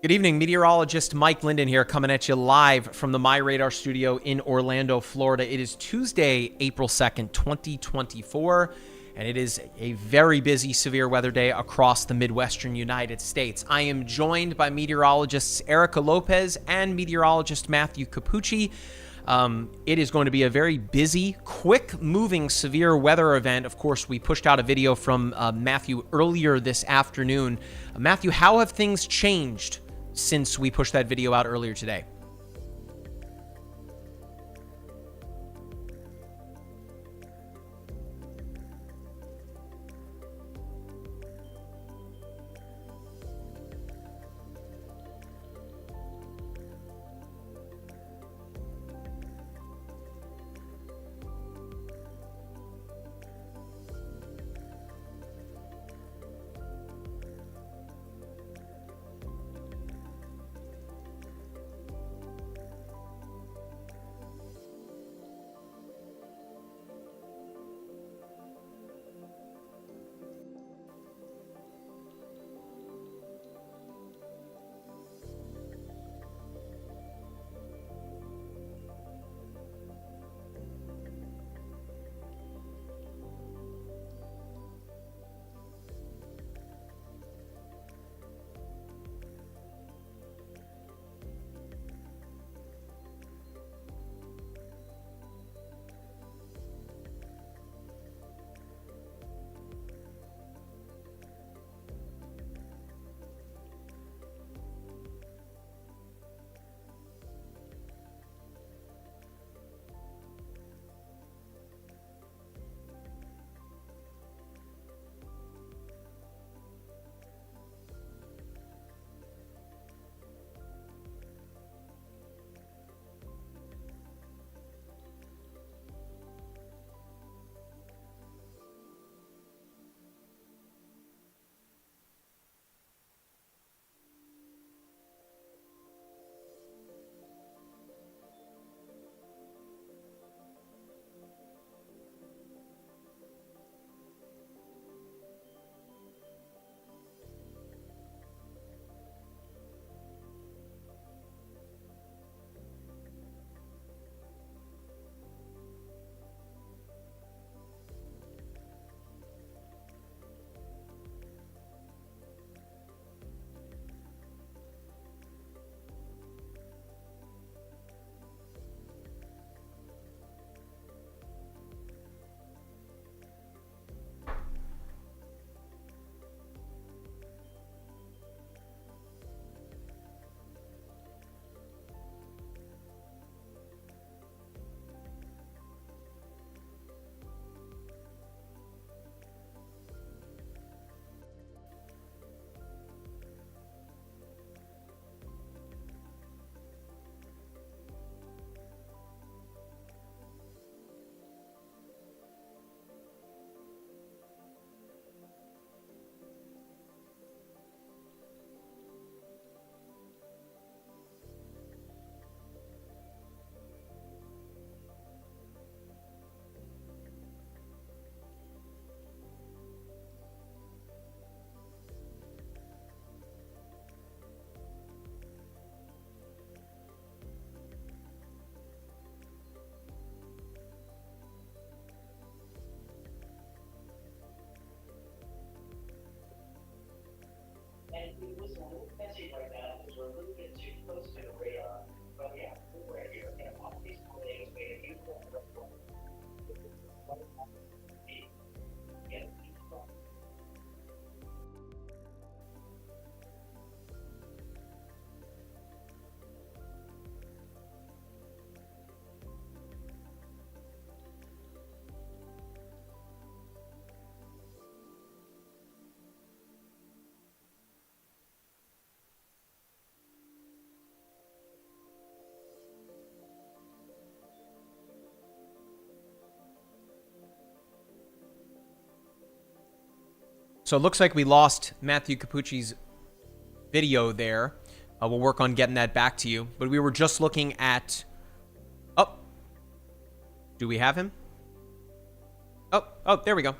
Good evening, meteorologist Mike Linden here, coming at you live from the MyRadar studio in Orlando, Florida. It is Tuesday, April 2nd, 2024, and it is a very busy severe weather day across the Midwestern United States. I am joined by meteorologists Erica Lopez and meteorologist Matthew Cappucci. It is going to be a very busy, quick-moving severe weather event. Of course, we pushed out a video from Matthew earlier this afternoon. Matthew, how have things changed since we pushed that video out earlier today? And it was a little messy right now because we're a little bit too close to the radar. But yeah, we're right here. And all these plays made a huge difference. Yeah. So it looks like we lost Matthew Cappucci's video there. We'll work on getting that back to you. But we were just looking at... Oh. Do we have him? Oh, there we go.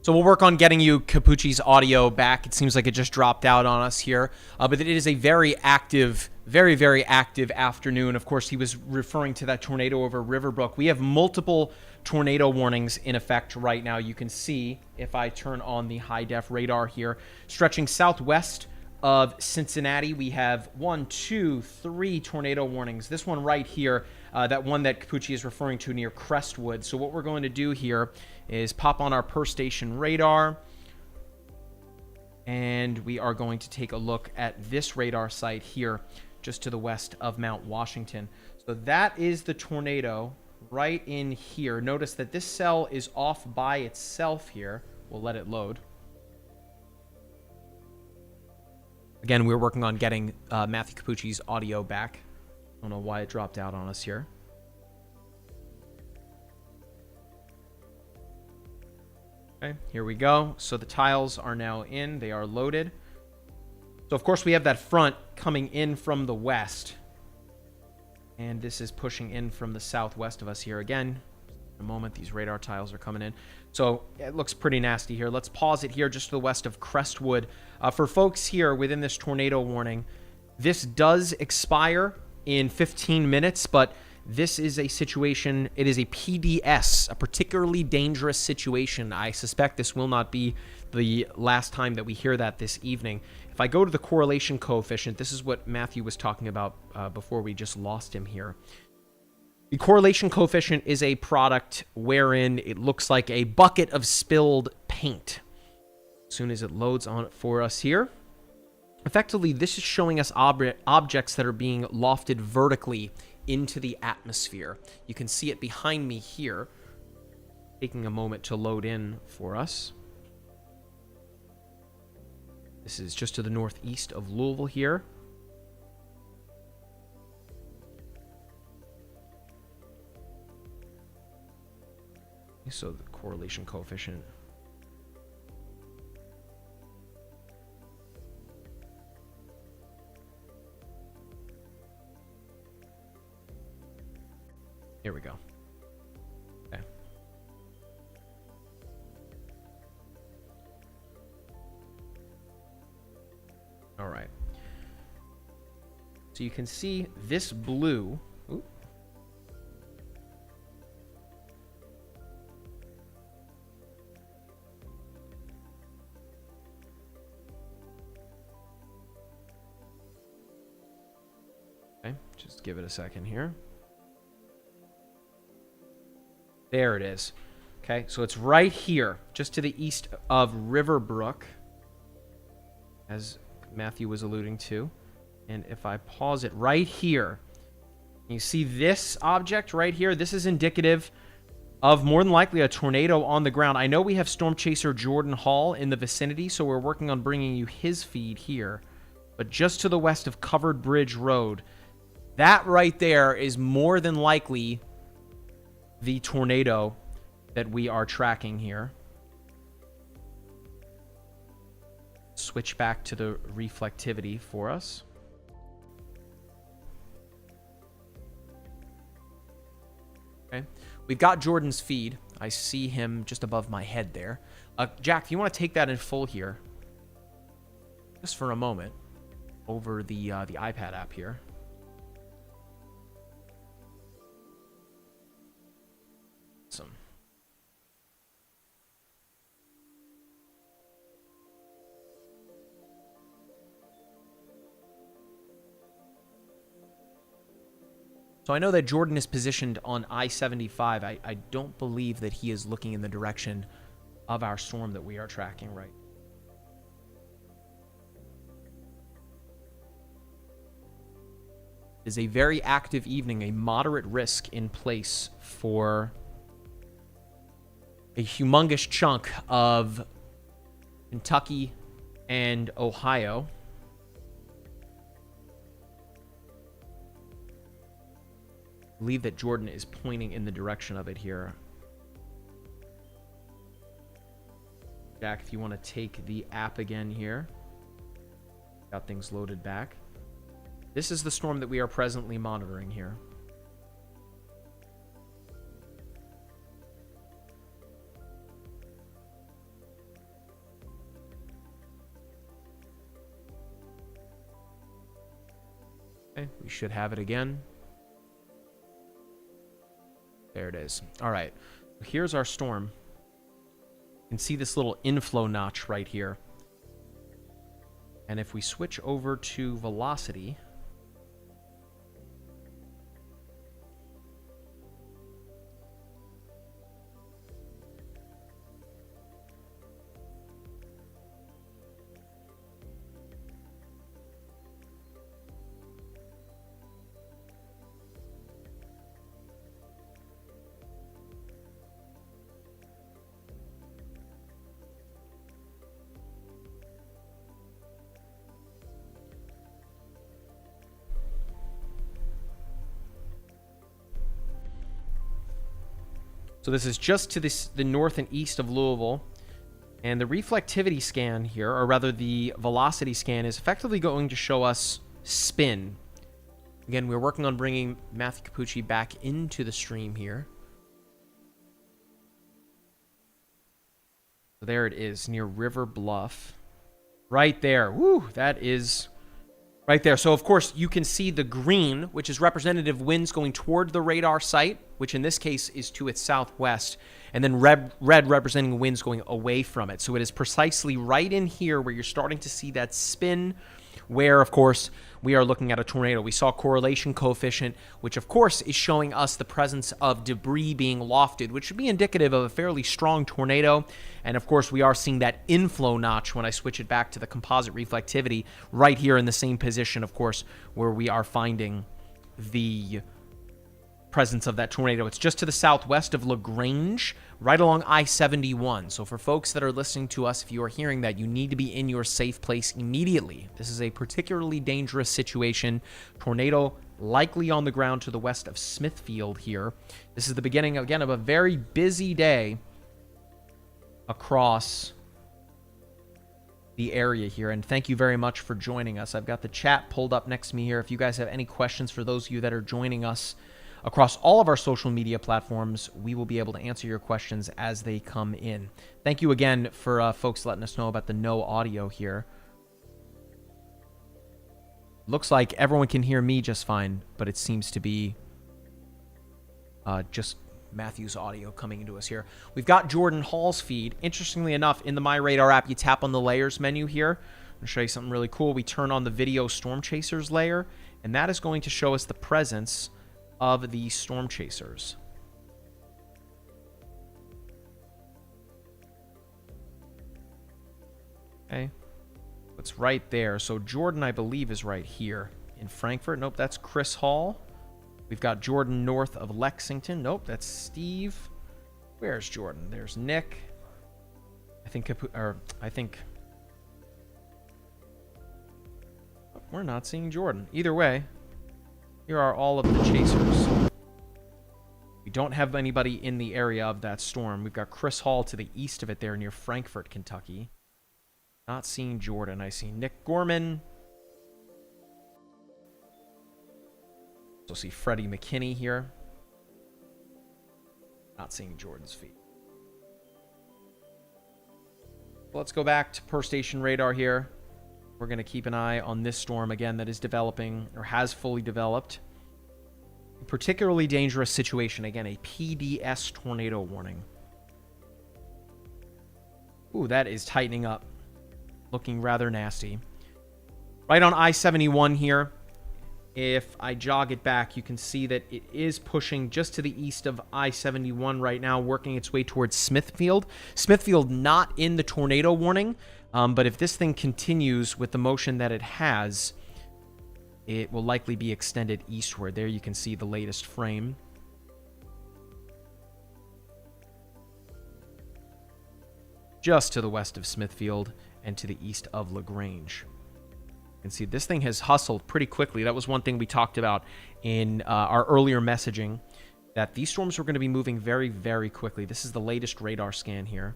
So we'll work on getting you Capucci's audio back. It seems like it just dropped out on us here. But it is a very active, very, very active afternoon. Of course, he was referring to that tornado over Riverbrook. We have multiple tornado warnings in effect right now. You can see, if I turn on the high-def radar here, stretching southwest of Cincinnati, we have 1, 2, 3 tornado warnings. This one right here, that one that Capucci is referring to near Crestwood. So what we're going to do here is pop on our per station radar, and we are going to take a look at this radar site here just to the west of Mount Washington. So that is the tornado right in here. Notice that this cell is off by itself here. We'll let it load. Again, we're working on getting Matthew Capucci's audio back. I don't know why it dropped out on us here. Okay, here we go. So the tiles are now in. They are loaded. So, of course, we have that front coming in from the west. And this is pushing in from the southwest of us here. Again, in a moment, these radar tiles are coming in. So it looks pretty nasty here. Let's pause it here just to the west of Crestwood. For folks here within this tornado warning, this does expire in 15 minutes, but this is a situation, it is a PDS, a particularly dangerous situation. I suspect this will not be the last time that we hear that this evening. If I go to the correlation coefficient, this is what Matthew was talking about before we just lost him here. The correlation coefficient is a product wherein it looks like a bucket of spilled paint. As soon as it loads on for us here, effectively this is showing us objects that are being lofted vertically into the atmosphere. You can see it behind me here, taking a moment to load in for us. This is just to the northeast of Louisville here. So the correlation coefficient. Here we go. Okay. All right. So you can see this blue. Ooh. Okay, just give it a second here. There it is. Okay, so it's right here, just to the east of Riverbrook, as Matthew was alluding to. And if I pause it right here, you see this object right here. This is indicative of more than likely a tornado on the ground. I know we have Storm Chaser Jordan Hall in the vicinity, so we're working on bringing you his feed here. But just to the west of Covered Bridge Road, that right there is more than likely the tornado that we are tracking here. Switch back to the reflectivity for us. Okay, we've got Jordan's feed. I see him just above my head there. Jack, if you want to take that in full here, just for a moment, over the iPad app here. Awesome. So I know that Jordan is positioned on I-75. I don't believe that he is looking in the direction of our storm that we are tracking right. It is a very active evening, a moderate risk in place for a humongous chunk of Kentucky and Ohio. I believe that Jordan is pointing in the direction of it here. Jack, if you want to take the app again here. Got things loaded back. This is the storm that we are presently monitoring here. Okay, we should have it again. There it is. All right, here's our storm. You can see this little inflow notch right here. And if we switch over to velocity, so this is just to the north and east of Louisville. And the reflectivity scan here, or rather the velocity scan, is effectively going to show us spin. Again, we're working on bringing Matthew Capucci back into the stream here. So there it is, near River Bluff. Right there. Woo, that is right there. So, of course, you can see the green, which is representative winds going toward the radar site, which in this case is to its southwest, and then red representing winds going away from it. So it is precisely right in here where you're starting to see that spin, where, of course, we are looking at a tornado. We saw correlation coefficient, which, of course, is showing us the presence of debris being lofted, which should be indicative of a fairly strong tornado. And, of course, we are seeing that inflow notch when I switch it back to the composite reflectivity right here in the same position, of course, where we are finding the presence of that tornado. It's just to the southwest of LaGrange, right along I-71. So for folks that are listening to us, if you are hearing that, you need to be in your safe place immediately. This is a particularly dangerous situation. Tornado likely on the ground to the west of Smithfield here. This is the beginning, again, of a very busy day across the area here. And thank you very much for joining us. I've got the chat pulled up next to me here. If you guys have any questions for those of you that are joining us across all of our social media platforms, we will be able to answer your questions as they come in. Thank you again for folks letting us know about the no audio here. Looks like everyone can hear me just fine, but it seems to be just Matthew's audio coming into us here. We've got Jordan Hall's feed. Interestingly enough, in the MyRadar app, you tap on the layers menu here. I'm going to show you something really cool. We turn on the video storm chasers layer, and that is going to show us the presence of the storm chasers. Okay, it's right there. So Jordan, I believe, is right here in Frankfurt. Nope, that's Chris Hall. We've got Jordan north of Lexington. Nope, that's Steve. Where's Jordan? There's Nick. I think we're not seeing Jordan. Either way, here are all of the chasers. We don't have anybody in the area of that storm. We've got Chris Hall to the east of it there near Frankfort, Kentucky. Not seeing Jordan. I see Nick Gorman. Also see Freddie McKinney here. Not seeing Jordan's feet. Let's go back to per station radar here. We're going to keep an eye on this storm again that is developing or has fully developed. A particularly dangerous situation. Again, a PDS tornado warning. Ooh, that is tightening up. Looking rather nasty. Right on I-71 here. If I jog it back, you can see that it is pushing just to the east of I-71 right now, working its way towards Smithfield. Smithfield not in the tornado warning, but if this thing continues with the motion that it has, it will likely be extended eastward. There you can see the latest frame. Just to the west of Smithfield and to the east of LaGrange. You can see this thing has hustled pretty quickly. That was one thing we talked about in our earlier messaging, that these storms were going to be moving very, very quickly. This is the latest radar scan here.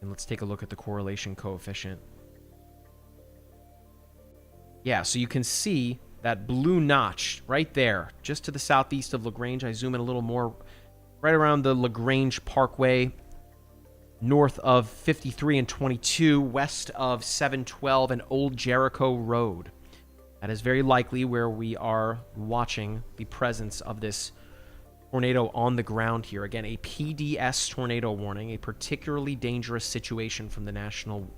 And let's take a look at the correlation coefficient. Yeah, so you can see that blue notch right there, just to the southeast of LaGrange. I zoom in a little more, right around the LaGrange Parkway north of 53 and 22, west of 712 and Old Jericho Road. That is very likely where we are watching the presence of this tornado on the ground here. Again, a PDS tornado warning, a particularly dangerous situation from the National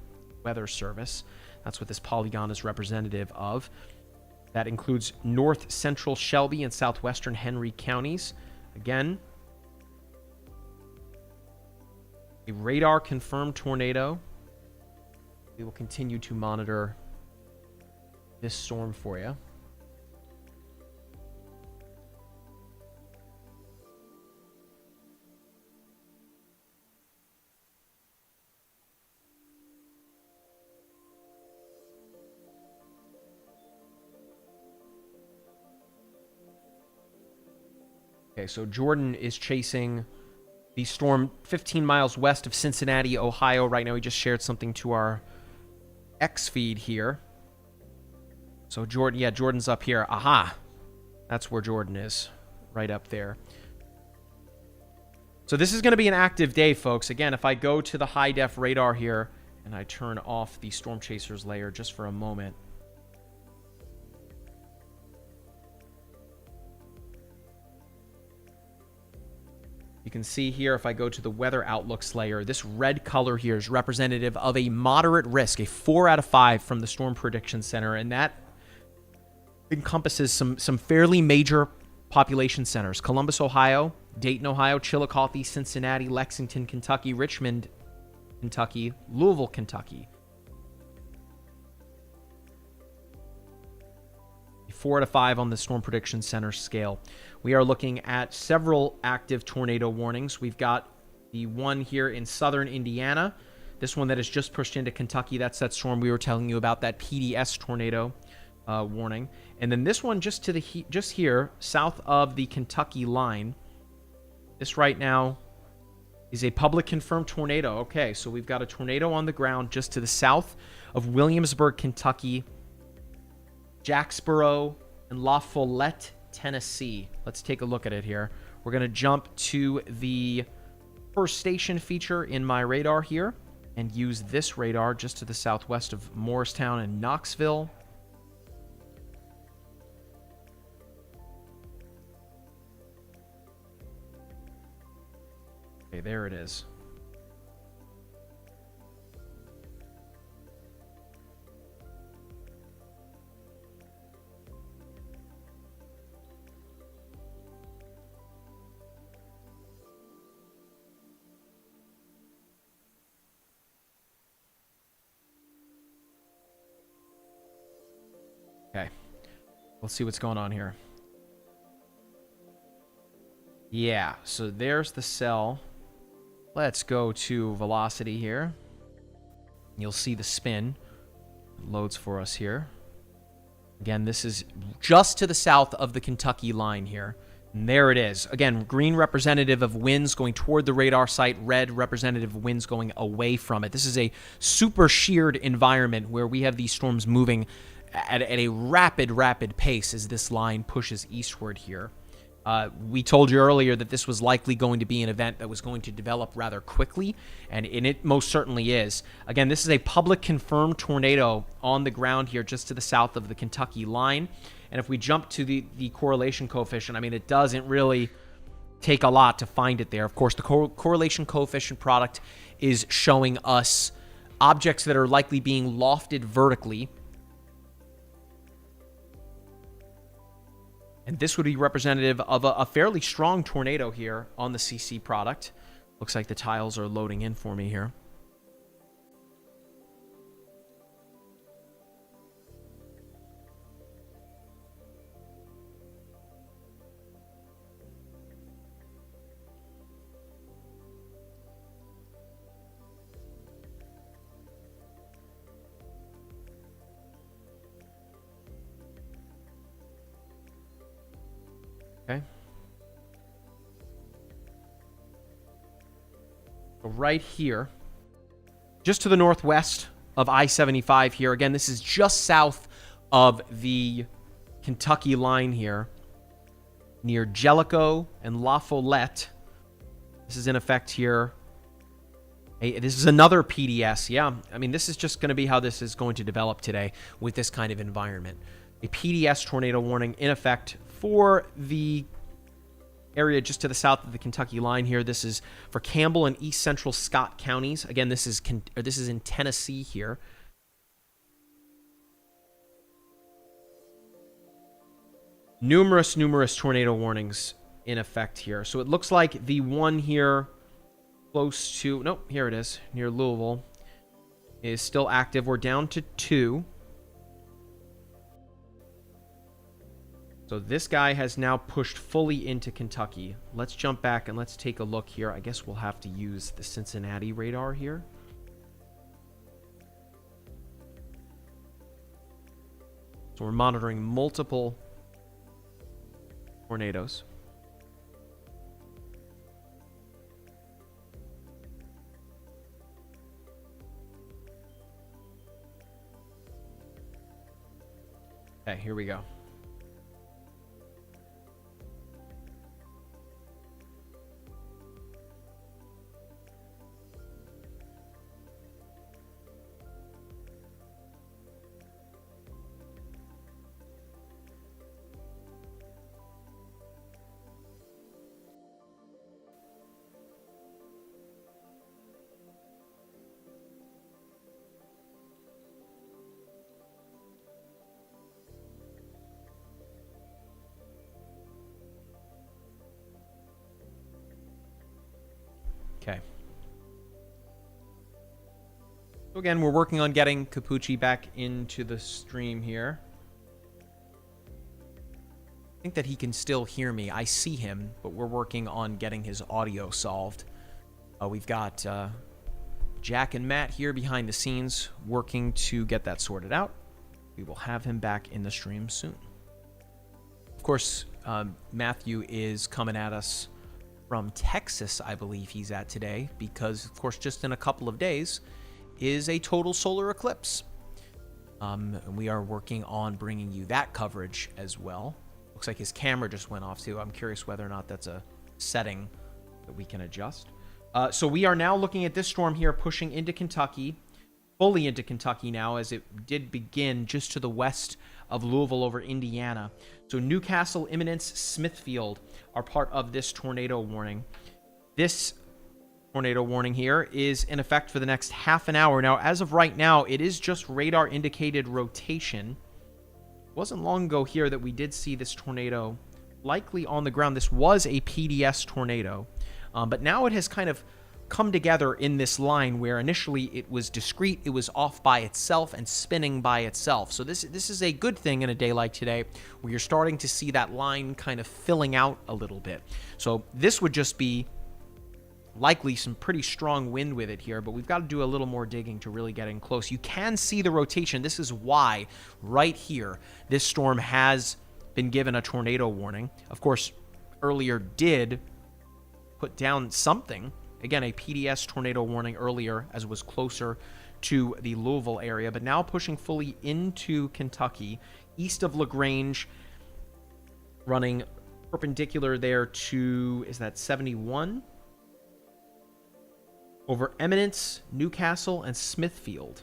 Weather Service. That's what this polygon is representative of. That includes north central Shelby and southwestern Henry counties. Again, a radar confirmed tornado. We will continue to monitor this storm for you. Okay, so Jordan is chasing the storm 15 miles west of Cincinnati, Ohio. Right now, he just shared something to our X feed here. So Jordan, yeah, Jordan's up here. Aha! That's where Jordan is, right up there. So this is going to be an active day, folks. Again, if I go to the high-def radar here and I turn off the Storm Chasers layer just for a moment, you can see here, if I go to the weather outlooks layer, this red color here is representative of a moderate risk, a 4 out of 5 from the Storm Prediction Center, and that encompasses some fairly major population centers: Columbus, Ohio, Dayton, Ohio, Chillicothe, Cincinnati, Lexington, Kentucky, Richmond, Kentucky, Louisville, Kentucky. 4 out of 5 on the Storm Prediction Center scale. We are looking at several active tornado warnings. We've got the one here in southern Indiana. This one that has just pushed into Kentucky. That's that storm we were telling you about, that PDS tornado warning. And then this one just to the just here, south of the Kentucky line. This right now is a public confirmed tornado. Okay, so we've got a tornado on the ground just to the south of Williamsburg, Kentucky, Jacksboro, and La Follette, Tennessee. Let's take a look at it here. We're going to jump to the first station feature in my radar here and use this radar just to the southwest of Morristown and Knoxville. Okay, there it is. Okay, let's see what's going on here. Yeah, so there's the cell. Let's go to velocity here. You'll see the spin. It loads for us here. Again, this is just to the south of the Kentucky line here. And there it is. Again, green representative of winds going toward the radar site, red representative of winds going away from it. This is a super sheared environment where we have these storms moving at a rapid pace as this line pushes eastward here. We told you earlier that this was likely going to be an event that was going to develop rather quickly, and it most certainly is. Again, this is a public confirmed tornado on the ground here just to the south of the Kentucky line. And if we jump to the correlation coefficient, I mean, it doesn't really take a lot to find it there. Of course, the correlation coefficient product is showing us objects that are likely being lofted vertically. And this would be representative of a fairly strong tornado here on the CC product. Looks like the tiles are loading in for me here. Okay. So right here, just to the northwest of I-75 here. Again, this is just south of the Kentucky line here, near Jellicoe and La Follette. This is in effect here This is another PDS. Yeah, I mean, this is just going to be how this is going to develop today with this kind of environment. A PDS tornado warning in effect for the area just to the south of the Kentucky line here. This is for Campbell and East Central Scott counties. Again, this is in Tennessee here. Numerous tornado warnings in effect here. So it looks like the one here close to, nope, here it is, near Louisville, is still active. We're down to 2. So this guy has now pushed fully into Kentucky. Let's jump back and let's take a look here. I guess we'll have to use the Cincinnati radar here. So we're monitoring multiple tornadoes. Okay, here we go. Okay. So again, we're working on getting Capucci back into the stream here. I think that he can still hear me. I see him, but we're working on getting his audio solved. We've got Jack and Matt here behind the scenes working to get that sorted out. We will have him back in the stream soon. Of course, Matthew is coming at us from Texas, I believe he's at today, because, of course, just in a couple of days is a total solar eclipse. And we are working on bringing you that coverage as well. Looks like his camera just went off, too. I'm curious whether or not that's a setting that we can adjust. So we are now looking at this storm here pushing into Kentucky, fully into Kentucky now, as it did begin just to the west of Louisville over Indiana. So Newcastle, Imminence, Smithfield are part of this tornado warning. This tornado warning here is in effect for the next half an hour. Now, as of right now, it is just radar indicated rotation. It wasn't long ago here that we did see this tornado likely on the ground. This was a PDS tornado, but now it has kind of come together in this line where initially it was discrete, it was off by itself and spinning by itself. So this is a good thing in a day like today where you're starting to see that line kind of filling out a little bit. So this would just be likely some pretty strong wind with it here, but we've got to do a little more digging to really get in close. You can see the rotation. This is why right here this storm has been given a tornado warning. Of course, earlier did put down something. Again, a PDS tornado warning earlier as it was closer to the Louisville area, but now pushing fully into Kentucky, east of LaGrange, running perpendicular there to, is that 71? Over Eminence, Newcastle, and Smithfield.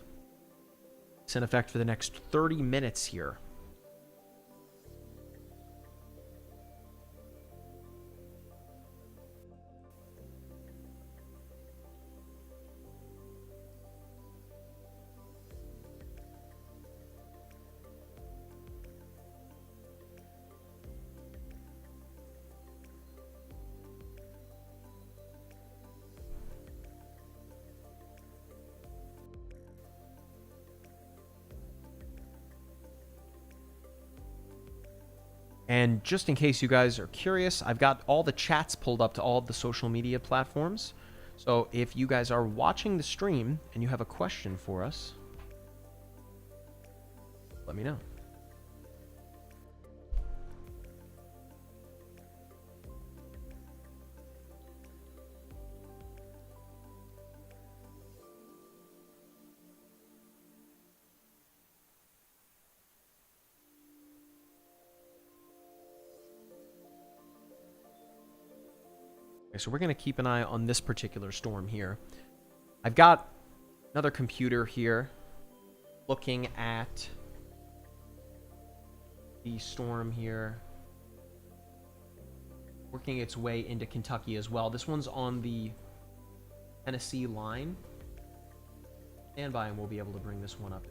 It's in effect for the next 30 minutes here. And just in case you guys are curious, I've got all the chats pulled up to all of the social media platforms. So if you guys are watching the stream and you have a question for us, let me know. Okay, so we're going to keep an eye on this particular storm here. I've got another computer here looking at the storm here, working its way into Kentucky as well. This one's on the Tennessee line. Stand by and we'll be able to bring this one up.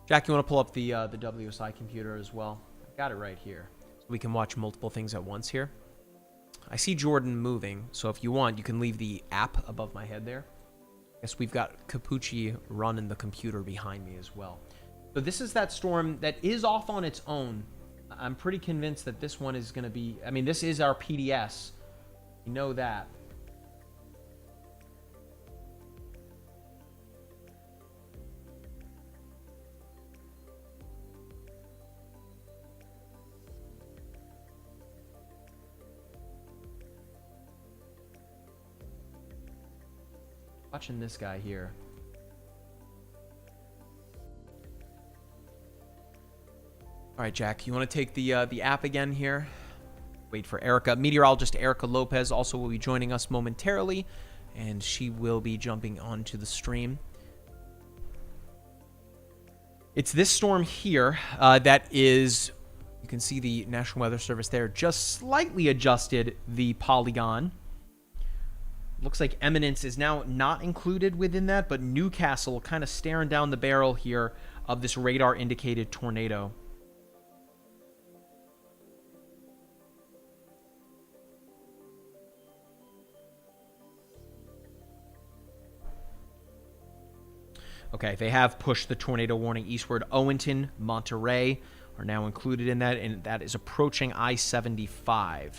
Jack, you want to pull up the WSI computer as well? I got it right here. So we can watch multiple things at once here. I see Jordan moving, so if you want, you can leave the app above my head there. I guess we've got Capucci running the computer behind me as well. So this is that storm that is off on its own. I'm pretty convinced that this one is going to be... I mean, this is our PDS. You know that. Watching this guy here. All right, Jack, you want to take the app again here? Wait for Erica. Meteorologist Erica Lopez also will be joining us momentarily, and she will be jumping onto the stream. It's this storm here that is, you can see the National Weather Service there, just slightly adjusted the polygon. Looks like Eminence is now not included within that, but Newcastle kind of staring down the barrel here of this radar-indicated tornado. Okay, they have pushed the tornado warning eastward. Owenton, Monterey are now included in that, and that is approaching I-75.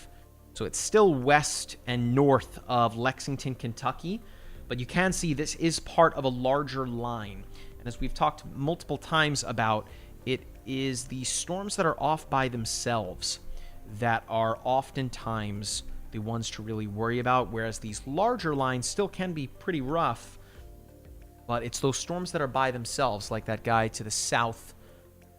So it's still west and north of Lexington, Kentucky, but you can see this is part of a larger line. And as we've talked multiple times about, it is the storms that are off by themselves that are oftentimes the ones to really worry about, whereas these larger lines still can be pretty rough, but it's those storms that are by themselves, like that guy to the south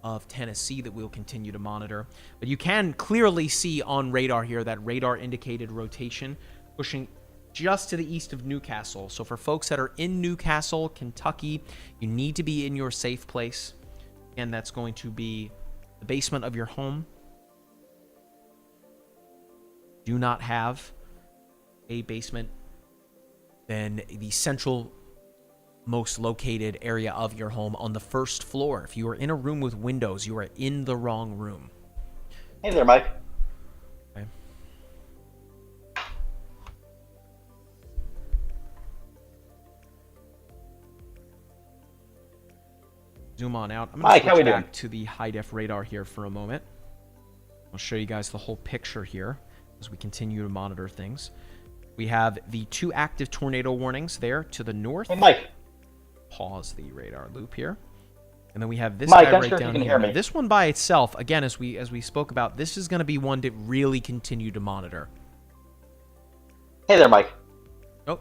of Tennessee, that we'll continue to monitor. But you can clearly see on radar here that radar indicated rotation pushing just to the east of Newcastle. So for folks that are in Newcastle, Kentucky, you need to be in your safe place. And that's going to be the basement of your home. Do not have a basement, then the central most located area of your home on the first floor. If you are in a room with windows, you are in the wrong room. Hey there, Mike. Okay. Zoom on out. I'm going to switch back to the high-def radar here for a moment. I'll show you guys the whole picture here as we continue to monitor things. We have the 2 active tornado warnings there to the north. Hey, Mike. Pause the radar loop here. And then we have this Mike, guy right down here. Now, this one by itself, again, as we spoke about, this is going to be one to really continue to monitor. Hey there, Mike. Oh.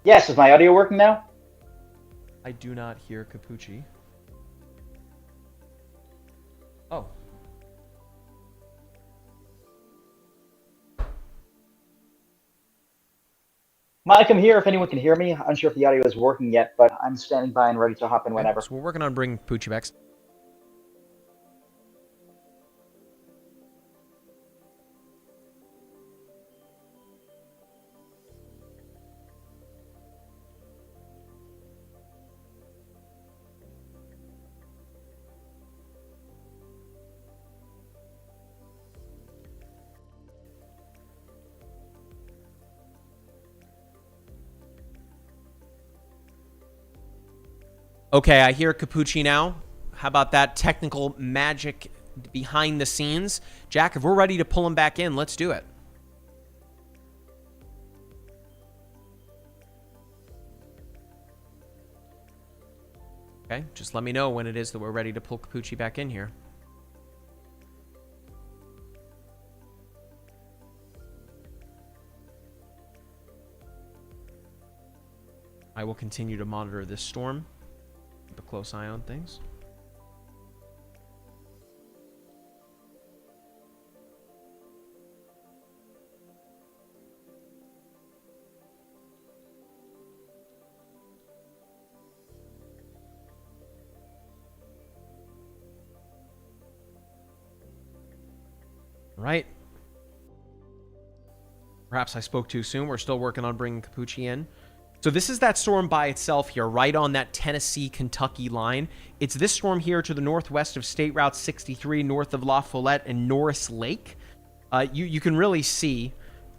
Yes, is my audio working now? I do not hear Capucci. Oh. Mike, I'm here if anyone can hear me. I'm unsure if the audio is working yet, but I'm standing by and ready to hop in whenever. So we're working on bringing Capucci back. Okay, I hear Capucci now. How about that technical magic behind the scenes. Jack, if we're ready to pull him back in, let's do it. Okay, just let me know when it is that we're ready to pull Capucci back in here. I will continue to monitor this storm. Keep a close eye on things. Right. Perhaps I spoke too soon. We're still working on bringing Capucci in. So this is that storm by itself here, right on that Tennessee-Kentucky line. It's this storm here to the northwest of State Route 63, north of La Follette and Norris Lake. You can really see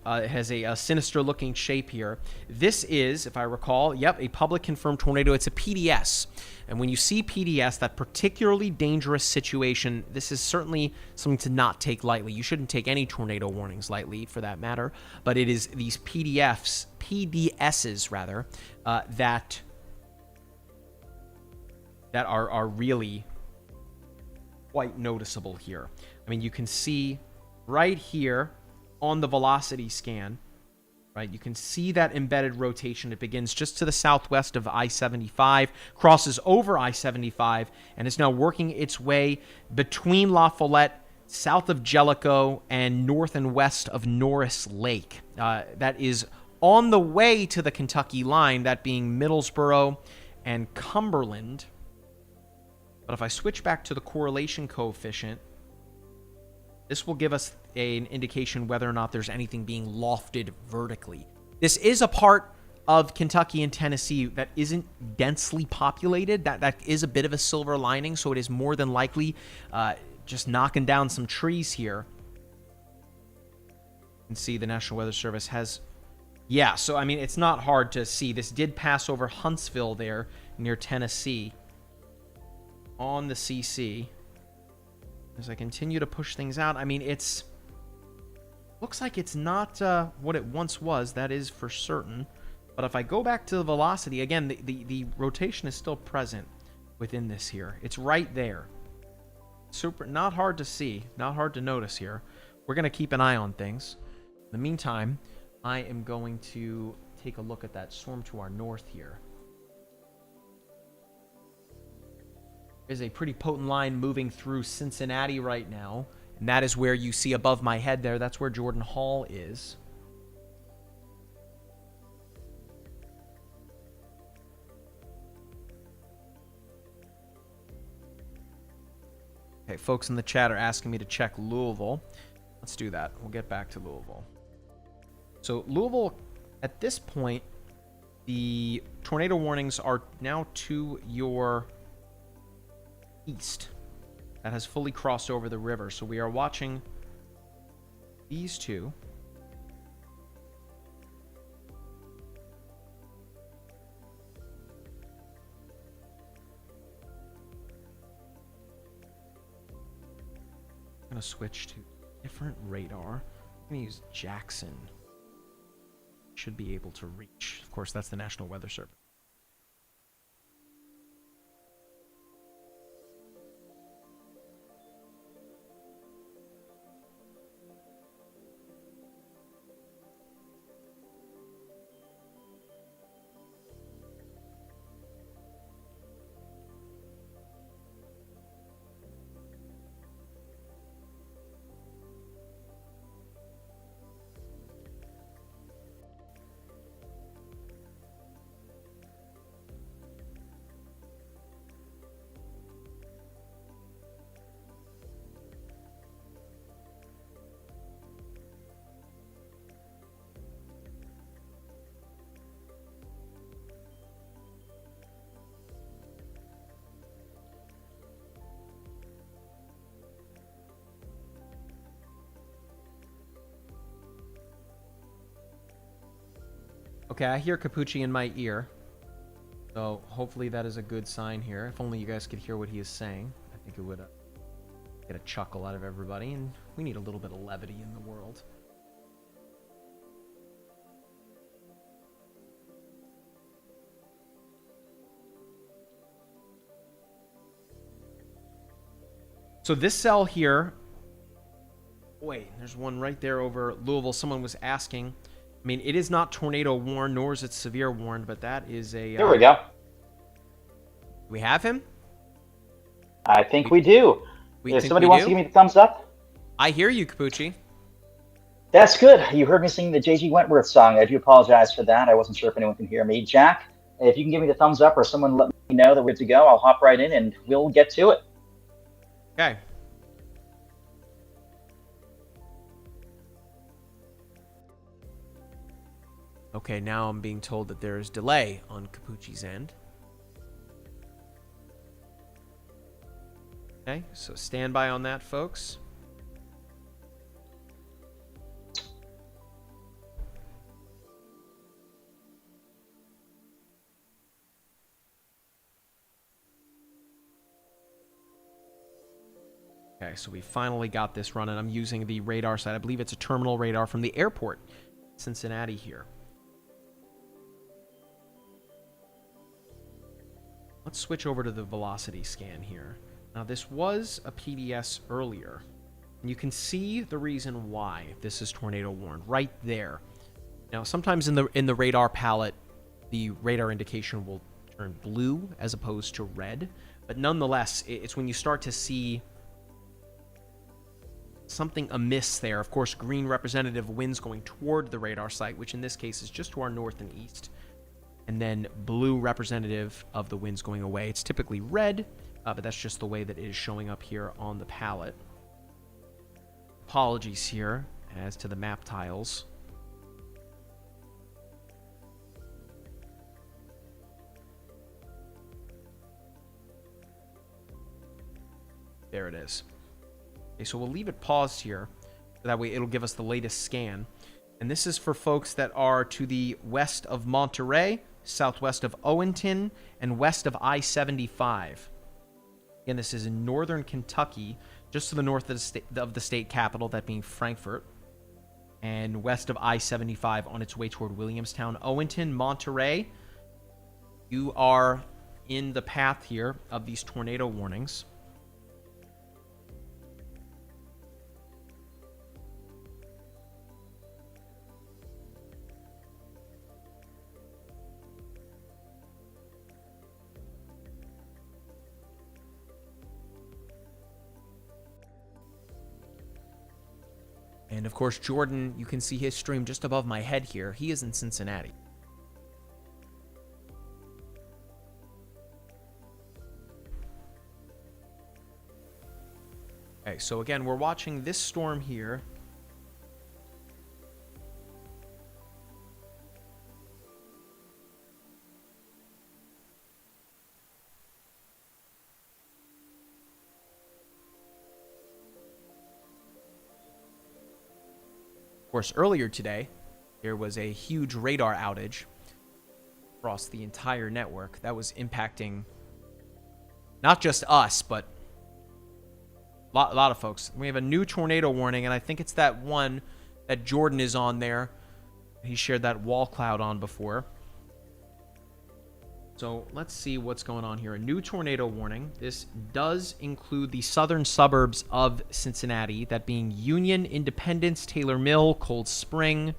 it has a sinister-looking shape here. This is, if I recall, yep, a public confirmed tornado. It's a PDS. And when you see PDS, that particularly dangerous situation, this is certainly something to not take lightly. You shouldn't take any tornado warnings lightly, for that matter. But it is these PDSs rather, that are really quite noticeable here. I mean, you can see right here on the velocity scan, right? You can see that embedded rotation. It begins just to the southwest of I-75, crosses over I-75, and is now working its way between La Follette, south of Jellicoe, and north and west of Norris Lake. That is on the way to the Kentucky line, that being Middlesboro and Cumberland. But if I switch back to the correlation coefficient, this will give us an indication whether or not there's anything being lofted vertically. This is a part of Kentucky and Tennessee that isn't densely populated. That is a bit of a silver lining, so it is more than likely just knocking down some trees here. You can see the National Weather Service has... Yeah, so I mean, it's not hard to see. This did pass over Huntsville there near Tennessee on the CC. As I continue to push things out, I mean, it's... looks like it's not what it once was, that is for certain. But if I go back to the velocity, again, the rotation is still present within this here. It's right there. Super, not hard to see, not hard to notice here. We're going to keep an eye on things. In the meantime, I am going to take a look at that storm to our north here. There's a pretty potent line moving through Cincinnati right now, and that is where you see above my head there. That's where Jordan Hall is. Okay, folks in the chat are asking me to check Louisville. Let's do that. We'll get back to Louisville. So Louisville, at this point, the tornado warnings are now to your east. That has fully crossed over the river. So we are watching these two. I'm going to switch to different radar. I'm going to use Jackson. Should be able to reach. Of course, that's the National Weather Service. Okay, I hear Capucci in my ear. So hopefully that is a good sign here. If only you guys could hear what he is saying. I think it would Get a chuckle out of everybody, and we need a little bit of levity in the world. So this cell here, wait, there's one right there over Louisville. Someone was asking. I mean, it is not tornado warned, nor is it severe warned, but that is a... There we go. We have him? I think we do. If somebody wants to give me the thumbs up. I hear you, Capucci. That's good. You heard me sing the J.G. Wentworth song. I do apologize for that. I wasn't sure if anyone can hear me. Jack, if you can give me the thumbs up or someone let me know that we're good to go, I'll hop right in and we'll get to it. Okay. Okay, now I'm being told that there is delay on Capucci's end. Okay, so stand by on that, folks. Okay, so we finally got this running. I'm using the radar site. I believe it's a terminal radar from the airport, Cincinnati here. Let's switch over to the velocity scan here. Now, this was a PDS earlier, and you can see the reason why this is tornado warned right there. Now, sometimes in the radar palette, the radar indication will turn blue as opposed to red, but nonetheless, it's when you start to see something amiss there. Of course, green representative winds going toward the radar site, which in this case is just to our north and east. And then blue representative of the winds going away. It's typically red, but that's just the way that it is showing up here on the palette. Apologies here as to the map tiles. There it is. Okay, so we'll leave it paused here. That way it'll give us the latest scan. And this is for folks that are to the west of Monterey, southwest of Owenton, and west of I-75. Again, this is in northern Kentucky, just to the north of the state capital, that being Frankfort, and west of I-75 on its way toward Williamstown. Owenton, Monterey, you are in the path here of these tornado warnings. And of course, Jordan, you can see his stream just above my head here. He is in Cincinnati. Okay, so again, we're watching this storm here. Of course, earlier today, there was a huge radar outage across the entire network that was impacting not just us, but a lot of folks. We have a new tornado warning, and I think it's that one that Jordan is on there. He shared that wall cloud on before. So let's see what's going on here. A new tornado warning. This does include the southern suburbs of Cincinnati, that being Union, Independence, Taylor Mill, Cold Spring,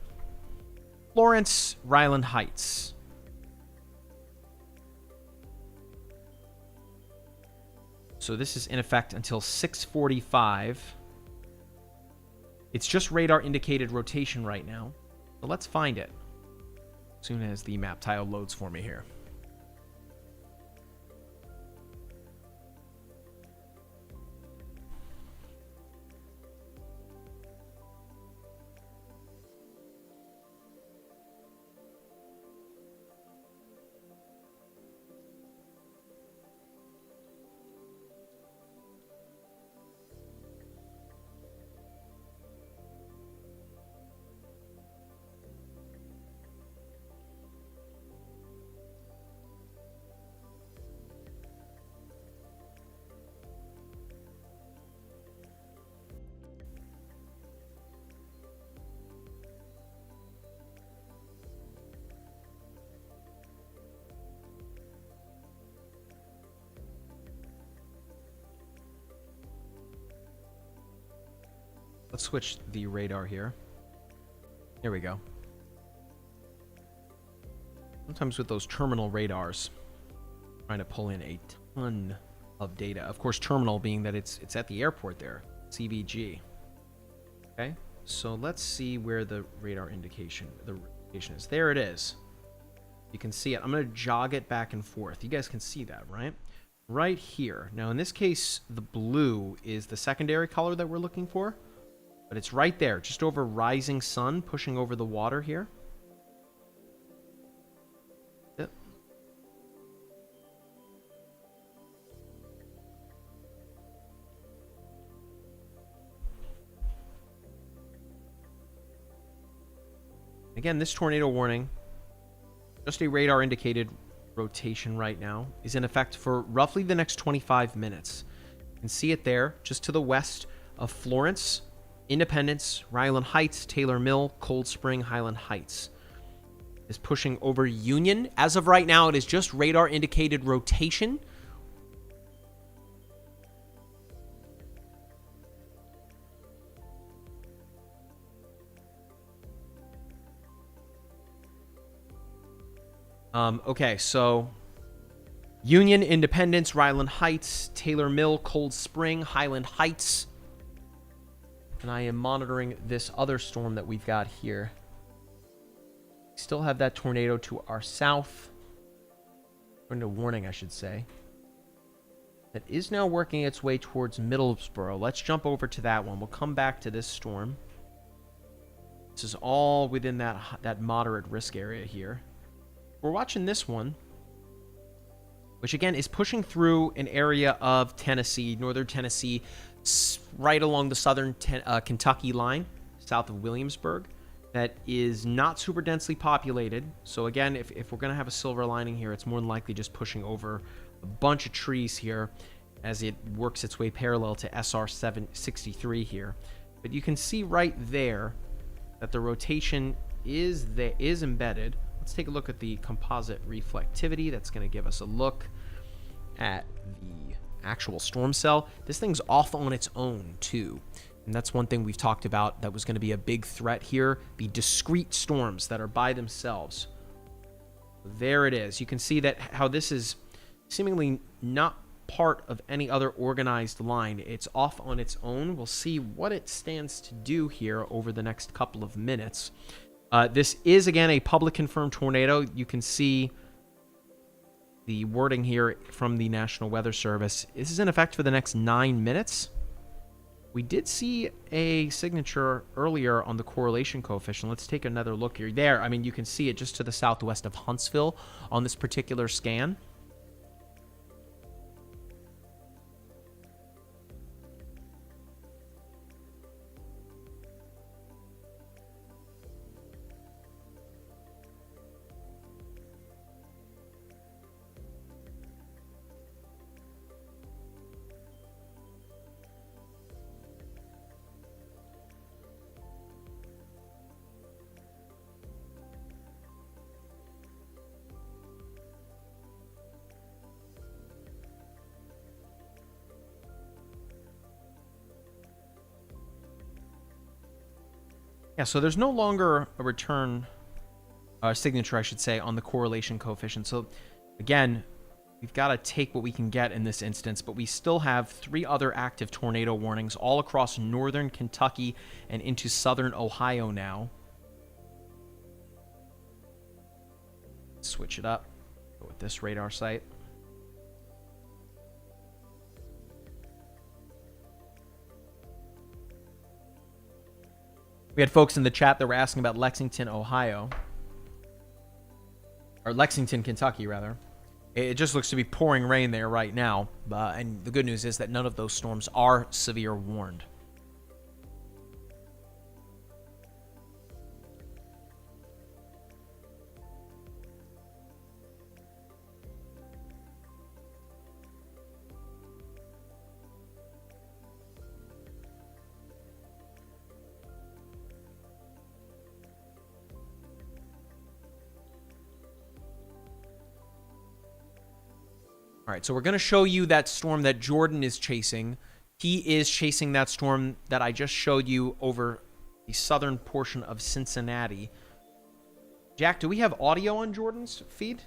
Florence, Ryland Heights. So this is in effect until 6:45. It's just radar indicated rotation right now. So let's find it as soon as the map tile loads for me here. Let's switch the radar here. There we go. Sometimes with those terminal radars, trying to pull in a ton of data. Of course, terminal being that it's at the airport there, CVG. Okay, so let's see where the radar indication is. There it is. You can see it. I'm going to jog it back and forth. You guys can see that, right? Right here. Now, in this case, the blue is the secondary color that we're looking for. But it's right there, just over rising sun, pushing over the water here. Yep. Again, this tornado warning, just a radar indicated rotation right now, is in effect for roughly the next 25 minutes. You can see it there, just to the west of Florence, Independence, Ryland Heights, Taylor Mill, Cold Spring, Highland Heights. Is pushing over Union. As of right now, it is just radar indicated rotation. Okay, so Union, Independence, Ryland Heights, Taylor Mill, Cold Spring, Highland Heights. And I am monitoring this other storm that we've got here. We still have that tornado to our south. Tornado warning, I should say. That is now working its way towards Middlesboro. Let's jump over to that one. We'll come back to this storm. This is all within that moderate risk area here. We're watching this one, which again is pushing through an area of Tennessee, northern Tennessee, right along the southern Kentucky line, south of Williamsburg, that is not super densely populated. So again, if we're going to have a silver lining here, it's more than likely just pushing over a bunch of trees here as it works its way parallel to SR 763 here. But you can see right there that the rotation is embedded. Let's take a look at the composite reflectivity. That's going to give us a look at the actual storm cell. This thing's off on its own too, and that's one thing we've talked about that was going to be a big threat here, the discrete storms that are by themselves. There it is. You can see that how this is seemingly not part of any other organized line. It's off on its own. We'll see what it stands to do here over the next couple of minutes. This is, again, a public confirmed tornado. You can see the wording here from the National Weather Service. This is in effect for the next 9 minutes. We did see a signature earlier on the correlation coefficient. Let's take another look here. There, I mean, you can see it just to the southwest of Huntsville on this particular scan. Yeah, so there's no longer a return signature, I should say, on the correlation coefficient. So again, we've got to take what we can get in this instance, but we still have 3 other active tornado warnings all across northern Kentucky and into southern Ohio now. Switch it up. Go with this radar site. We had folks in the chat that were asking about Lexington, Ohio. Or Lexington, Kentucky, rather. It just looks to be pouring rain there right now. And the good news is that none of those storms are severe warned. All right, so we're going to show you that storm that Jordan is chasing He is chasing that storm that I just showed you over the southern portion of Cincinnati. Jack, do we have audio on Jordan's feed?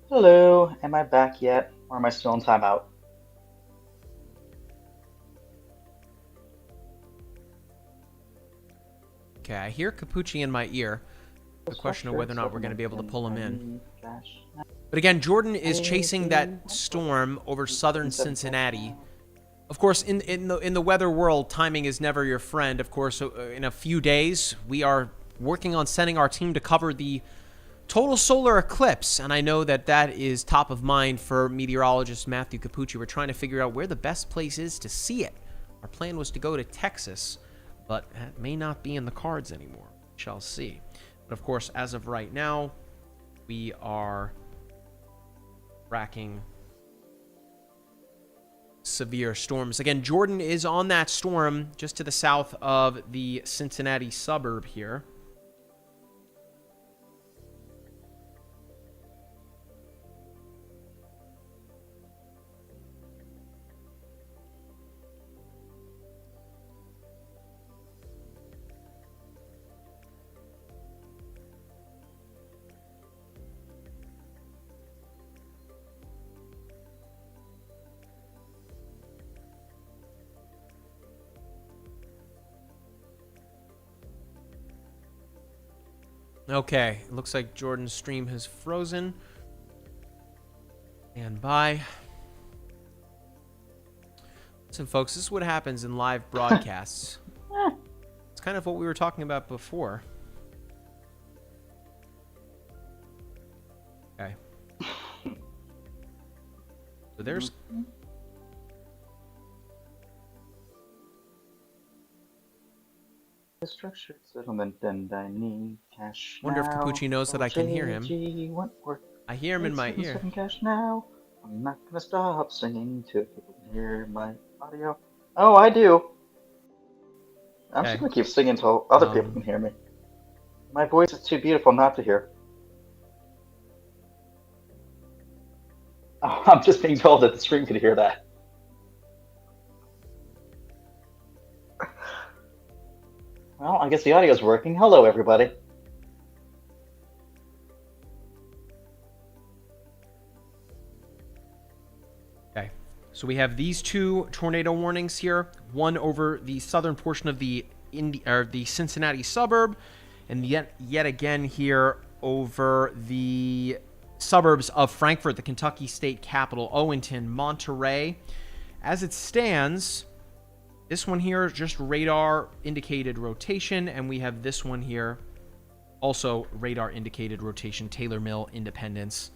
Hello, am I back yet, or am I still in timeout? Okay, I hear Capucci in my ear. The question of whether or not we're going to be able to pull him in. But again, Jordan is chasing that storm over southern Cincinnati. Of course, in the weather world, timing is never your friend. Of course, in a few days, we are working on sending our team to cover the total solar eclipse, and I know that that is top of mind for meteorologist Matthew Capucci. We're trying to figure out where the best place is to see it. Our plan was to go to Texas, but that may not be in the cards anymore. We shall see. But of course, as of right now, we are tracking severe storms. Again, Jordan is on that storm just to the south of the Cincinnati suburb here. Okay, it looks like Jordan's stream has frozen. Stand by. Listen, folks, this is what happens in live broadcasts. It's kind of what we were talking about before. Okay. So there's... Structured settlement, and I need cash. Wonder if Capucci knows that I can hear him. Wentworth. I hear him in my ear. Cash now. I'm not gonna stop singing till people can hear my audio. Oh, I do. I'm just gonna keep singing until other people can hear me. My voice is too beautiful not to hear. Oh, I'm just being told that the stream could hear that. Well, I guess the audio's working. Hello, everybody. Okay, so we have these two tornado warnings here. One over the southern portion of the Cincinnati suburb, and yet again here over the suburbs of Frankfort, the Kentucky state capital, Owenton, Monterey. As it stands, this one here is just radar indicated rotation, and we have this one here, also radar indicated rotation, Taylor Mill, Independence.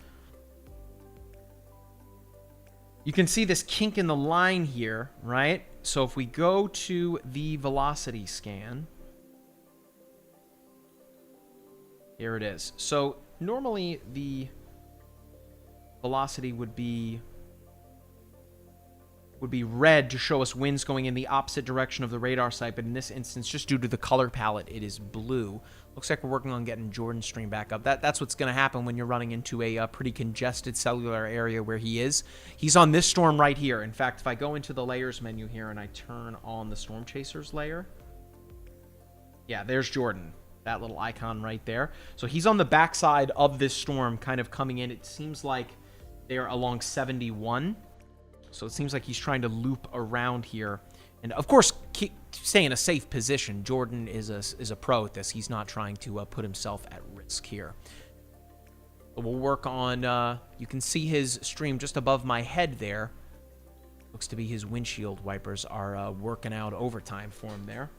You can see this kink in the line here, right? So if we go to the velocity scan, here it is. So normally the velocity would be red to show us winds going in the opposite direction of the radar site, but in this instance, just due to the color palette, it is blue. Looks like we're working on getting Jordan's stream back up. That's what's going to happen when you're running into a pretty congested cellular area where he is. He's on this storm right here. In fact, if I go into the layers menu here and I turn on the Storm Chasers layer, yeah, there's Jordan, that little icon right there. So he's on the backside of this storm kind of coming in. It seems like they're along 71. So it seems like he's trying to loop around here. And, of course, stay in a safe position. Jordan is a pro at this. He's not trying to put himself at risk here. But we'll work on... you can see his stream just above my head there. Looks to be his windshield wipers are working out overtime for him there.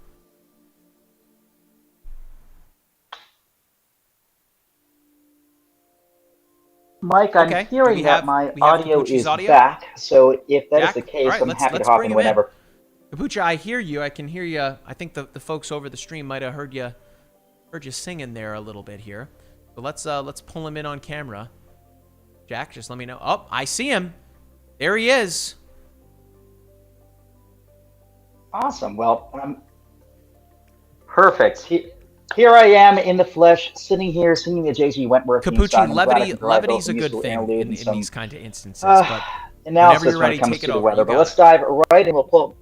Mike, I'm hearing that my audio is back, so if that is the case, I'm happy to hop in whenever. Capucci, I hear you. I can hear you. I think the folks over the stream might have heard you singing there a little bit here. So let's pull him in on camera. Jack, just let me know. Oh, I see him. There he is. Awesome. Well, Perfect. Here I am in the flesh, sitting here singing the J.G. Wentworth theme Capucci, song. I'm glad I can provide both levity's a good musical thing interlude in, and in some these kind of instances. But whenever analysis you're when ready, it comes take it to the over. weather. You But got let's it. dive right in. We'll pull.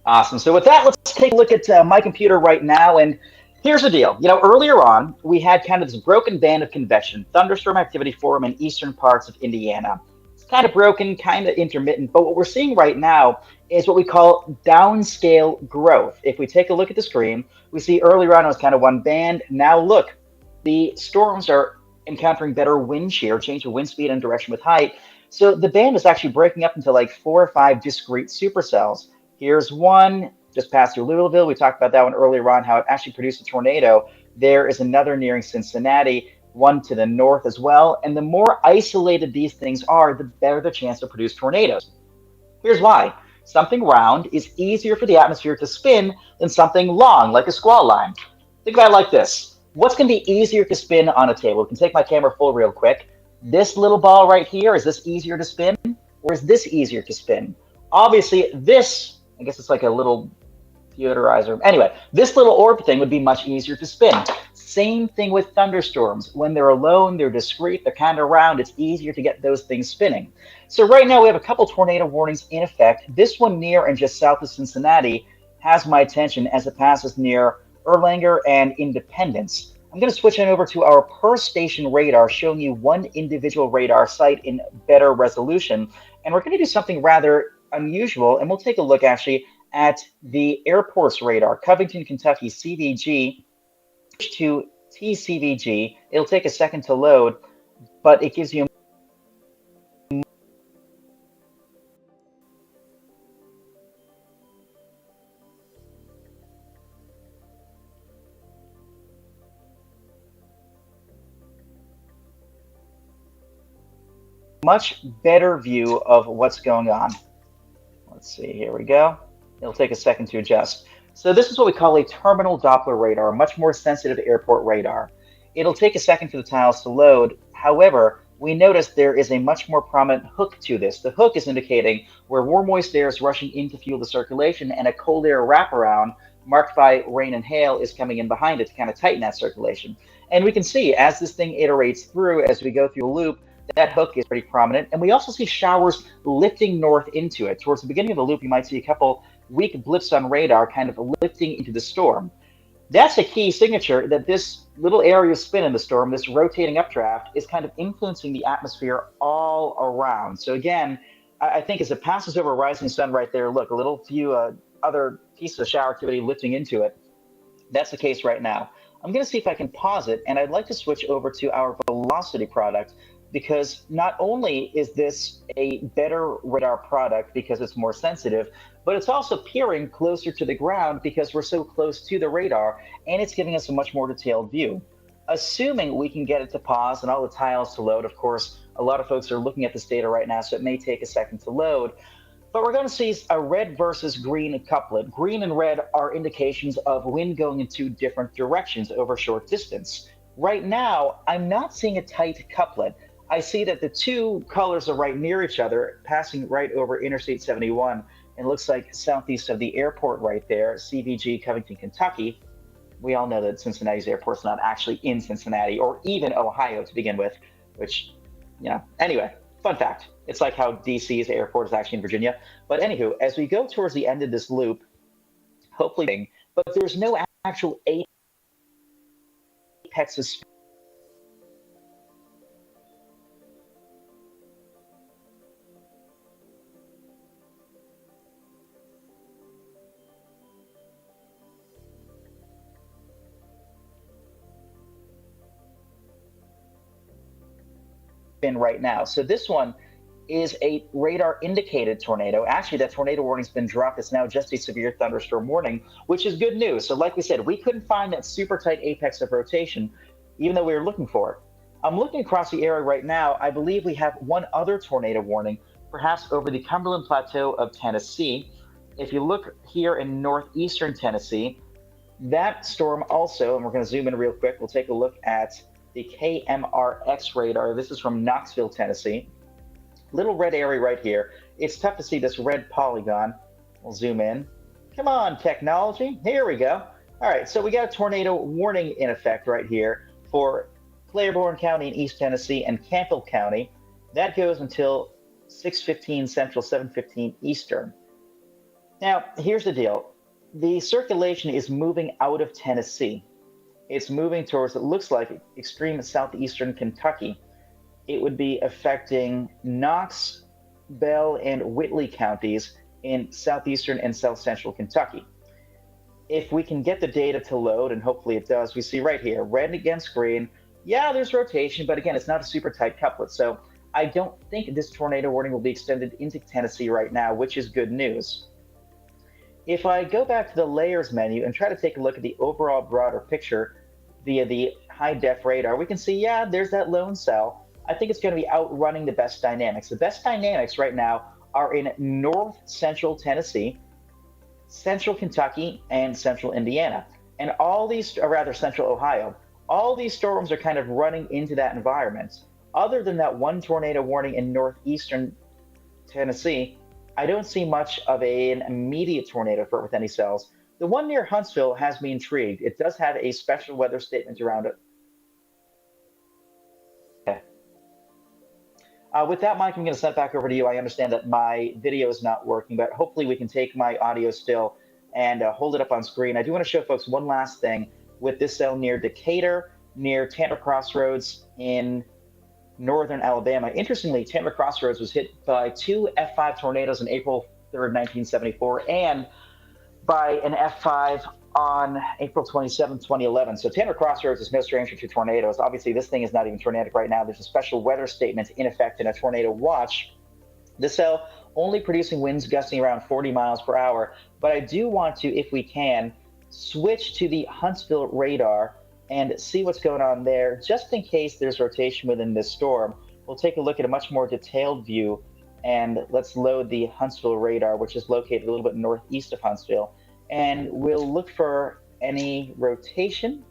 Awesome. So with that, let's take a look at my computer right now. And here's the deal. Earlier on, we had kind of this broken band of convection. Thunderstorm activity form in eastern parts of Indiana. It's kind of broken, kind of intermittent. But what we're seeing right now is what we call downscale growth. If we take a look at the screen, we see earlier on it was kind of one band. Now look, the storms are encountering better wind shear, change of wind speed and direction with height. So the band is actually breaking up into like 4 or 5 discrete supercells. Here's one just past through Louisville. We talked about that one earlier on, how it actually produced a tornado. There is another nearing Cincinnati, one to the north as well. And the more isolated these things are, the better the chance to produce tornadoes. Here's why. Something round is easier for the atmosphere to spin than something long, like a squall line. Think about it like this. What's going to be easier to spin on a table? We can take my camera full real quick. This little ball right here, is this easier to spin? Or is this easier to spin? Obviously, this, I guess it's like a little deodorizer. Anyway, this little orb thing would be much easier to spin. Same thing with thunderstorms. When they're alone, they're discrete, they're kind of round, it's easier to get those things spinning. So right now we have a couple tornado warnings in effect. This one near and just south of Cincinnati has my attention as it passes near Erlanger and Independence. I'm going to switch on over to our per station radar, showing you one individual radar site in better resolution. And we're going to do something rather unusual, and we'll take a look actually at the airport's radar, Covington, Kentucky, CVG to TCVG. It'll take a second to load, but it gives you a much better view of what's going on. Let's see, here we go. It'll take a second to adjust. So this is what we call a terminal Doppler radar, a much more sensitive airport radar. It'll take a second for the tiles to load. However, we notice there is a much more prominent hook to this. The hook is indicating where warm moist air is rushing in to fuel the circulation, and a cold air wraparound marked by rain and hail is coming in behind it to kind of tighten that circulation. And we can see as this thing iterates through, as we go through the loop, that hook is pretty prominent. And we also see showers lifting north into it. Towards the beginning of the loop, you might see a couple weak blips on radar kind of lifting into the storm. That's a key signature that this little area of spin in the storm, this rotating updraft, is kind of influencing the atmosphere all around. So again, I think as it passes over rising sun right there, look, a little few other pieces of shower activity lifting into it. That's the case right now. I'm going to see if I can pause it, and I'd like to switch over to our velocity product, because not only is this a better radar product because it's more sensitive, but it's also peering closer to the ground because we're so close to the radar, and it's giving us a much more detailed view. Assuming we can get it to pause and all the tiles to load, of course, a lot of folks are looking at this data right now, so it may take a second to load. But we're going to see a red versus green couplet. Green and red are indications of wind going in two different directions over a short distance. Right now, I'm not seeing a tight couplet. I see that the two colors are right near each other, passing right over Interstate 71. And it looks like southeast of the airport right there, CVG, Covington, Kentucky. We all know that Cincinnati's airport's not actually in Cincinnati or even Ohio to begin with, which, anyway, fun fact. It's like how DC's airport is actually in Virginia. But anywho, as we go towards the end of this loop, hopefully, but there's no actual apex of spin right now. So this one is a radar indicated tornado. Actually, that tornado warning's been dropped. It's now just a severe thunderstorm warning, which is good news. So like we said, we couldn't find that super tight apex of rotation, even though we were looking for it. I'm looking across the area right now. I believe we have one other tornado warning, perhaps over the Cumberland Plateau of Tennessee. If you look here in northeastern Tennessee, that storm also, and we're going to zoom in real quick, we'll take a look at the KMRX radar. This is from Knoxville, Tennessee. Little red area right here. it's tough to see this red polygon. We'll zoom in. Come on, technology. Here we go. All right, so we got a tornado warning in effect right here for Claiborne County in East Tennessee and Campbell County. That goes until 6:15 Central, 7:15 Eastern. Now, here's the deal. The circulation is moving out of Tennessee. It's moving towards, it looks like, extreme southeastern Kentucky. It would be affecting Knox, Bell, and Whitley counties in southeastern and south central Kentucky. If we can get the data to load, and hopefully it does, we see right here, red against green. Yeah, there's rotation, but again, it's not a super tight couplet. So I don't think this tornado warning will be extended into Tennessee right now, which is good news. If I go back to the layers menu and try to take a look at the overall broader picture via the high def radar, we can see, yeah, there's that lone cell. I think it's going to be outrunning the best dynamics. The best dynamics right now are in north central Tennessee, central Kentucky, and central Indiana. And all these, or rather central Ohio, all these storms are kind of running into that environment. Other than that one tornado warning in northeastern Tennessee, I don't see much of an immediate tornado threat with any cells. The one near Huntsville has me intrigued. It does have a special weather statement around it. Okay. With that, Mike, I'm going to send it back over to you. I understand that my video is not working, but hopefully we can take my audio still and hold it up on screen. I do want to show folks one last thing with this cell near Decatur, near Tanner Crossroads in northern Alabama. Interestingly, Tanner Crossroads was hit by two F5 tornadoes on April 3rd, 1974, and by an F5 on April 27, 2011. So Tanner Crossroads is no stranger to tornadoes. Obviously, this thing is not even tornadic right now. There's a special weather statement in effect in a tornado watch. The cell only producing winds gusting around 40 miles per hour. But I do want to, if we can, switch to the Huntsville radar and see what's going on there, just in case there's rotation within this storm. We'll take a look at a much more detailed view, and let's load the Huntsville radar, which is located a little bit northeast of Huntsville, and we'll look for any rotation.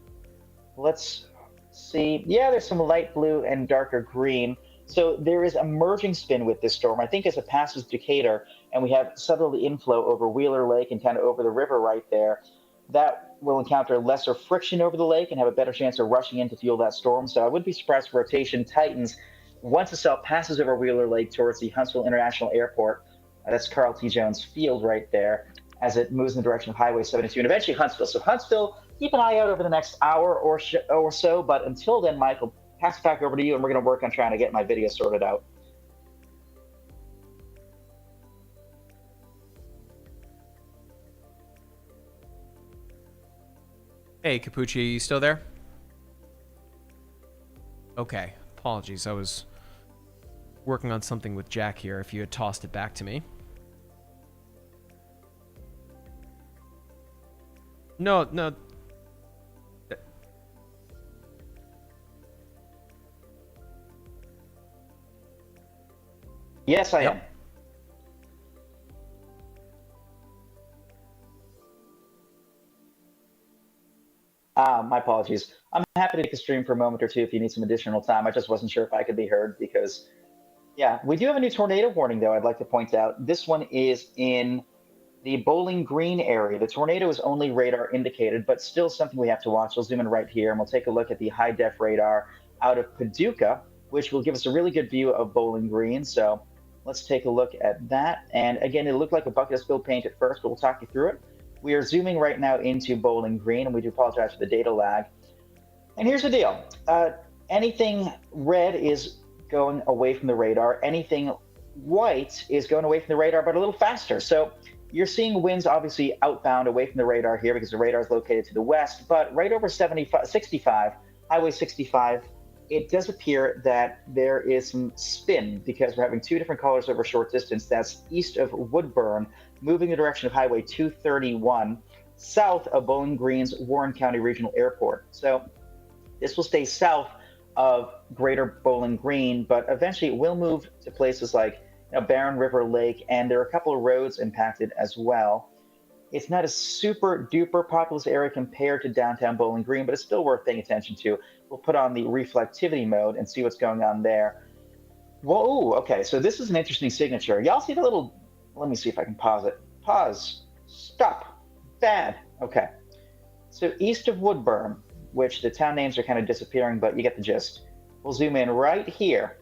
Let's see. Yeah, there's some light blue and darker green. So there is a merging spin with this storm. I think as it passes Decatur, and we have southerly inflow over Wheeler Lake and kind of over the river right there, that will encounter lesser friction over the lake and have a better chance of rushing in to fuel that storm. So I wouldn't be surprised if rotation tightens once the cell passes over Wheeler Lake towards the Huntsville International Airport. That's Carl T. Jones Field right there, as it moves in the direction of Highway 72 and eventually Huntsville. So Huntsville, keep an eye out over the next hour or so. But until then, Michael, pass it back over to you, and we're going to work on trying to get my video sorted out. Hey, Capucci, are you still there? Okay, apologies. I was working on something with Jack here, if you had tossed it back to me. No. Yes, I am. My apologies. I'm happy to take the stream for a moment or two if you need some additional time. I just wasn't sure if I could be heard because, yeah, we do have a new tornado warning, though, I'd like to point out. This one is in the Bowling Green area. The tornado is only radar indicated, but still something we have to watch. We'll zoom in right here, and we'll take a look at the high-def radar out of Paducah, which will give us a really good view of Bowling Green. So let's take a look at that. And again, it looked like a bucket of spilled paint at first, but we'll talk you through it. We are zooming right now into Bowling Green, and we do apologize for the data lag. And here's the deal. Anything red is going away from the radar. Anything white is going away from the radar, but a little faster. So you're seeing winds obviously outbound away from the radar here because the radar is located to the west, but right over 65, Highway 65, it does appear that there is some spin because we're having two different colors over short distance. That's east of Woodburn, moving in the direction of Highway 231, south of Bowling Green's Warren County Regional Airport. So this will stay south of Greater Bowling Green, but eventually it will move to places like Barron River Lake, and there are a couple of roads impacted as well. It's not a super duper populous area compared to downtown Bowling Green, but it's still worth paying attention to. We'll put on the reflectivity mode and see what's going on there. Whoa, okay, so this is an interesting signature. Y'all see the little, let me see if I can pause it. Pause. Stop. Bad. Okay. So east of Woodburn, which the town names are kind of disappearing, but you get the gist. We'll zoom in right here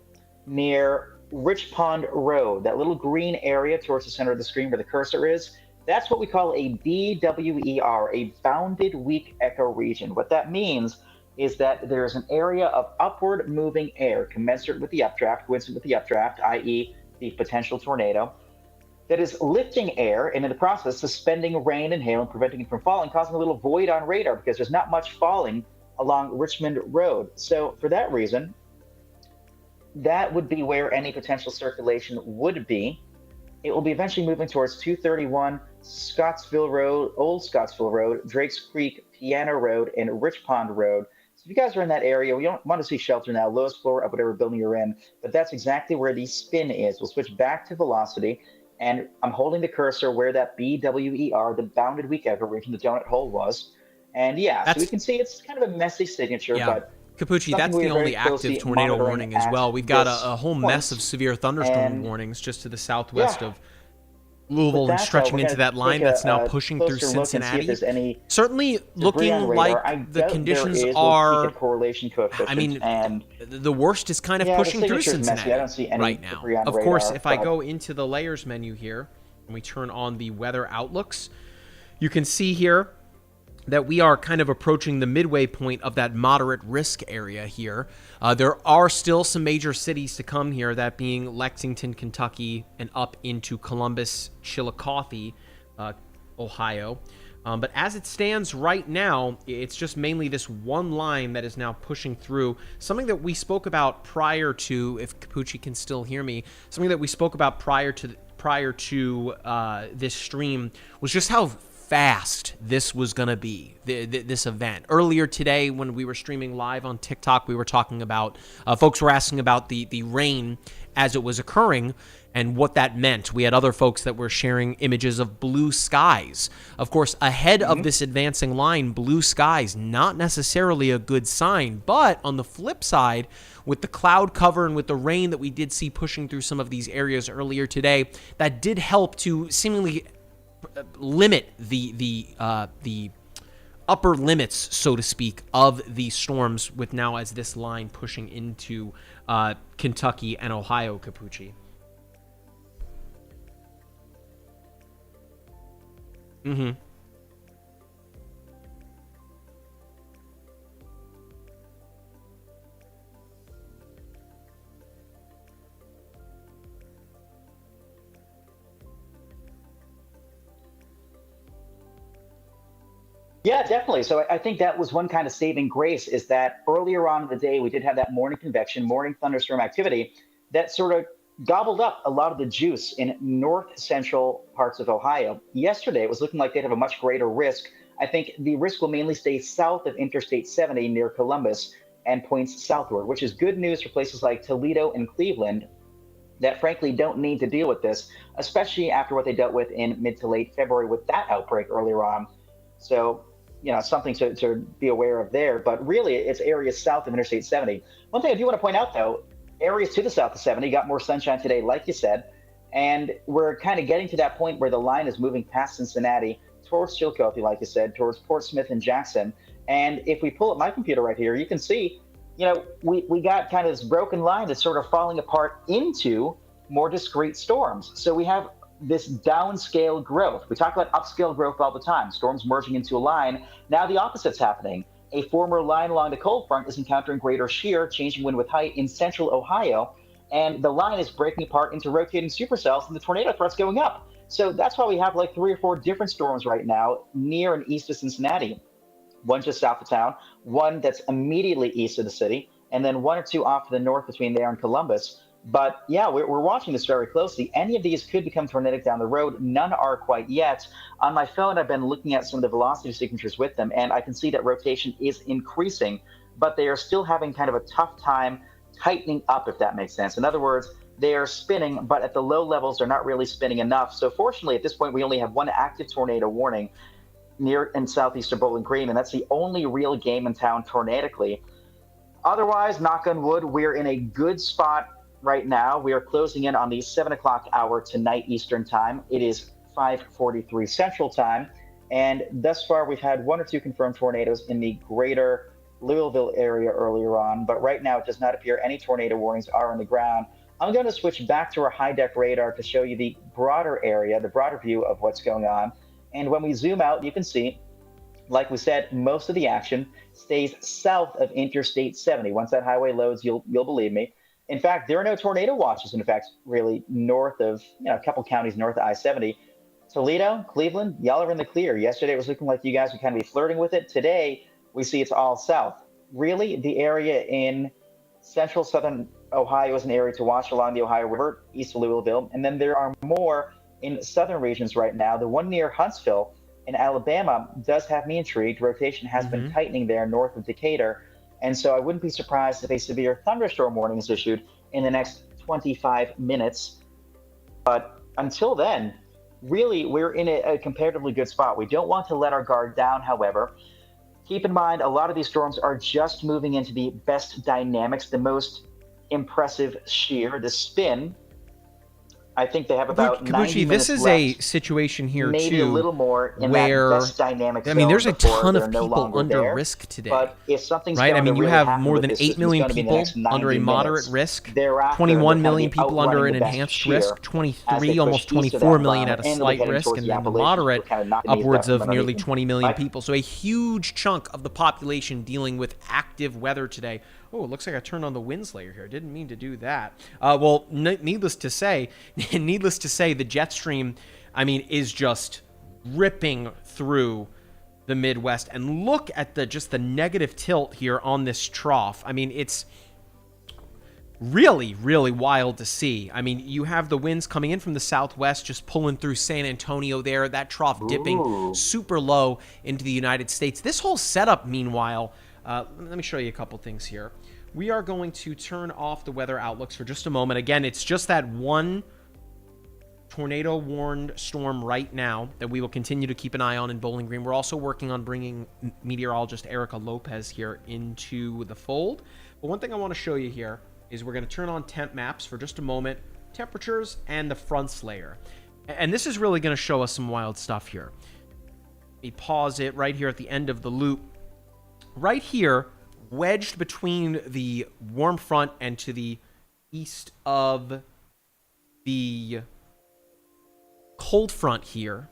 near Rich Pond Road, that little green area towards the center of the screen where the cursor is. That's what we call a BWER, a bounded weak ecoregion. What that means is that there's an area of upward moving air commensurate with the updraft, coincident with the updraft, i.e., the potential tornado, that is lifting air and in the process suspending rain and hail and preventing it from falling, causing a little void on radar because there's not much falling along Richmond Road. So for that reason, that would be where any potential circulation would be. It will be eventually moving towards 231 Scottsville Road, Old Scottsville Road, Drakes Creek, Piano Road, and Rich Pond Road. So if you guys are in that area, we don't want to see shelter now, lowest floor of whatever building you're in, but that's exactly where the spin is. We'll switch back to velocity, and I'm holding the cursor where that BWER, the bounded weak ecoregion, the donut hole was. And yeah, so we can see it's kind of a messy signature, but Capucci, that's the only active tornado warning as well. We've got a whole mess of severe thunderstorm warnings just to the southwest of Louisville and stretching into that line that's now pushing through Cincinnati. Certainly looking like the conditions are, I mean, the worst is kind of pushing through Cincinnati right now. Of course, if I go into the layers menu here and we turn on the weather outlooks, you can see here that we are kind of approaching the midway point of that moderate risk area here. There are still some major cities to come here, that being Lexington, Kentucky, and up into Columbus, Chillicothe, Ohio. But as it stands right now, it's just mainly this one line that is now pushing through. Something that we spoke about prior to, if Capucci can still hear me, something that we spoke about prior to this stream was just how fast this was going to be, this event. Earlier today, when we were streaming live on TikTok, we were talking about, folks were asking about the rain as it was occurring and what that meant. We had other folks that were sharing images of blue skies. Of course, ahead of this advancing line, blue skies, not necessarily a good sign. But on the flip side, with the cloud cover and with the rain that we did see pushing through some of these areas earlier today, that did help to seemingly limit the upper limits, so to speak, of these storms, with now as this line pushing into Kentucky and Ohio, Capucci. Mm-hmm. Yeah, definitely. So I think that was one kind of saving grace, is that earlier on in the day, we did have that morning convection, morning thunderstorm activity that sort of gobbled up a lot of the juice in north central parts of Ohio. Yesterday, it was looking like they'd have a much greater risk. I think the risk will mainly stay south of Interstate 70 near Columbus and points southward, which is good news for places like Toledo and Cleveland that frankly don't need to deal with this, especially after what they dealt with in mid to late February with that outbreak earlier on. So, something to be aware of there. But really, it's areas south of Interstate 70. One thing I do want to point out, though, areas to the south of 70 got more sunshine today, like you said. And we're kind of getting to that point where the line is moving past Cincinnati towards Chillicothe, like you said, towards Portsmouth and Jackson. And if we pull up my computer right here, you can see, we got kind of this broken line that's sort of falling apart into more discrete storms. So we have this downscale growth. We talk about upscale growth all the time, storms merging into a line. Now the opposite's happening. A former line along the cold front is encountering greater shear, changing wind with height in central Ohio, and the line is breaking apart into rotating supercells, and the tornado threat's going up. So that's why we have like 3 or 4 different storms right now near and east of Cincinnati. One just south of town, one that's immediately east of the city, and then 1 or 2 off to the north between there and Columbus. But yeah, we're watching this very closely. Any of these could become tornadic down the road. None are quite yet. On my phone, I've been looking at some of the velocity signatures with them, and I can see that rotation is increasing, but they are still having kind of a tough time tightening up, if that makes sense. In other words, they are spinning, but at the low levels, they're not really spinning enough. So fortunately, at this point, we only have 1 active tornado warning near and southeast of Bowling Green, and that's the only real game in town tornadically. Otherwise, knock on wood, we're in a good spot right now. We are closing in on the 7 o'clock hour tonight Eastern Time. It is 5:43 Central Time. And thus far, we've had one or two confirmed tornadoes in the greater Louisville area earlier on. But right now, it does not appear any tornado warnings are on the ground. I'm going to switch back to our high def radar to show you the broader area, the broader view of what's going on. And when we zoom out, you can see, like we said, most of the action stays south of Interstate 70. Once that highway loads, you'll believe me. In fact, there are no tornado watches, in fact, really north of, a couple counties north of I-70. Toledo, Cleveland, y'all are in the clear. Yesterday it was looking like you guys would kind of be flirting with it. Today, we see it's all south. Really, the area in central southern Ohio is an area to watch along the Ohio River, east of Louisville. And then there are more in southern regions right now. The one near Huntsville in Alabama does have me intrigued. Rotation has been tightening there north of Decatur. And so I wouldn't be surprised if a severe thunderstorm warning is issued in the next 25 minutes. But until then, really, we're in a comparatively good spot. We don't want to let our guard down, however. Keep in mind, a lot of these storms are just moving into the best dynamics, the most impressive shear, the spin. I think they have about 90 Kabuchi, minutes this is left, a situation here maybe too, a little more in where that best dynamic zone. I mean, there's a before ton of they're no people longer under there. risk today. But if something's right? I going mean, to you really have happen more with than this 8 system, million it's gonna be in the people next 90 under a moderate minutes. risk, Thereafter, 21 they're million gonna be people under outrunning an the best enhanced shear risk, as 23, they almost push east of 24 that million line, at a and they'll be slight heading risk, towards and the then the Appalachians, moderate which are kind of not beneath upwards that of from nearly underneath. 20 million Right? people. So a huge chunk of the population dealing with active weather today. Oh, it looks like I turned on the winds layer here. Didn't mean to do that. Well, needless to say, the jet stream, I mean, is just ripping through the Midwest. And look at just the negative tilt here on this trough. I mean, it's really, really wild to see. I mean, you have the winds coming in from the southwest, just pulling through San Antonio there, that trough dipping super low into the United States. This whole setup, meanwhile, let me show you a couple things here. We are going to turn off the weather outlooks for just a moment. Again, it's just that one tornado warned storm right now that we will continue to keep an eye on in Bowling Green. We're also working on bringing meteorologist Erica Lopez here into the fold. But one thing I want to show you here is we're going to turn on temp maps for just a moment, temperatures and the fronts layer. And this is really going to show us some wild stuff here. Let me pause it right here at the end of the loop. Right here, wedged between the warm front and to the east of the cold front here,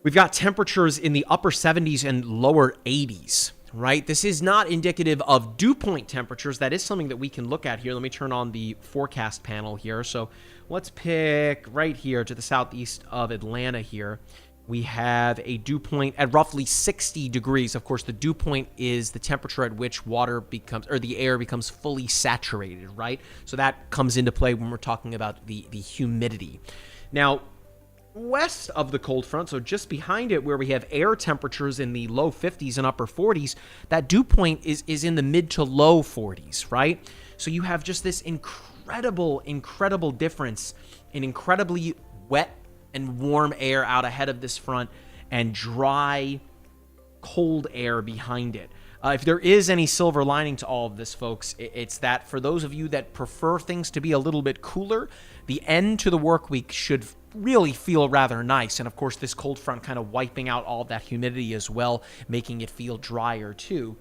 we've got temperatures in the upper 70s and lower 80s, right? This is not indicative of dew point temperatures. That is something that we can look at here. Let me turn on the forecast panel here. So let's pick right here to the southeast of Atlanta here. We have a dew point at roughly 60 degrees. Of course, the dew point is the temperature at which water becomes, or the air becomes fully saturated, right? So that comes into play when we're talking about the humidity. Now, west of the cold front, so just behind it where we have air temperatures in the low 50s and upper 40s, that dew point is in the mid to low 40s, right? So you have just this incredible difference in incredibly wet and warm air out ahead of this front and dry, cold air behind it. If there is any silver lining to all of this, folks, it's that for those of you that prefer things to be a little bit cooler, the end to the work week should really feel rather nice. And of course, this cold front kind of wiping out all of that humidity as well, making it feel drier too.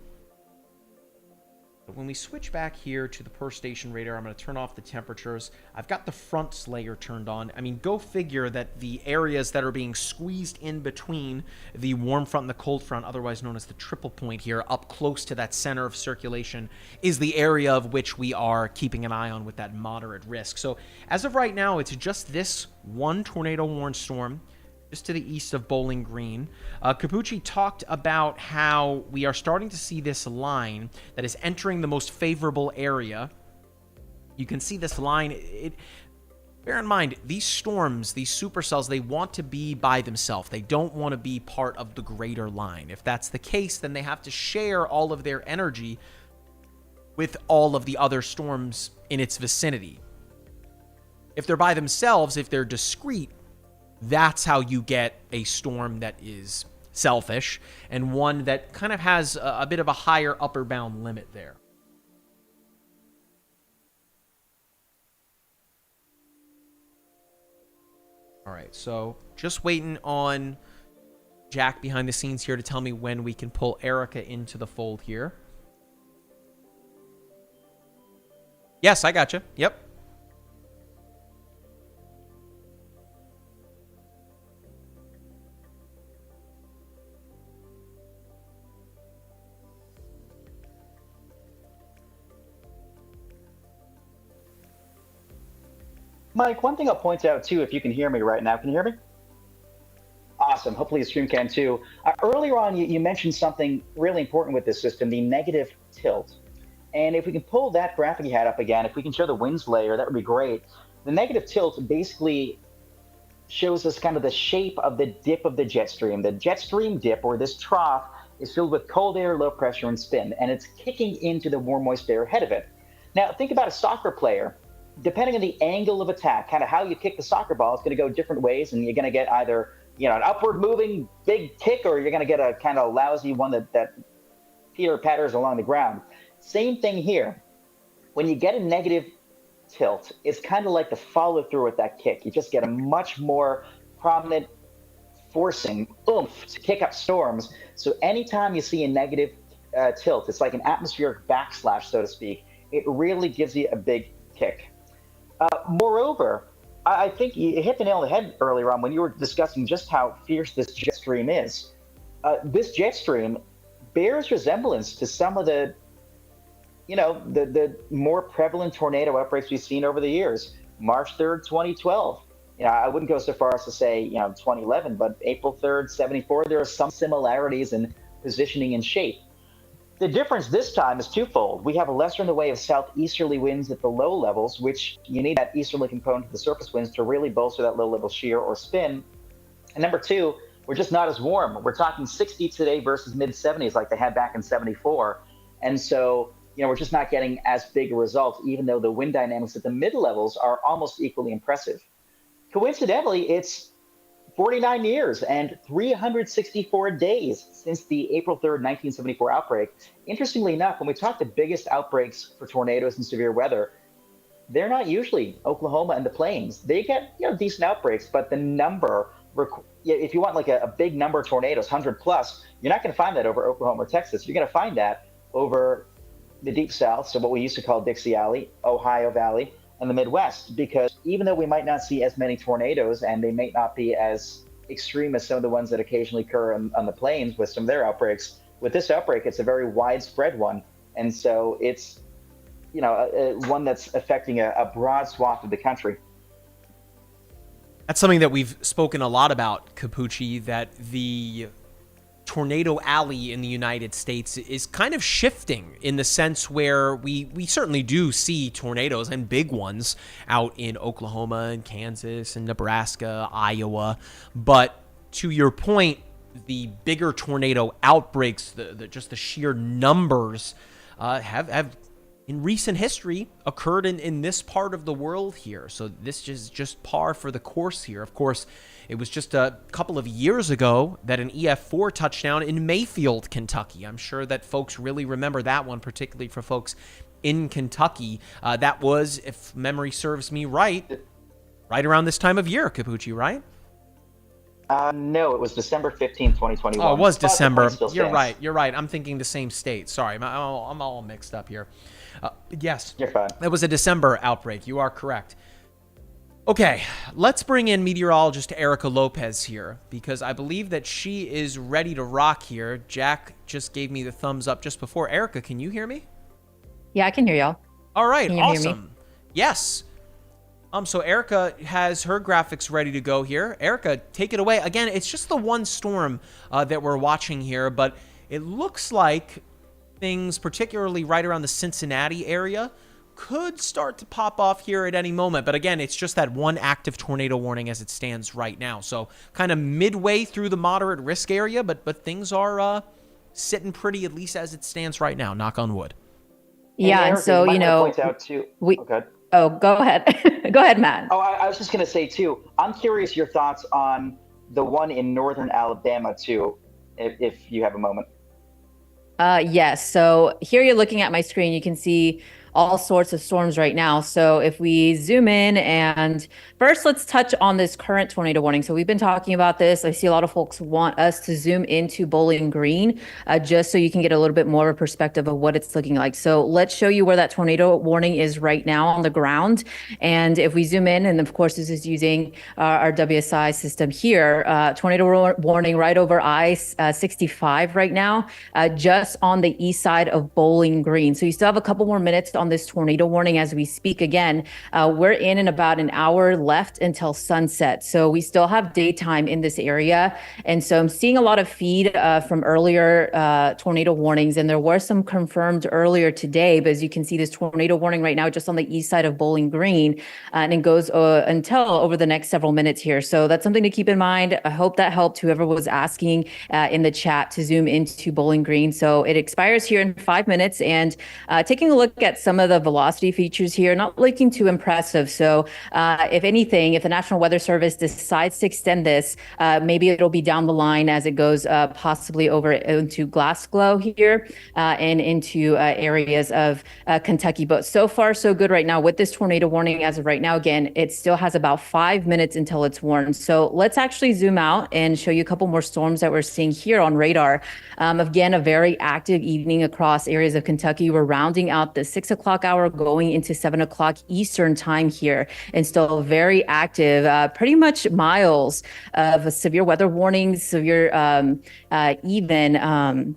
But when we switch back here to the per station radar, I'm going to turn off the temperatures. I've got the fronts layer turned on. I mean, go figure that the areas that are being squeezed in between the warm front and the cold front, otherwise known as the triple point here, up close to that center of circulation, is the area of which we are keeping an eye on with that moderate risk. So as of right now, it's just this one tornado warned storm just to the east of Bowling Green. Kabuchi talked about how we are starting to see this line that is entering the most favorable area. You can see this line. Bear in mind, these storms, these supercells, they want to be by themselves. They don't want to be part of the greater line. If that's the case, then they have to share all of their energy with all of the other storms in its vicinity. If they're by themselves, if they're discrete, that's how you get a storm that is selfish and one that kind of has a bit of a higher upper bound limit there. All right, so just waiting on Jack behind the scenes here to tell me when we can pull Erica into the fold here. Yes, I got you. Yep. Mike, one thing I'll point out too, if you can hear me right now, can you hear me? Awesome. Hopefully the stream can too. Earlier on, you mentioned something really important with this system, the negative tilt. And if we can pull that graphic you had up again, if we can show the winds layer, that would be great. The negative tilt basically shows us kind of the shape of the dip of the jet stream. The jet stream dip, or this trough, is filled with cold air, low pressure, and spin, and it's kicking into the warm, moist air ahead of it. Now, think about a soccer player. Depending on the angle of attack, kind of how you kick the soccer ball, it's going to go different ways, and you're going to get either an upward moving big kick, or you're going to get a kind of lousy one that teeter-patters along the ground. Same thing here. When you get a negative tilt, it's kind of like the follow through with that kick. You just get a much more prominent forcing oomph to kick up storms. So anytime you see a negative tilt, it's like an atmospheric backslash, so to speak. It really gives you a big kick. Moreover, I think you hit the nail on the head earlier on when you were discussing just how fierce this jet stream is. This jet stream bears resemblance to some of the more prevalent tornado outbreaks we've seen over the years. March 3rd, 2012. I wouldn't go so far as to say, 2011, but April 3rd, 74, there are some similarities in positioning and shape. The difference this time is twofold. We have a lesser in the way of southeasterly winds at the low levels, which you need that easterly component of the surface winds to really bolster that low level shear or spin. And number two, we're just not as warm. We're talking 60 today versus mid 70s like they had back in 74. And so, we're just not getting as big a result, even though the wind dynamics at the mid levels are almost equally impressive. Coincidentally, it's 49 years and 364 days since the April 3rd, 1974 outbreak. Interestingly enough, when we talk the biggest outbreaks for tornadoes and severe weather, they're not usually Oklahoma and the plains. They get decent outbreaks, but the number, if you want like a big number of tornadoes, 100 plus, you're not going to find that over Oklahoma or Texas. You're going to find that over the Deep South, so what we used to call Dixie Alley, Ohio Valley, and the Midwest, because even though we might not see as many tornadoes and they may not be as extreme as some of the ones that occasionally occur on the plains with some of their outbreaks, with this outbreak, it's a very widespread one. And so it's, one that's affecting a broad swath of the country. That's something that we've spoken a lot about, Capucci, that the tornado alley in the United States is kind of shifting in the sense where we certainly do see tornadoes and big ones out in Oklahoma and Kansas and Nebraska, Iowa. But to your point, the bigger tornado outbreaks, just the sheer numbers have in recent history occurred in this part of the world here. So this is just par for the course here. Of course, it was just a couple of years ago that an EF4 touchdown in Mayfield, Kentucky. I'm sure that folks really remember that one, particularly for folks in Kentucky. That was, if memory serves me right around this time of year, Capucci, right? No, it was December 15th, 2021. Oh, it was But December. the point still You're stands. right. You're right. I'm thinking the same state. Sorry, I'm all mixed up here. Yes, You're fine. that was a December outbreak. You are correct. Okay, let's bring in meteorologist Erica Lopez here, because I believe that she is ready to rock here. Jack just gave me the thumbs up just before. Erica, can you hear me? Yeah, I can hear y'all. All right, Can you hear me? awesome. Yes. So Erica has her graphics ready to go here. Erica, take it away. Again, it's just the one storm that we're watching here, but it looks like things, particularly right around the Cincinnati area, could start to pop off here at any moment. But again, it's just that one active tornado warning as it stands right now. So kind of midway through the moderate risk area, but things are sitting pretty, at least as it stands right now, knock on wood. Yeah, and Erica, so might wanna point out too. Okay. Oh, go ahead. Go ahead, Matt. Oh, I was just going to say too, I'm curious your thoughts on the one in northern Alabama too, if you have a moment. Yes. So here you're looking at my screen. You can see all sorts of storms right now. So if we zoom in, and first let's touch on this current tornado warning. So we've been talking about this. I see a lot of folks want us to zoom into Bowling Green, just so you can get a little bit more of a perspective of what it's looking like. So let's show you where that tornado warning is right now on the ground. And if we zoom in, and of course this is using our WSI system here, tornado warning right over I-65 right now, just on the east side of Bowling Green. So you still have a couple more minutes on this tornado warning as we speak. Again, we're in about an hour left until sunset. So we still have daytime in this area. And so I'm seeing a lot of feed from earlier tornado warnings, and there were some confirmed earlier today, but as you can see, this tornado warning right now just on the east side of Bowling Green, and it goes until over the next several minutes here. So that's something to keep in mind. I hope that helped whoever was asking in the chat to zoom into Bowling Green. So it expires here in 5 minutes, and taking a look at some of the velocity features here, not looking too impressive. So if anything, if the National Weather Service decides to extend this, maybe it'll be down the line as it goes possibly over into Glasgow here and into areas of Kentucky. But so far, so good right now with this tornado warning. As of right now, again, it still has about 5 minutes until it's warned. So let's actually zoom out and show you a couple more storms that we're seeing here on radar. Again, a very active evening across areas of Kentucky. We're rounding out the 6 o'clock hour going into 7 o'clock Eastern time here, and still very active, pretty much miles of severe weather warnings, severe even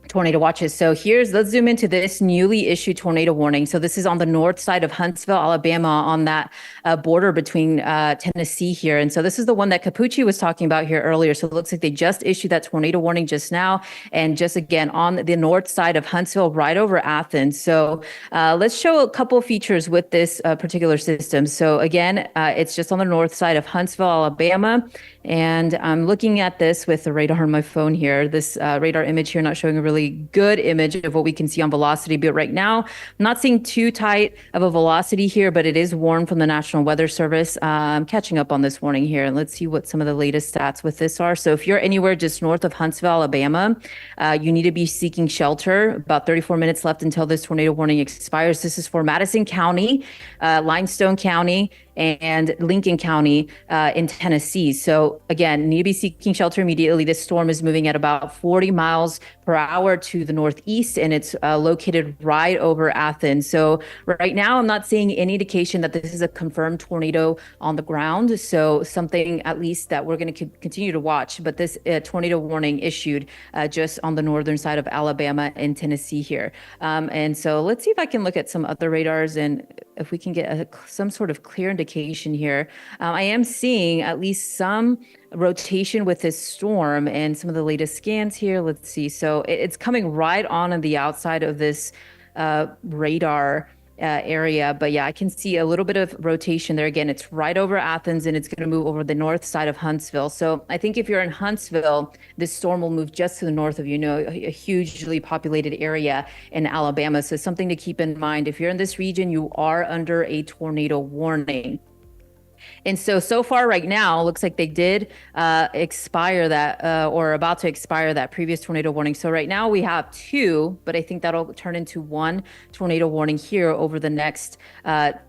tornado watches. So let's zoom into this newly issued tornado warning. So this is on the north side of Huntsville, Alabama, on that border between Tennessee here. And so this is the one that Capucci was talking about here earlier. So it looks like they just issued that tornado warning just now, and just again on the north side of Huntsville, right over Athens. So let's show a couple features with this particular system. So again, it's just on the north side of Huntsville, Alabama. And I'm looking at this with the radar on my phone here. This radar image here not showing a really good image of what we can see on velocity. But right now, I'm not seeing too tight of a velocity here, but it is warned from the National Weather Service. I'm catching up on this warning here. And let's see what some of the latest stats with this are. So if you're anywhere just north of Huntsville, Alabama, you need to be seeking shelter. About 34 minutes left until this tornado warning expires. This is for Madison County, Limestone County, and Lincoln County in Tennessee. So again, need to be seeking shelter immediately. This storm is moving at about 40 miles per hour to the northeast, and it's located right over Athens. So right now, I'm not seeing any indication that this is a confirmed tornado on the ground. So something at least that we're going to continue to watch. But this tornado warning issued just on the northern side of Alabama and Tennessee here. And so let's see if I can look at some other radars and if we can get some sort of clear indication here. I am seeing at least some rotation with this storm and some of the latest scans here. Let's see. So it's coming right on the outside of this radar area. But yeah, I can see a little bit of rotation there. Again, it's right over Athens, and it's going to move over the north side of Huntsville. So I think if you're in Huntsville, this storm will move just to the north of you, a hugely populated area in Alabama. So something to keep in mind. If you're in this region, you are under a tornado warning. And so far right now, looks like they did expire that or about to expire that previous tornado warning. So right now we have 2, but I think that'll turn into 1 tornado warning here over the next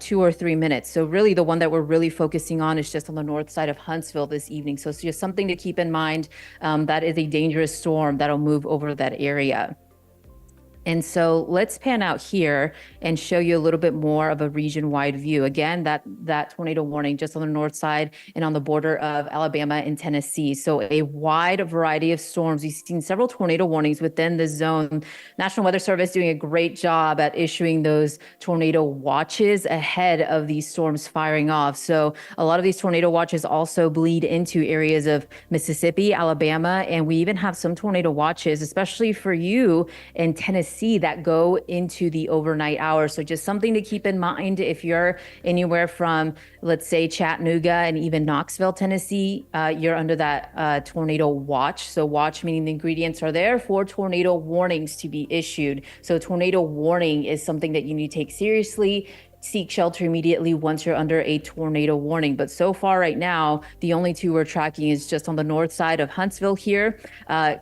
2 or 3 minutes. So really the one that we're really focusing on is just on the north side of Huntsville this evening. So it's just something to keep in mind. That is a dangerous storm that'll move over that area. And so let's pan out here and show you a little bit more of a region-wide view. Again, that tornado warning just on the north side and on the border of Alabama and Tennessee. So a wide variety of storms. We've seen several tornado warnings within the zone. National Weather Service doing a great job at issuing those tornado watches ahead of these storms firing off. So a lot of these tornado watches also bleed into areas of Mississippi, Alabama, and we even have some tornado watches, especially for you in Tennessee, that go into the overnight hours. So just something to keep in mind if you're anywhere from, let's say, Chattanooga and even Knoxville, Tennessee, you're under that tornado watch. So watch meaning the ingredients are there for tornado warnings to be issued. So tornado warning is something that you need to take seriously. seek shelter immediately once you're under a tornado warning. But so far right now, the only two we're tracking is just on the north side of Huntsville here,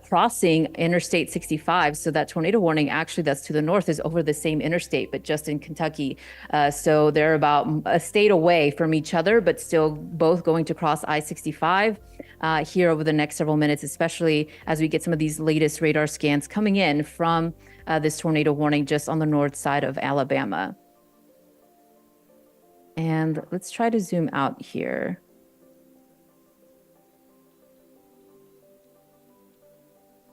crossing Interstate 65. So that tornado warning, actually, that's to the north, is over the same interstate, but just in Kentucky. So they're about a state away from each other, but still both going to cross I-65 here over the next several minutes, especially as we get some of these latest radar scans coming in from this tornado warning just on the north side of Alabama. And let's try to zoom out here.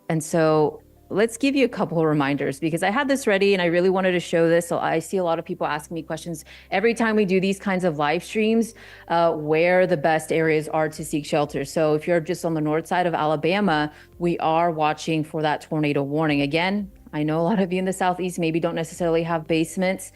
And so let's give you a couple of reminders, because I had this ready and I really wanted to show this. So I see a lot of people asking me questions every time we do these kinds of live streams, where the best areas are to seek shelter. So if you're just on the north side of Alabama, we are watching for that tornado warning. Again, I know a lot of you in the Southeast maybe don't necessarily have basements.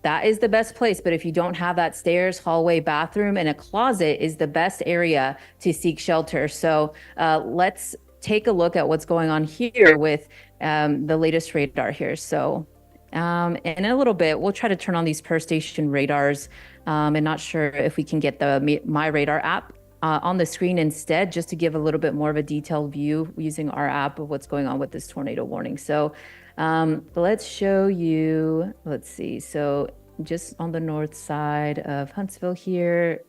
That is the best place. But if you don't have that, stairs, hallway, bathroom, and a closet is the best area to seek shelter. So let's take a look at what's going on here with the latest radar here. So in a little bit, we'll try to turn on these per station radars. And not sure if we can get the My Radar app on the screen instead, just to give a little bit more of a detailed view using our app of what's going on with this tornado warning. So let's show you, let's see. So just on the north side of Huntsville here.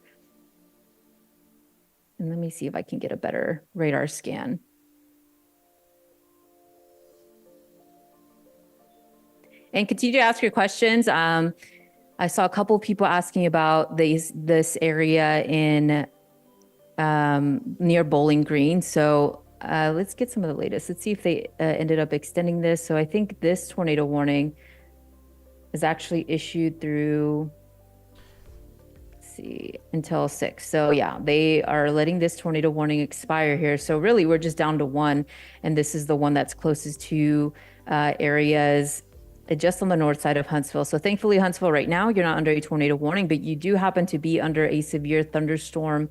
And let me see if I can get a better radar scan. And continue to ask your questions. I saw a couple of people asking about this area in near Bowling Green. So let's get some of the latest. Let's see if they ended up extending this. So I think this tornado warning is actually issued through, let's see, until 6. So yeah, they are letting this tornado warning expire here. So really, we're just down to one, and this is the one that's closest to areas just on the north side of Huntsville. So thankfully, Huntsville right now, you're not under a tornado warning, but you do happen to be under a severe thunderstorm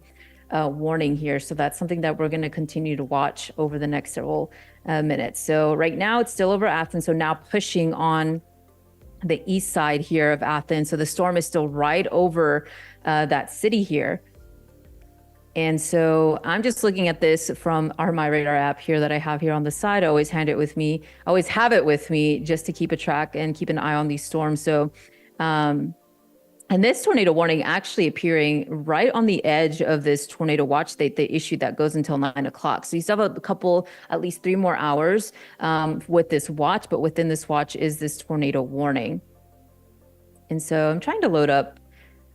warning here. So that's something that we're going to continue to watch over the next several minutes. So right now it's still over Athens. So now pushing on the east side here of Athens. So the storm is still right over that city here. And so I'm just looking at this from our My Radar app here that I have here on the side. I always have it with me just to keep a track and keep an eye on these storms. So, and this tornado warning actually appearing right on the edge of this tornado watch they issued that goes until 9 o'clock. So you still have a couple, at least 3 more hours with this watch, but within this watch is this tornado warning. And so I'm trying to load up.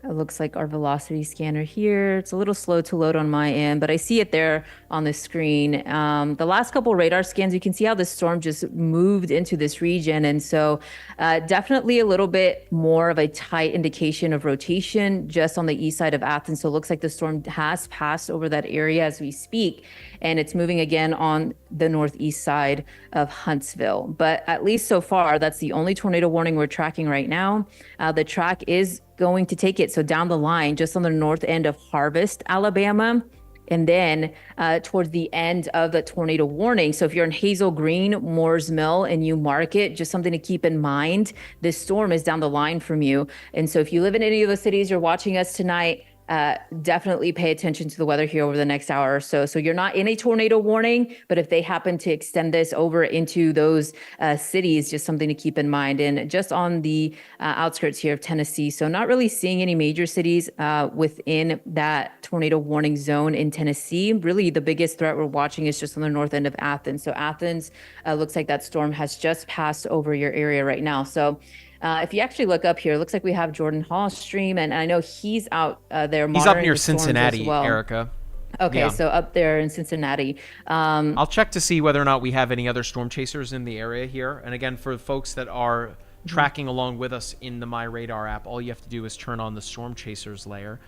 It looks like our velocity scanner here. It's a little slow to load on my end, but I see it there on the screen. The last couple radar scans, you can see how the storm just moved into this region. And so definitely a little bit more of a tight indication of rotation just on the east side of Athens. So it looks like the storm has passed over that area as we speak, and it's moving again on the northeast side of Huntsville. But at least so far, that's the only tornado warning we're tracking right now. The track is going to take it so down the line, just on the north end of Harvest, Alabama, and then towards the end of the tornado warning. So if you're in Hazel Green, Moores Mill, and you Market, just something to keep in mind, this storm is down the line from you. And so if you live in any of the cities you're watching us tonight, definitely pay attention to the weather here over the next hour or so. So you're not in a tornado warning, but if they happen to extend this over into those cities, just something to keep in mind. And just on the outskirts here of Tennessee, so not really seeing any major cities within that tornado warning zone in Tennessee. Really, the biggest threat we're watching is just on the north end of Athens. So Athens looks like that storm has just passed over your area right now. So if you actually look up here, it looks like we have Jordan Hall stream, and I know he's out there. He's up near Cincinnati, well. Erica. Okay, yeah. So up there in Cincinnati. I'll check to see whether or not we have any other storm chasers in the area here. And again, for folks that are tracking along with us in the My Radar app, all you have to do is turn on the storm chasers layer.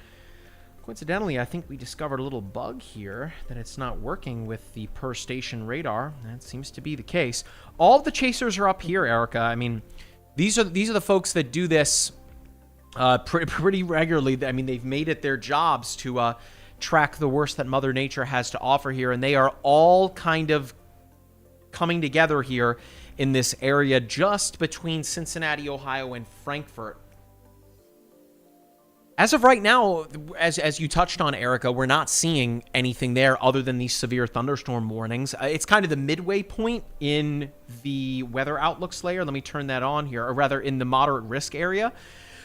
Coincidentally, I think we discovered a little bug here that it's not working with the per station radar. That seems to be the case. All of the chasers are up here, Erica. I mean, these are the folks that do this pretty regularly. I mean, they've made it their jobs to track the worst that Mother Nature has to offer here, and they are all kind of coming together here in this area just between Cincinnati, Ohio, and Frankfort. As of right now, as you touched on, Erica, we're not seeing anything there other than these severe thunderstorm warnings. It's kind of the midway point in the weather outlooks layer. Let me turn that on here, or rather in the moderate risk area.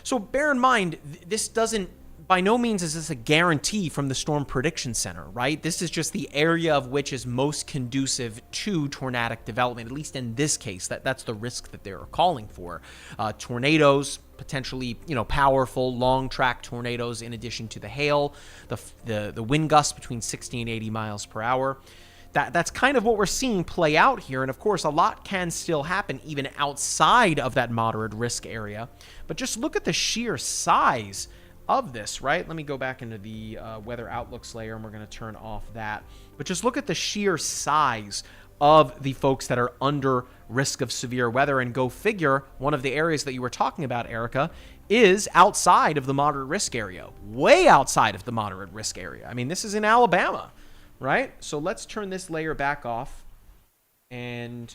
So bear in mind, this doesn't, by no means is this a guarantee from the Storm Prediction Center, right? This is just the area of which is most conducive to tornadic development, at least in this case. That's the risk that they're calling for. Tornadoes, potentially, powerful long track tornadoes, in addition to the hail, the wind gusts between 60 and 80 miles per hour. That's kind of what we're seeing play out here. And of course, a lot can still happen even outside of that moderate risk area. But just look at the sheer size of this, right? Let me go back into the weather outlooks layer, and we're going to turn off that. But just look at the sheer size of the folks that are under risk of severe weather, and go figure, one of the areas that you were talking about, Erica, is outside of the moderate risk area, way outside of the moderate risk area. I mean, this is in Alabama, right? So let's turn this layer back off. And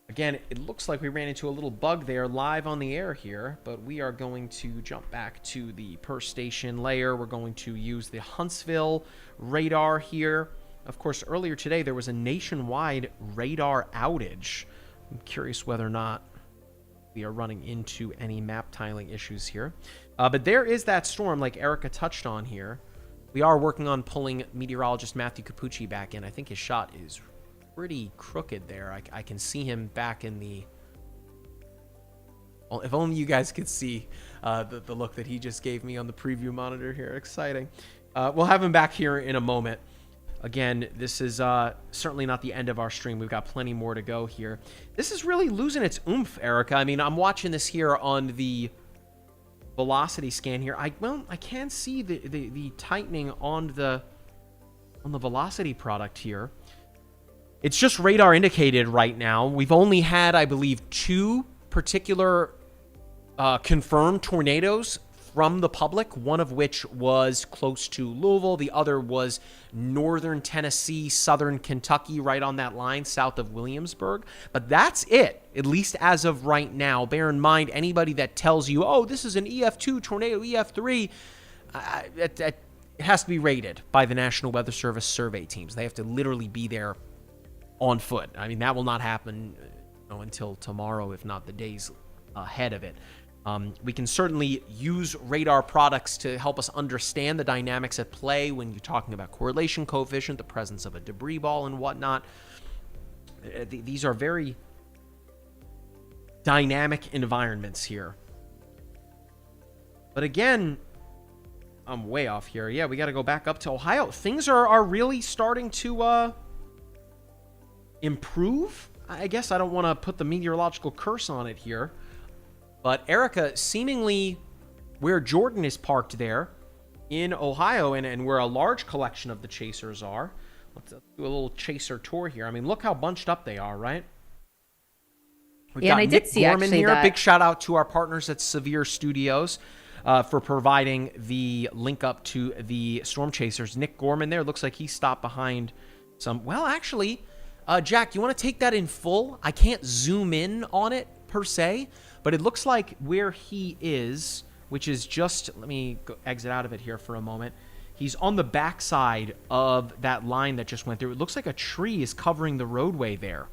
again, it looks like we ran into a little bug there live on the air here, but we are going to jump back to the per station layer. We're going to use the Huntsville radar here. Of course, earlier today, there was a nationwide radar outage. I'm curious whether or not we are running into any map tiling issues here. But there is that storm, like Erica touched on here. We are working on pulling meteorologist Matthew Capucci back in. I think his shot is pretty crooked there. I can see him back in the... Well, if only you guys could see the look that he just gave me on the preview monitor here. Exciting. We'll have him back here in a moment. Again, this is certainly not the end of our stream. We've got plenty more to go here. This is really losing its oomph, Erica. I mean, I'm watching this here on the velocity scan here. I can see the tightening on the velocity product here. It's just radar indicated right now. We've only had, I believe, 2 particular confirmed tornadoes from the public, one of which was close to Louisville. The other was northern Tennessee, southern Kentucky, right on that line south of Williamsburg. But that's it, at least as of right now. Bear in mind, anybody that tells you, oh, this is an EF2 tornado, EF3, it has to be rated by the National Weather Service survey teams. They have to literally be there on foot. I mean, that will not happen until tomorrow, if not the days ahead of it. We can certainly use radar products to help us understand the dynamics at play when you're talking about correlation coefficient, the presence of a debris ball and whatnot. These are very dynamic environments here. But again, I'm way off here. Yeah, we got to go back up to Ohio. Things are really starting to improve. I guess I don't want to put the meteorological curse on it here. But Erica, seemingly where Jordan is parked there in Ohio, and where a large collection of the chasers are. Let's do a little chaser tour here. I mean, look how bunched up they are, right? We've got and I Nick did see Gorman actually here. that... Big shout out to our partners at Severe Studios for providing the link up to the storm chasers. Nick Gorman there looks like he stopped behind some... Well, actually, Jack, you want to take that in full? I can't zoom in on it per se, but it looks like where he is, which is just, let me go exit out of it here for a moment. He's on the backside of that line that just went through. It looks like a tree is covering the roadway there.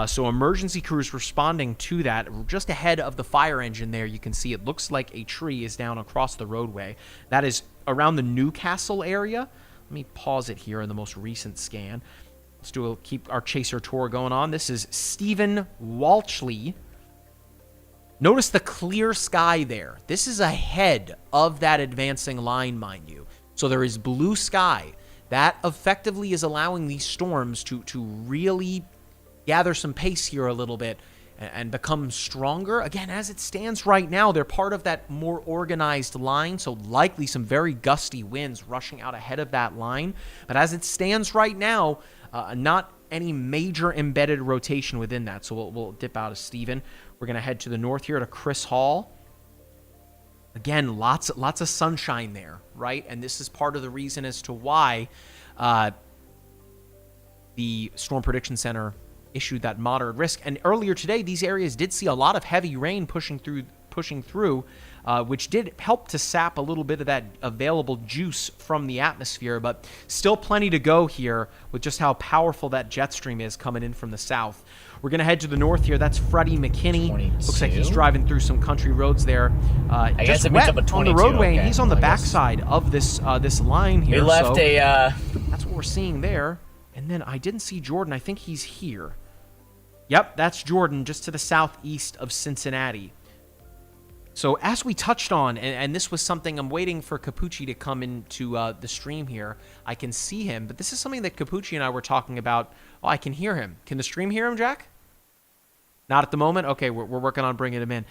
So emergency crews responding to that. Just ahead of the fire engine there, you can see it looks like a tree is down across the roadway. That is around the Newcastle area. Let me pause it here in the most recent scan. Let's keep our chaser tour going on. This is Stephen Walchley. Notice the clear sky there. This is ahead of that advancing line, mind you. So there is blue sky. That effectively is allowing these storms to really gather some pace here a little bit and become stronger. Again, as it stands right now, they're part of that more organized line, so likely some very gusty winds rushing out ahead of that line. But as it stands right now, not any major embedded rotation within that. So we'll dip out of Stephen. We're going to head to the north here to Chris Hall. Again, lots of sunshine there, right? And this is part of the reason as to why the Storm Prediction Center issued that moderate risk. And earlier today, these areas did see a lot of heavy rain pushing through pushing through, which did help to sap a little bit of that available juice from the atmosphere, but still plenty to go here with just how powerful that jet stream is coming in from the south. We're going to head to the north here. That's Freddie McKinney. 22. Looks like he's driving through some country roads there. I guess Just it means wet up at on the 22, roadway, and okay. he's on the Well, I guess- backside of this line here. We left so that's what we're seeing there. And then I didn't see Jordan. I think he's here. Yep, that's Jordan, just to the southeast of Cincinnati. So as we touched on, and this was something I'm waiting for Capucci to come into the stream here. I can see him, but this is something that Capucci and I were talking about. Oh, I can hear him. Can the stream hear him, Jack? Not at the moment? Okay, we're working on bringing him in.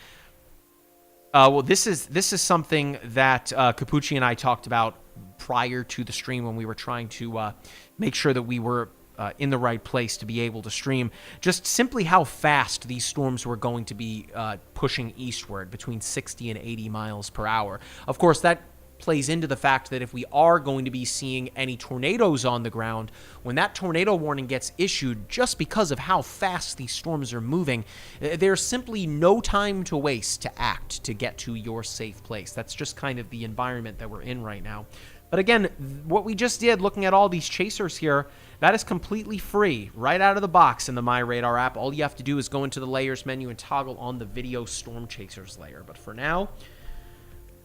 Well, this is something that Capucci and I talked about prior to the stream when we were trying to make sure that we were in the right place to be able to stream. Just simply how fast these storms were going to be pushing eastward, between 60 and 80 miles per hour. Of course, that plays into the fact that if we are going to be seeing any tornadoes on the ground, when that tornado warning gets issued, just because of how fast these storms are moving, there's simply no time to waste to act to get to your safe place. That's just kind of the environment that we're in right now. But again, what we just did, looking at all these chasers here, that is completely free, right out of the box in the MyRadar app. All you have to do is go into the layers menu and toggle on the video storm chasers layer. But for now,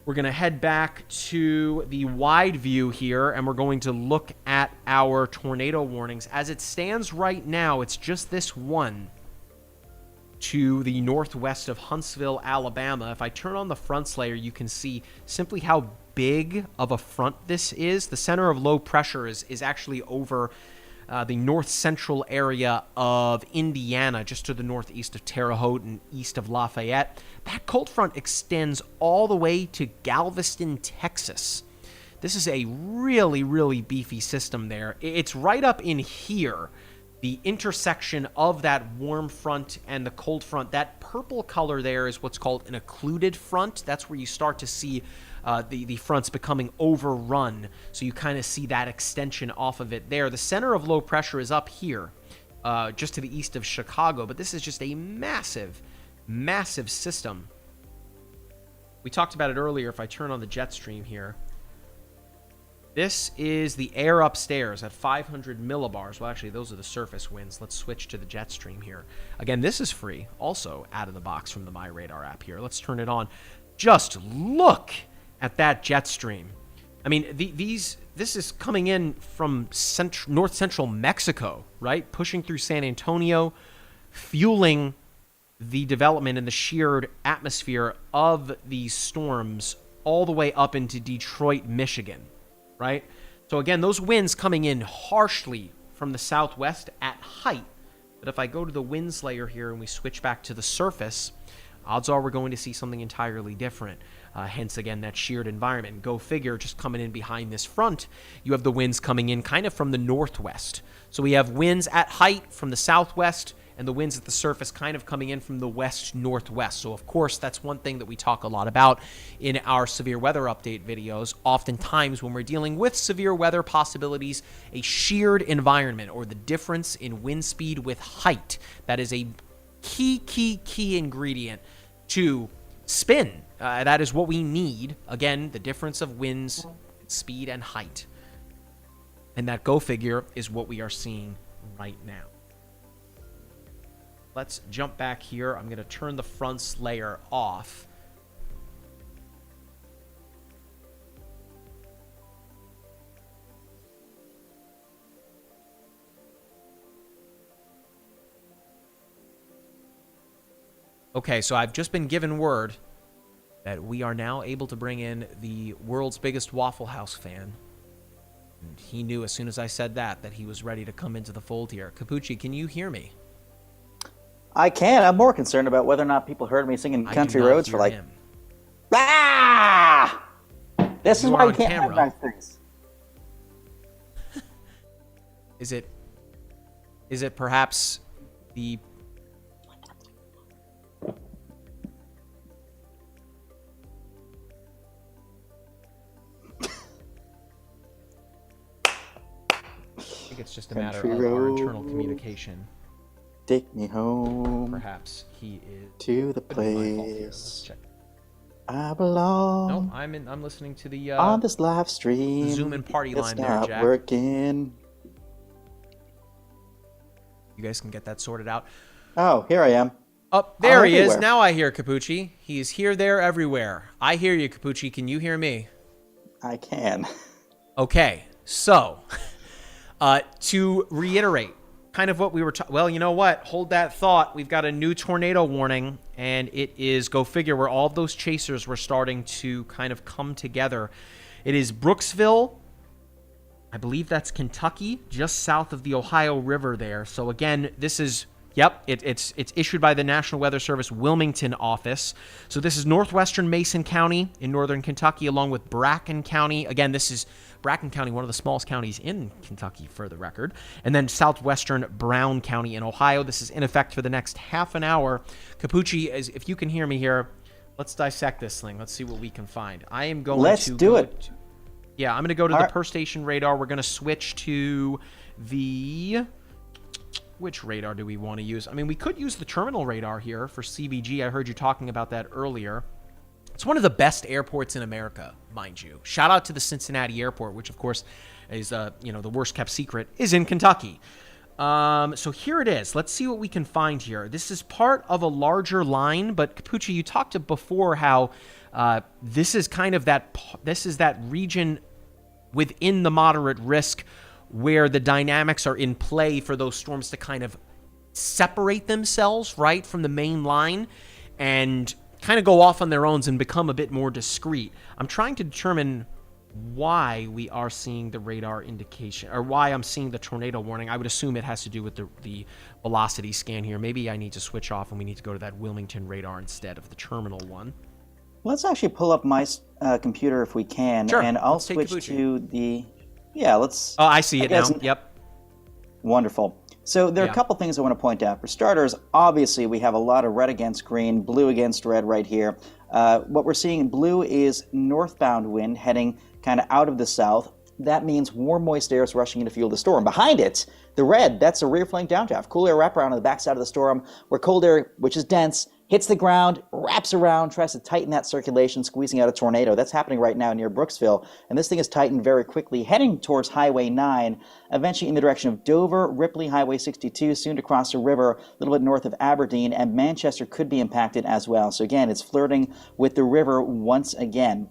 we're going to head back to the wide view here, and we're going to look at our tornado warnings. As it stands right now, it's just this one to the northwest of Huntsville, Alabama. If I turn on the fronts layer, you can see simply how big of a front this is. The center of low pressure is actually over the north central area of Indiana, just to the northeast of Terre Haute and east of Lafayette. That cold front extends all the way to Galveston, Texas. This is a really, really beefy system there. It's right up in here, the intersection of that warm front and the cold front. That purple color there is what's called an occluded front. That's where you start to see the fronts becoming overrun. So you kind of see that extension off of it there. The center of low pressure is up here, just to the east of Chicago. But this is just a massive, massive system. We talked about it earlier. If I turn on the jet stream here, this is the air upstairs at 500 millibars. Well, actually, those are the surface winds. Let's switch to the jet stream here. Again, this is free, also out of the box from the MyRadar app here. Let's turn it on. Just look at that jet stream. I mean, this is coming in from north central Mexico, right? Pushing through San Antonio, fueling the development in the sheared atmosphere of these storms all the way up into Detroit, Michigan, right? So again, those winds coming in harshly from the southwest at height. But if I go to the winds layer here and we switch back to the surface, odds are we're going to see something entirely different. Hence, again, that sheared environment. Go figure, just coming in behind this front, you have the winds coming in kind of from the northwest. So we have winds at height from the southwest, and the winds at the surface kind of coming in from the west-northwest. So, of course, that's one thing that we talk a lot about in our severe weather update videos. Oftentimes, when we're dealing with severe weather possibilities, a sheared environment, or the difference in wind speed with height, that is a key ingredient to spin. That is what we need. Again, the difference of winds, speed, and height. And that go figure is what we are seeing right now. Let's jump back here. I'm going to turn the fronts layer off. Okay, so I've just been given word that we are now able to bring in the world's biggest Waffle House fan. And he knew as soon as I said that he was ready to come into the fold here. Capucci, can you hear me? I can. I'm more concerned about whether or not people heard me singing Country Roads for like, him. ah! This is You why are you on can't camera. have nice things. Is it perhaps the... I think it's just a matter of Country our internal roads. communication. Take me home Perhaps he is... to the Could be my fault here. Let's place check. I belong No, I'm listening to the on this live stream. Zoom and party It's line there, not Jack. working. You guys can get that sorted out. Oh, here I am. Oh, there he is. everywhere. Now I hear Capucci. He's here, there, everywhere. I hear you, Capucci. Can you hear me? I can. Okay, so to reiterate, kind of what we were well, you know what? Hold that thought. We've got a new tornado warning, and it is, go figure, where all of those chasers were starting to kind of come together. It is Brooksville. I believe that's Kentucky, just south of the Ohio River there. So again, this is, yep, it's issued by the National Weather Service Wilmington office. So this is northwestern Mason County in northern Kentucky, along with Bracken County. Again, this is Bracken County, one of the smallest counties in Kentucky, for the record. And then southwestern Brown County in Ohio. This is in effect for the next half an hour. Capucci, if you can hear me here, let's dissect this thing. Let's see what we can find. I am going Let's to do go it. Yeah, I'm going to go to All the right. per station radar. We're going to switch to the... Which radar do we want to use? I mean, we could use the terminal radar here for CVG. I heard you talking about that earlier. It's one of the best airports in America, mind you. Shout out to the Cincinnati airport, which, of course, is the worst kept secret, is in Kentucky. So here it is. Let's see what we can find here. This is part of a larger line, but Capucci, you talked before how this is kind of that region within the moderate risk where the dynamics are in play for those storms to kind of separate themselves, right, from the main line and kind of go off on their own and become a bit more discreet. I'm trying to determine why we are seeing the radar indication, or why I'm seeing the tornado warning. I would assume it has to do with the velocity scan here. Maybe I need to switch off and we need to go to that Wilmington radar instead of the terminal one. Let's actually pull up my computer if we can, Sure. and I'll Let's take switch Capucci. to the. Yeah, let's. Oh, I see it now. guess- Yep. Wonderful. So there are Yeah. a couple things I want to point out. For starters, obviously we have a lot of red against green, blue against red right here. What we're seeing in blue is northbound wind heading kind of out of the south. That means warm, moist air is rushing in to fuel the storm. Behind it, the red, that's a rear flank downdraft. Cool air wraparound on the backside of the storm, where cold air, which is dense, hits the ground, wraps around, tries to tighten that circulation, squeezing out a tornado. That's happening right now near Brooksville. And this thing is tightened very quickly, heading towards Highway 9, eventually in the direction of Dover, Ripley, Highway 62, soon to cross the river, a little bit north of Aberdeen, and Manchester could be impacted as well. So again, it's flirting with the river once again.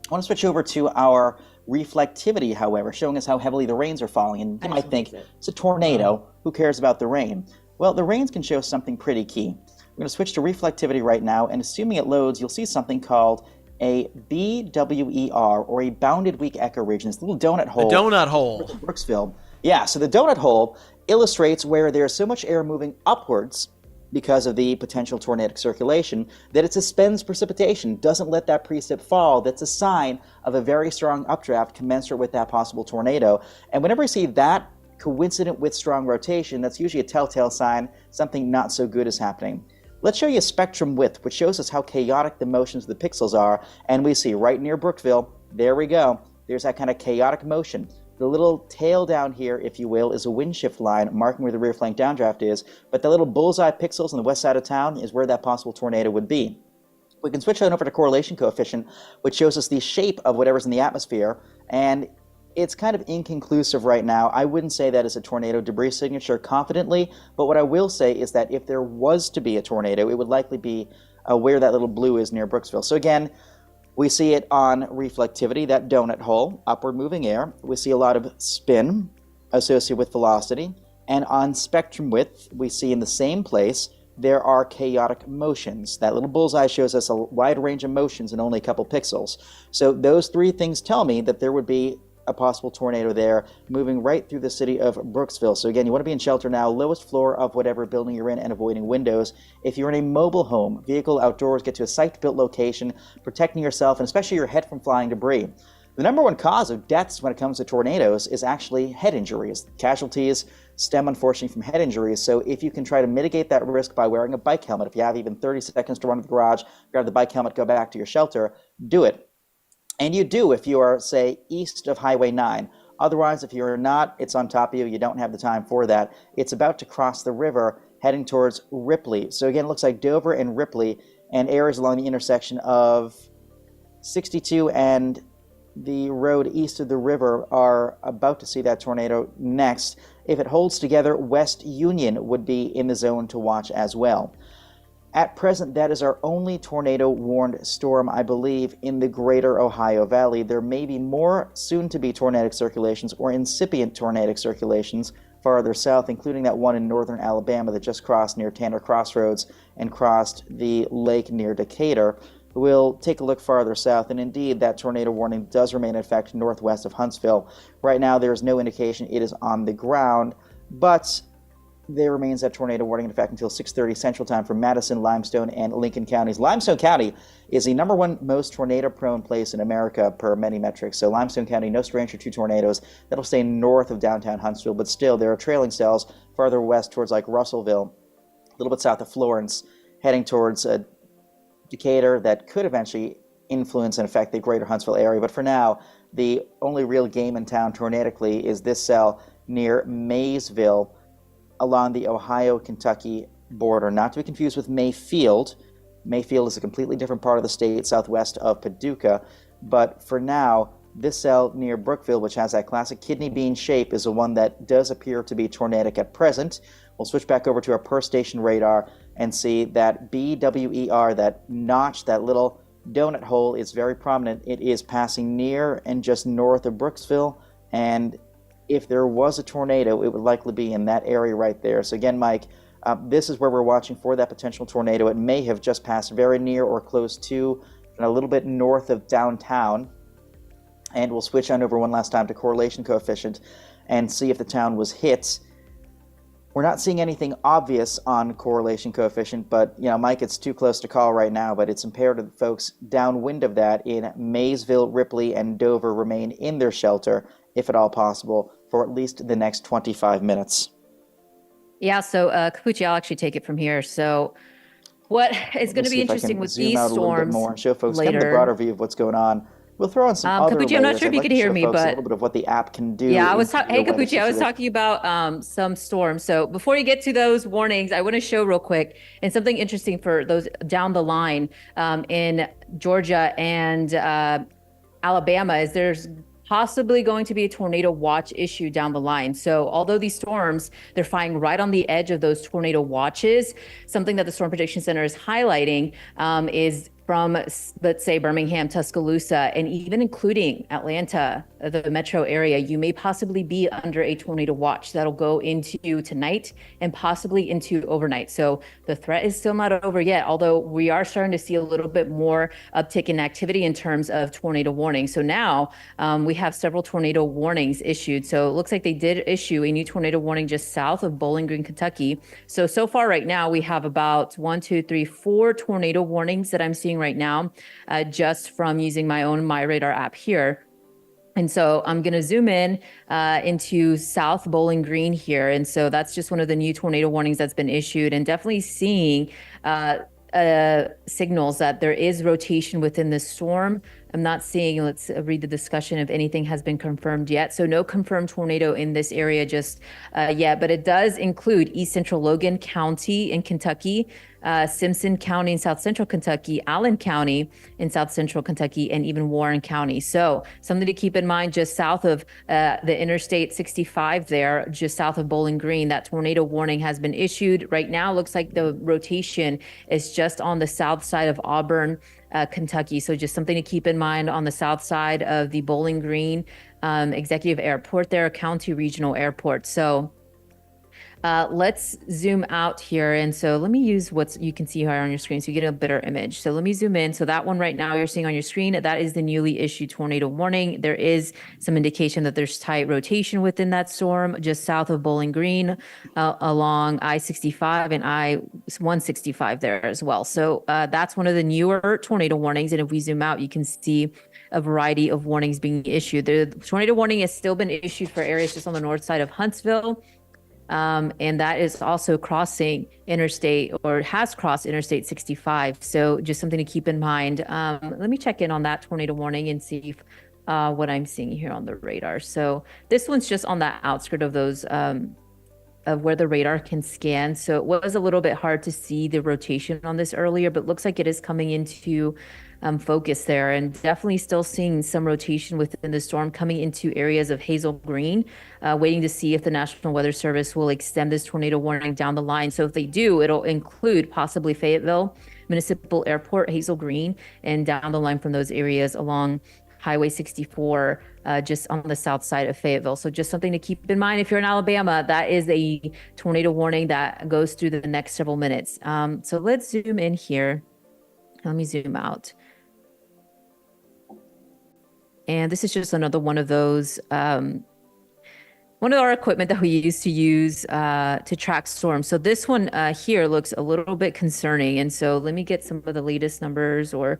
I want to switch over to our reflectivity, however, showing us how heavily the rains are falling. And you might think, it's a tornado. Who cares about the rain? Well, the rains can show something pretty key. We're going to switch to reflectivity right now, and assuming it loads, you'll see something called a BWER, or a bounded weak echo region. This little donut hole. The donut hole. Brooksville. Yeah, so the donut hole illustrates where there's so much air moving upwards because of the potential tornadic circulation that it suspends precipitation, doesn't let that precip fall. That's a sign of a very strong updraft commensurate with that possible tornado. And whenever you see that coincident with strong rotation, that's usually a telltale sign something not so good is happening. Let's show you a spectrum width, which shows us how chaotic the motions of the pixels are. And we see right near Brookville, there we go. There's that kind of chaotic motion. The little tail down here, if you will, is a wind shift line marking where the rear flank downdraft is, but the little bullseye pixels on the west side of town is where that possible tornado would be. We can switch on over to correlation coefficient, which shows us the shape of whatever's in the atmosphere, and it's kind of inconclusive right now. I wouldn't say that is a tornado debris signature confidently, but what I will say is that if there was to be a tornado, it would likely be where that little blue is near Brooksville. So again, we see it on reflectivity, that donut hole, upward moving air. We see a lot of spin associated with velocity. And on spectrum width, we see in the same place, there are chaotic motions. That little bullseye shows us a wide range of motions in only a couple pixels. So those three things tell me that there would be a possible tornado there moving right through the city of Brooksville. So again, you want to be in shelter now, lowest floor of whatever building you're in, and avoiding windows. If you're in a mobile home, vehicle outdoors, get to a site-built location, protecting yourself and especially your head from flying debris. The number one cause of deaths when it comes to tornadoes is actually head injuries. Casualties stem, unfortunately, from head injuries. So if you can try to mitigate that risk by wearing a bike helmet, if you have even 30 seconds to run to the garage, grab the bike helmet, go back to your shelter, do it. And you do if you are, say, east of Highway 9. Otherwise, if you're not, it's on top of you. You don't have the time for that. It's about to cross the river heading towards Ripley. So again, it looks like Dover and Ripley and areas along the intersection of 62 and the road east of the river are about to see that tornado next. If it holds together, West Union would be in the zone to watch as well. At present, that is our only tornado-warned storm, I believe, in the greater Ohio Valley. There may be more soon-to-be tornadic circulations or incipient tornadic circulations farther south, including that one in northern Alabama that just crossed near Tanner Crossroads and crossed the lake near Decatur. We'll take a look farther south, and indeed, that tornado warning does remain in effect northwest of Huntsville. Right now, there is no indication it is on the ground, but there remains that tornado warning in effect until 6:30 Central Time for Madison, Limestone, and Lincoln counties. Limestone County is the #1 most tornado-prone place in America per many metrics. So Limestone County, no stranger to tornadoes. That'll stay north of downtown Huntsville, but still, there are trailing cells farther west towards like Russellville, a little bit south of Florence, heading towards Decatur that could eventually influence and affect the greater Huntsville area. But for now, the only real game in town tornadically is this cell near Maysville along the Ohio-Kentucky border. Not to be confused with Mayfield. Mayfield is a completely different part of the state, southwest of Paducah. But for now, this cell near Brookville, which has that classic kidney bean shape, is the one that does appear to be tornadic at present. We'll switch back over to our per station radar and see that BWER, that notch, that little donut hole, is very prominent. It is passing near and just north of Brooksville, and if there was a tornado, it would likely be in that area right there. So again, Mike, this is where we're watching for that potential tornado. It may have just passed very near or close to and a little bit north of downtown. And we'll switch on over one last time to correlation coefficient and see if the town was hit. We're not seeing anything obvious on correlation coefficient, but, Mike, it's too close to call right now, but it's imperative that folks downwind of that in Maysville, Ripley, and Dover remain in their shelter, if at all possible, for at least the next 25 minutes. Yeah, so Capucci, I'll actually take it from here. So what is going to be interesting with these storms zoom out a little bit more and show folks later, kind of the broader view of what's going on. We'll throw in some other Capucci, I'm not sure if you can hear me, but a little bit of what the app can do. Yeah, hey, Capucci, I was talking about some storms. So before you get to those warnings, I want to show real quick and something interesting for those down the line in Georgia and Alabama is there's possibly going to be a tornado watch issue down the line. So although these storms, they're flying right on the edge of those tornado watches, something that the Storm Prediction Center is highlighting is from, let's say, Birmingham, Tuscaloosa, and even including Atlanta, the metro area, you may possibly be under a tornado watch that'll go into tonight and possibly into overnight. So the threat is still not over yet, although we are starting to see a little bit more uptick in activity in terms of tornado warning. So now we have several tornado warnings issued. So it looks like they did issue a new tornado warning just south of Bowling Green, Kentucky. So far right now, we have about 4 tornado warnings that I'm seeing right now, just from using my own MyRadar app here. And so I'm going to zoom in into South Bowling Green here. And so that's just one of the new tornado warnings that's been issued, and definitely seeing signals that there is rotation within the storm. I'm not seeing, let's read the discussion if anything has been confirmed yet. So no confirmed tornado in this area just yet, but it does include East Central Logan County in Kentucky, Simpson County in South Central Kentucky, Allen County in South Central Kentucky, and even Warren County. So something to keep in mind, just south of the Interstate 65 there, just south of Bowling Green, that tornado warning has been issued. Right now, looks like the rotation is just on the south side of Auburn, Kentucky. So just something to keep in mind on the south side of the Bowling Green Executive Airport there, County Regional Airport. So let's zoom out here. And so let me use what you can see here on your screen so you get a better image. So let me zoom in. So that one right now you're seeing on your screen, that is the newly issued tornado warning. There is some indication that there's tight rotation within that storm just south of Bowling Green along I-65 and I-165 there as well. So that's one of the newer tornado warnings. And if we zoom out, you can see a variety of warnings being issued. The tornado warning has still been issued for areas just on the north side of Huntsville. And that is also crossing interstate, or has crossed Interstate 65. So just something to keep in mind. Let me check in on that tornado warning and see if, what I'm seeing here on the radar. So this one's just on the outskirt of those of where the radar can scan. So it was a little bit hard to see the rotation on this earlier, but looks like it is coming into focus there, and definitely still seeing some rotation within the storm coming into areas of Hazel Green, waiting to see if the National Weather Service will extend this tornado warning down the line. So if they do, it'll include possibly Fayetteville Municipal Airport, Hazel Green, and down the line from those areas along Highway 64, just on the south side of Fayetteville. So just something to keep in mind if you're in Alabama. That is a tornado warning that goes through the next several minutes. So let's zoom in here. Let me zoom out. And this is just another one of those, one of our equipment that we used to use to track storms. So this one here looks a little bit concerning. And so let me get some of the latest numbers or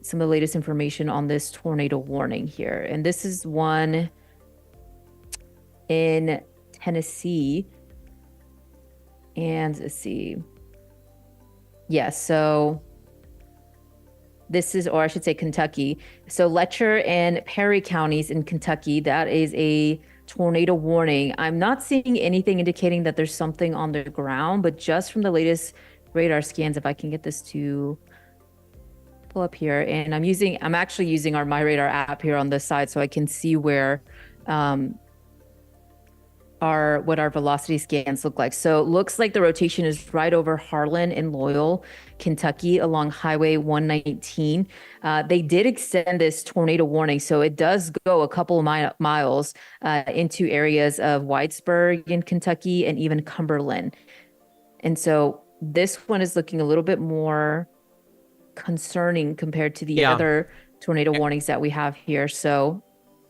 some of the latest information on this tornado warning here. And this is one in Tennessee. And let's see. Yeah, so this is, or I should say Kentucky. So Letcher and Perry counties in Kentucky, that is a tornado warning. I'm not seeing anything indicating that there's something on the ground, but just from the latest radar scans, if I can get this to pull up here, and I'm actually using our MyRadar app here on this side so I can see where what our velocity scans look like. So it looks like the rotation is right over Harlan and Loyal, Kentucky, along Highway 119. They did extend this tornado warning, so it does go a couple of miles into areas of Whitesburg in Kentucky and even Cumberland. And so this one is looking a little bit more concerning compared to the other tornado warnings that we have here. So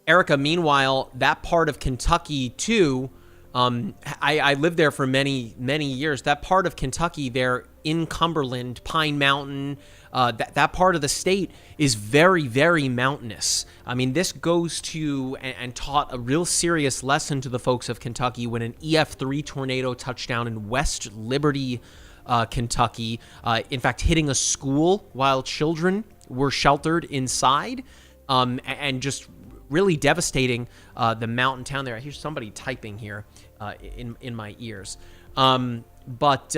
Erica, meanwhile, that part of Kentucky too, I lived there for many years. That part of Kentucky there in Cumberland, Pine Mountain, that part of the state is very, very mountainous. I mean, this goes to and taught a real serious lesson to the folks of Kentucky when an EF3 tornado touched down in West Liberty, Kentucky, in fact, hitting a school while children were sheltered inside, and just really devastating the mountain town there. I hear somebody typing here in my ears. But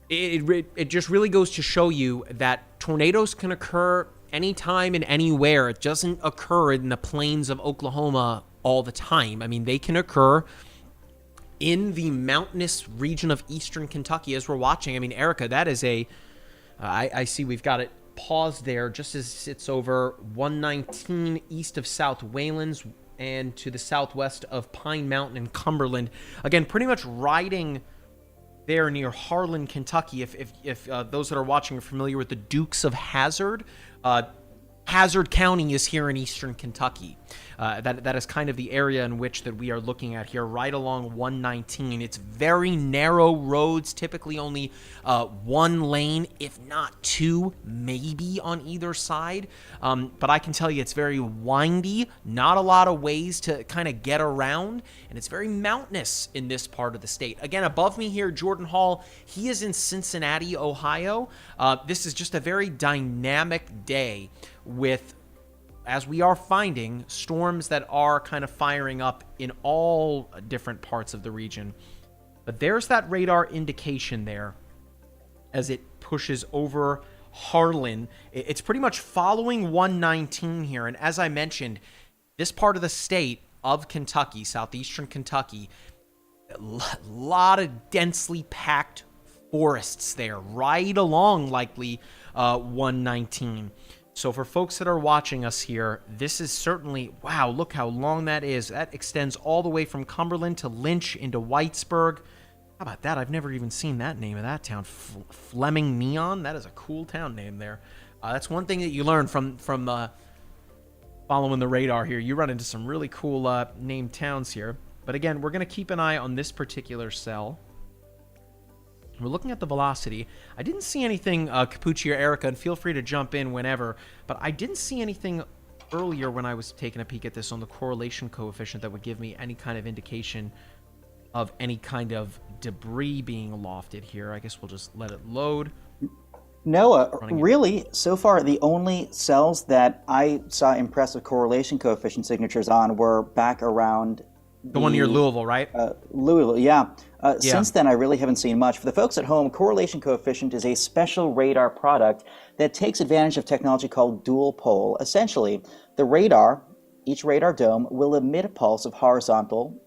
it just really goes to show you that tornadoes can occur anytime and anywhere. It doesn't occur in the plains of Oklahoma all the time. I mean, they can occur in the mountainous region of eastern Kentucky as we're watching. I mean, Erica, that is I see we've got it paused there just as it's over 119 east of South Waylands and to the southwest of Pine Mountain and Cumberland. Again, pretty much riding there near Harlan, Kentucky. If those that are watching are familiar with the Dukes of Hazzard, Hazzard County is here in eastern Kentucky. That is kind of the area in which that we are looking at here, right along 119. It's very narrow roads, typically only one lane, if not two, maybe on either side. But I can tell you it's very windy, not a lot of ways to kind of get around, and it's very mountainous in this part of the state. Again, above me here, Jordan Hall, he is in Cincinnati, Ohio. This is just a very dynamic day with, as we are finding, storms that are kind of firing up in all different parts of the region. But there's that radar indication there as it pushes over Harlan. It's pretty much following 119 here. And as I mentioned, this part of the state of Kentucky, southeastern Kentucky, a lot of densely packed forests there, right along likely 119. So for folks that are watching us here, this is certainly, wow, look how long that is. That extends all the way from Cumberland to Lynch into Whitesburg. How about that? I've never even seen that name of that town. Fleming Neon? That is a cool town name there. That's one thing that you learn from following the radar here. You run into some really cool named towns here. But again, we're going to keep an eye on this particular cell. We're looking at the velocity. I didn't see anything, Capucci or Erica, and feel free to jump in whenever, but I didn't see anything earlier when I was taking a peek at this on the correlation coefficient that would give me any kind of indication of any kind of debris being lofted here. I guess we'll just let it load. Noah, really, so far the only cells that I saw impressive correlation coefficient signatures on were back around The one near Louisville, right? Louisville, yeah. Yeah. Since then, I really haven't seen much. For the folks at home, correlation coefficient is a special radar product that takes advantage of technology called dual pole. Essentially, the radar, each radar dome, will emit a pulse of horizontal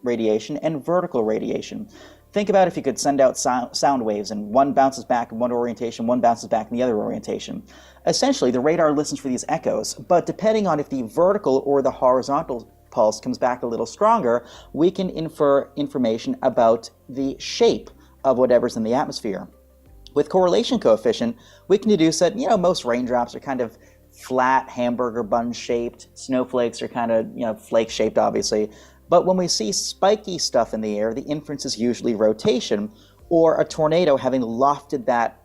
radiation and vertical radiation. Think about if you could send out sound waves and one bounces back in one orientation, one bounces back in the other orientation. Essentially, the radar listens for these echoes, but depending on if the vertical or the horizontal pulse comes back a little stronger, we can infer information about the shape of whatever's in the atmosphere. With correlation coefficient, we can deduce that, most raindrops are kind of flat, hamburger bun shaped. Snowflakes are kind of, flake shaped, obviously. But when we see spiky stuff in the air, the inference is usually rotation or a tornado having lofted that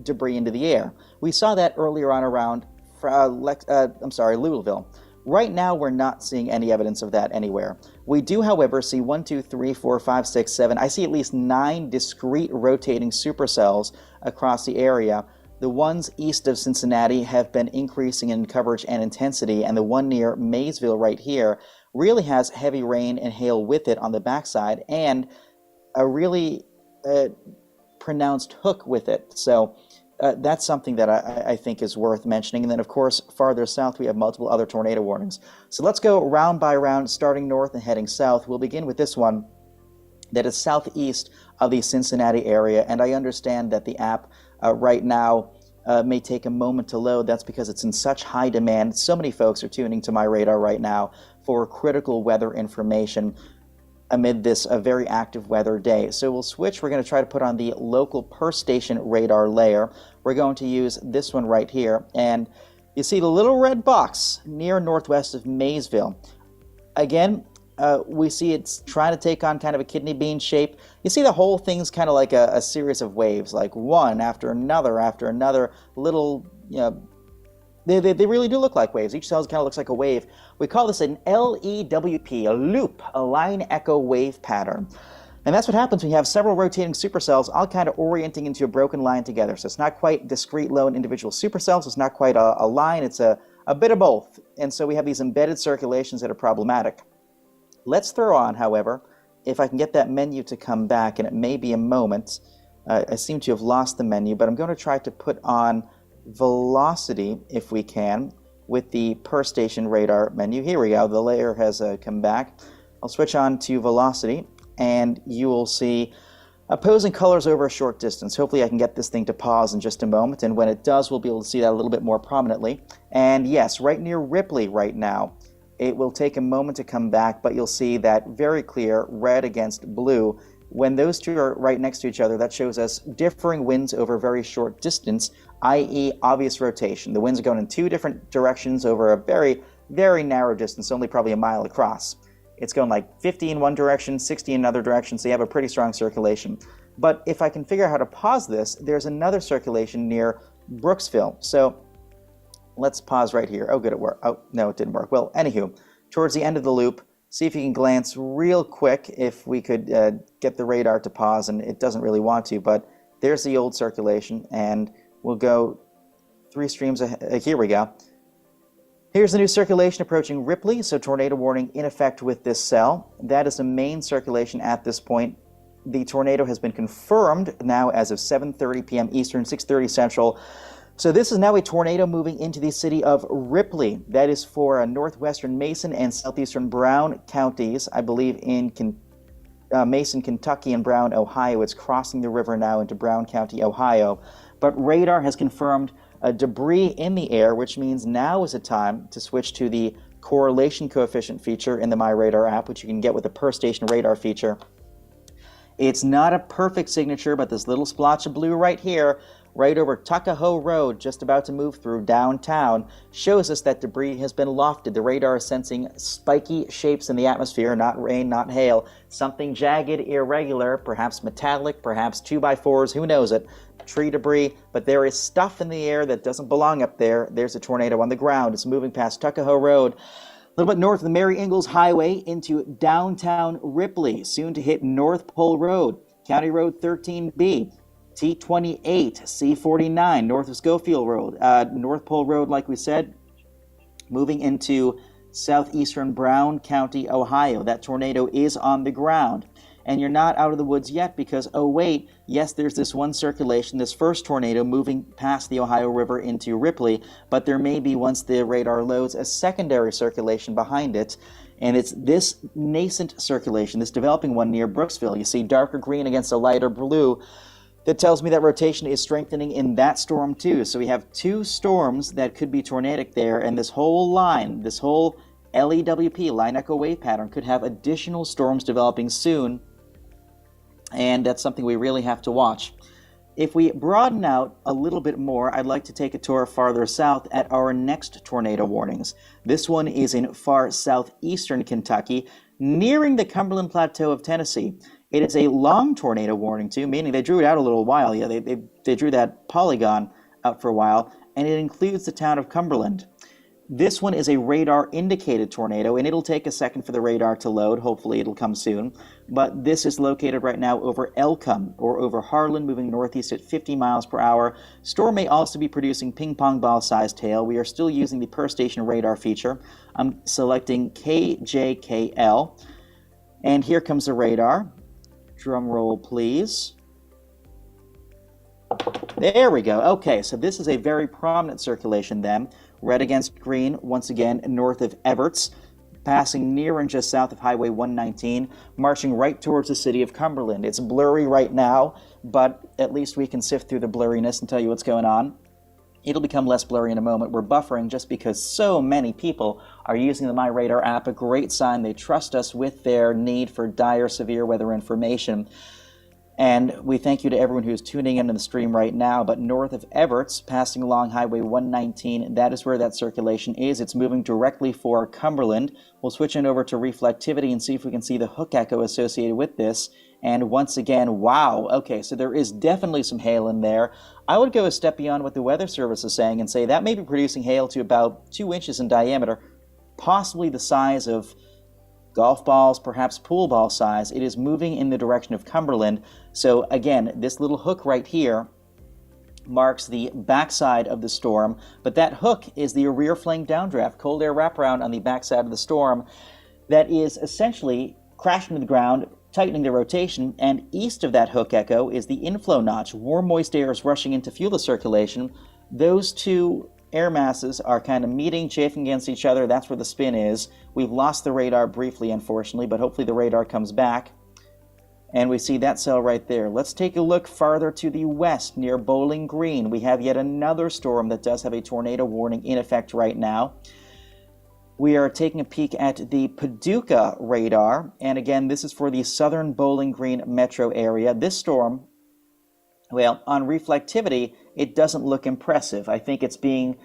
debris into the air. We saw that earlier on around Louisville. Right now, we're not seeing any evidence of that anywhere. We do, however, see 1, 2, 3, 4, 5, 6, 7. I see at least 9 discrete rotating supercells across the area. The ones east of Cincinnati have been increasing in coverage and intensity, and the one near Maysville right here really has heavy rain and hail with it on the backside, and a really pronounced hook with it. So that's something that I think is worth mentioning. And then, of course, farther south, we have multiple other tornado warnings. So let's go round by round, starting north and heading south. We'll begin with this one that is southeast of the Cincinnati area. And I understand that the app right now may take a moment to load. That's because it's in such high demand. So many folks are tuning to my radar right now for critical weather information amid this very active weather day. So we'll switch. We're going to try to put on the local per station radar layer. We're going to use this one right here. And you see the little red box near northwest of Maysville. Again, we see it's trying to take on kind of a kidney bean shape. You see the whole thing's kind of like a series of waves, like one after another little, they really do look like waves. Each cell kind of looks like a wave. We call this an LEWP, a loop, a line echo wave pattern. And that's what happens when you have several rotating supercells all kind of orienting into a broken line together. So it's not quite discrete lone individual supercells. It's not quite a line. It's a bit of both. And so we have these embedded circulations that are problematic. Let's throw on, however, if I can get that menu to come back, and it may be a moment. I seem to have lost the menu, but I'm going to try to put on velocity, if we can, with the per station radar menu. Here we go. The layer has come back. I'll switch on to velocity, and you will see opposing colors over a short distance. Hopefully I can get this thing to pause in just a moment, and when it does, we'll be able to see that a little bit more prominently. And yes, right near Ripley right now. It will take a moment to come back, but you'll see that very clear red against blue. When those two are right next to each other, that shows us differing winds over a very short distance, i.e. obvious rotation. The winds are going in two different directions over a very, very narrow distance, only probably a mile across. It's going like 50 in one direction, 60 in another direction, so you have a pretty strong circulation. But if I can figure out how to pause this, there's another circulation near Brooksville. So let's pause right here. Oh, good, it worked. Oh, no, it didn't work. Well, anywho, towards the end of the loop, see if you can glance real quick if we could get the radar to pause, and it doesn't really want to, but there's the old circulation, and we'll go 3 streams ahead. Here we go. Here's the new circulation approaching Ripley, so tornado warning in effect with this cell. That is the main circulation at this point. The tornado has been confirmed now as of 7:30 p.m. Eastern, 6:30 Central. So this is now a tornado moving into the city of Ripley. That is for northwestern Mason and southeastern Brown counties. I believe in Mason, Kentucky, and Brown, Ohio. It's crossing the river now into Brown County, Ohio. But radar has confirmed debris in the air, which means now is a time to switch to the correlation coefficient feature in the MyRadar app, which you can get with the per station radar feature. It's not a perfect signature, but this little splotch of blue right here, right over Tuckahoe Road, just about to move through downtown, shows us that debris has been lofted. The radar is sensing spiky shapes in the atmosphere, not rain, not hail, something jagged, irregular, perhaps metallic, perhaps 2x4s, who knows it, tree debris, but there is stuff in the air that doesn't belong up there. There's a tornado on the ground. It's moving past Tuckahoe Road, a little bit north of the Mary Ingalls Highway into downtown Ripley, soon to hit North Pole Road, County Road 13B, T28, C49, north of Schofield Road, North Pole Road, like we said, moving into southeastern Brown County, Ohio. That tornado is on the ground. And you're not out of the woods yet because, oh wait, yes, there's this one circulation, this first tornado moving past the Ohio River into Ripley, but there may be, once the radar loads, a secondary circulation behind it. And it's this nascent circulation, this developing one near Brooksville. You see darker green against a lighter blue. That tells me that rotation is strengthening in that storm too. So we have two storms that could be tornadic there, and this whole line, this whole LEWP, line echo wave pattern, could have additional storms developing soon. And that's something we really have to watch. If we broaden out a little bit more, I'd like to take a tour farther south at our next tornado warnings. This one is in far southeastern Kentucky, nearing the Cumberland Plateau of Tennessee. It is a long tornado warning too, meaning they drew it out a little while. Yeah, they drew that polygon out for a while, and it includes the town of Cumberland. This one is a radar-indicated tornado, and it'll take a second for the radar to load. Hopefully it'll come soon. But this is located right now over Elkham, or over Harlan, moving northeast at 50 miles per hour. Storm may also be producing ping-pong ball-sized hail. We are still using the per-station radar feature. I'm selecting KJKL. And here comes the radar. Drum roll, please. There we go. Okay, so this is a very prominent circulation then. Red against green, once again, north of Everts, passing near and just south of Highway 119, marching right towards the city of Cumberland. It's blurry right now, but at least we can sift through the blurriness and tell you what's going on. It'll become less blurry in a moment. We're buffering just because so many people are using the MyRadar app, a great sign they trust us with their need for dire, severe weather information. And we thank you to everyone who's tuning into the stream right now. But north of Everts, passing along Highway 119, that is where that circulation is. It's moving directly for Cumberland. We'll switch in over to reflectivity and see if we can see the hook echo associated with this. And once again, wow. Okay, so there is definitely some hail in there. I would go a step beyond what the Weather Service is saying and say that may be producing hail to about 2 inches in diameter, possibly the size of golf balls, perhaps pool ball size. It is moving in the direction of Cumberland. So again, this little hook right here marks the backside of the storm, but that hook is the rear flank downdraft, cold air wraparound on the backside of the storm that is essentially crashing to the ground, tightening the rotation, and east of that hook echo is the inflow notch. Warm, moist air is rushing in to fuel the circulation. Those two air masses are kind of meeting, chafing against each other. That's where the spin is. We've lost the radar briefly, unfortunately, but hopefully the radar comes back. And we see that cell right there. Let's take a look farther to the west near Bowling Green. We have yet another storm that does have a tornado warning in effect right now. We are taking a peek at the Paducah radar. And again, this is for the southern Bowling Green metro area. This storm, well, on reflectivity, it doesn't look impressive. I think it's being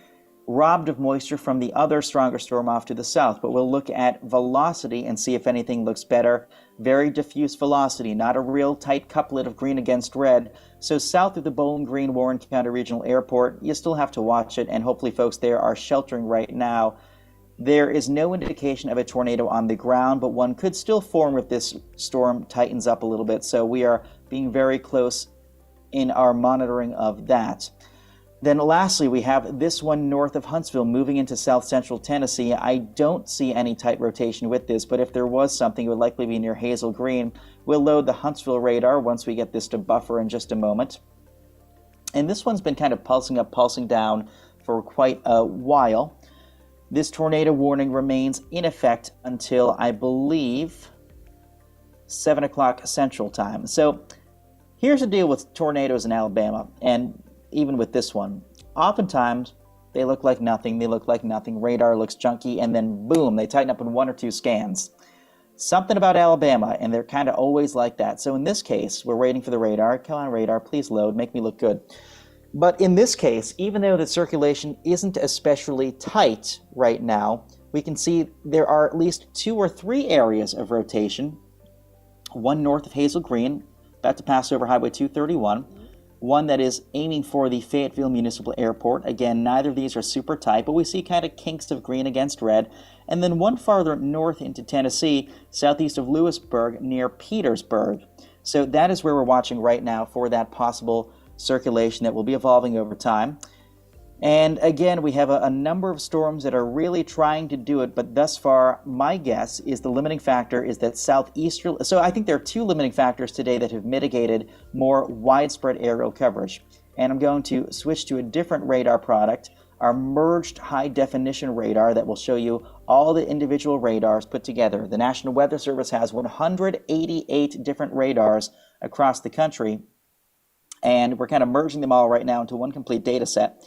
robbed of moisture from the other stronger storm off to the south, but we'll look at velocity and see if anything looks better. Very diffuse velocity, not a real tight couplet of green against red. So south of the Bowling Green Warren County Regional Airport, you still have to watch it, and hopefully folks there are sheltering right now. There is no indication of a tornado on the ground, but one could still form if this storm tightens up a little bit, so we are being very close in our monitoring of that. Then lastly, we have this one north of Huntsville moving into south central Tennessee. I don't see any tight rotation with this, but if there was something, it would likely be near Hazel Green. We'll load the Huntsville radar once we get this to buffer in just a moment. And this one's been kind of pulsing up, pulsing down for quite a while. This tornado warning remains in effect until, I believe, 7 o'clock Central Time. So here's the deal with tornadoes in Alabama, and even with this one. Oftentimes, they look like nothing, radar looks junky, and then boom, they tighten up in 1 or 2 scans. Something about Alabama, and they're kind of always like that. So in this case, we're waiting for the radar. Come on, radar, please load, make me look good. But in this case, even though the circulation isn't especially tight right now, we can see there are at least 2 or 3 areas of rotation. One north of Hazel Green, about to pass over Highway 231. One that is aiming for the Fayetteville Municipal Airport. Again, neither of these are super tight, but we see kind of kinks of green against red. And then one farther north into Tennessee, southeast of Lewisburg, near Petersburg. So that is where we're watching right now for that possible circulation that will be evolving over time. And again, we have a number of storms that are really trying to do it, but thus far, my guess is the limiting factor is that southeasterly. So I think there are two limiting factors today that have mitigated more widespread aerial coverage. And I'm going to switch to a different radar product, our merged high definition radar that will show you all the individual radars put together. The National Weather Service has 188 different radars across the country, and we're kind of merging them all right now into one complete data set.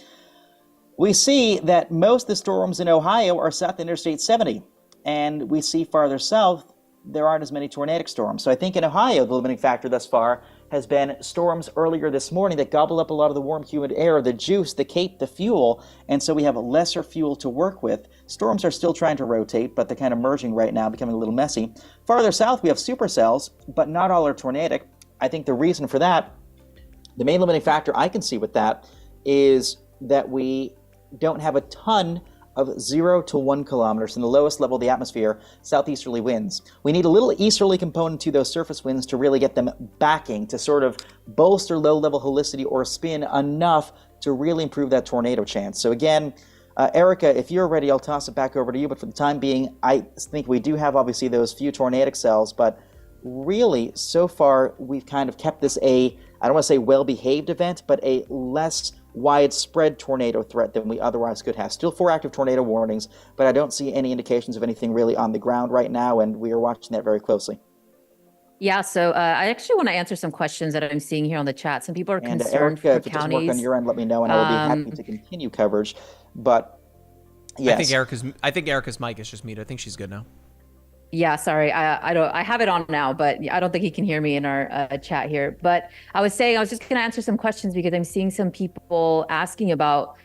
We see that most of the storms in Ohio are south of Interstate 70, and we see farther south there aren't as many tornadic storms. So I think in Ohio, the limiting factor thus far has been storms earlier this morning that gobbled up a lot of the warm, humid air, the juice, the cape, the fuel, and so we have lesser fuel to work with. Storms are still trying to rotate, but they're kind of merging right now, becoming a little messy. Farther south, we have supercells, but not all are tornadic. I think the reason for that, the main limiting factor I can see with that, is that we don't have a ton of 0 to 1 kilometers in the lowest level of the atmosphere, southeasterly winds. We need a little easterly component to those surface winds to really get them backing, to sort of bolster low-level helicity or spin enough to really improve that tornado chance. So again, Erica, if you're ready, I'll toss it back over to you. But for the time being, I think we do have obviously those few tornadic cells, but really, so far, we've kind of kept this I don't want to say well-behaved event, but a less widespread tornado threat than we otherwise could have. Still 4 active tornado warnings, but I don't see any indications of anything really on the ground right now, and we are watching that very closely. Yeah, so I actually want to answer some questions that I'm seeing here on the chat. Some people are And concerned Erica, for if it doesn't counties. work on your end, let me know, and I will be happy to continue coverage. But yes, I think Erica's mic is just muted. I think she's good now. Yeah, sorry. I have it on now, but I don't think he can hear me in our chat here. But I was saying I was just going to answer some questions because I'm seeing some people asking about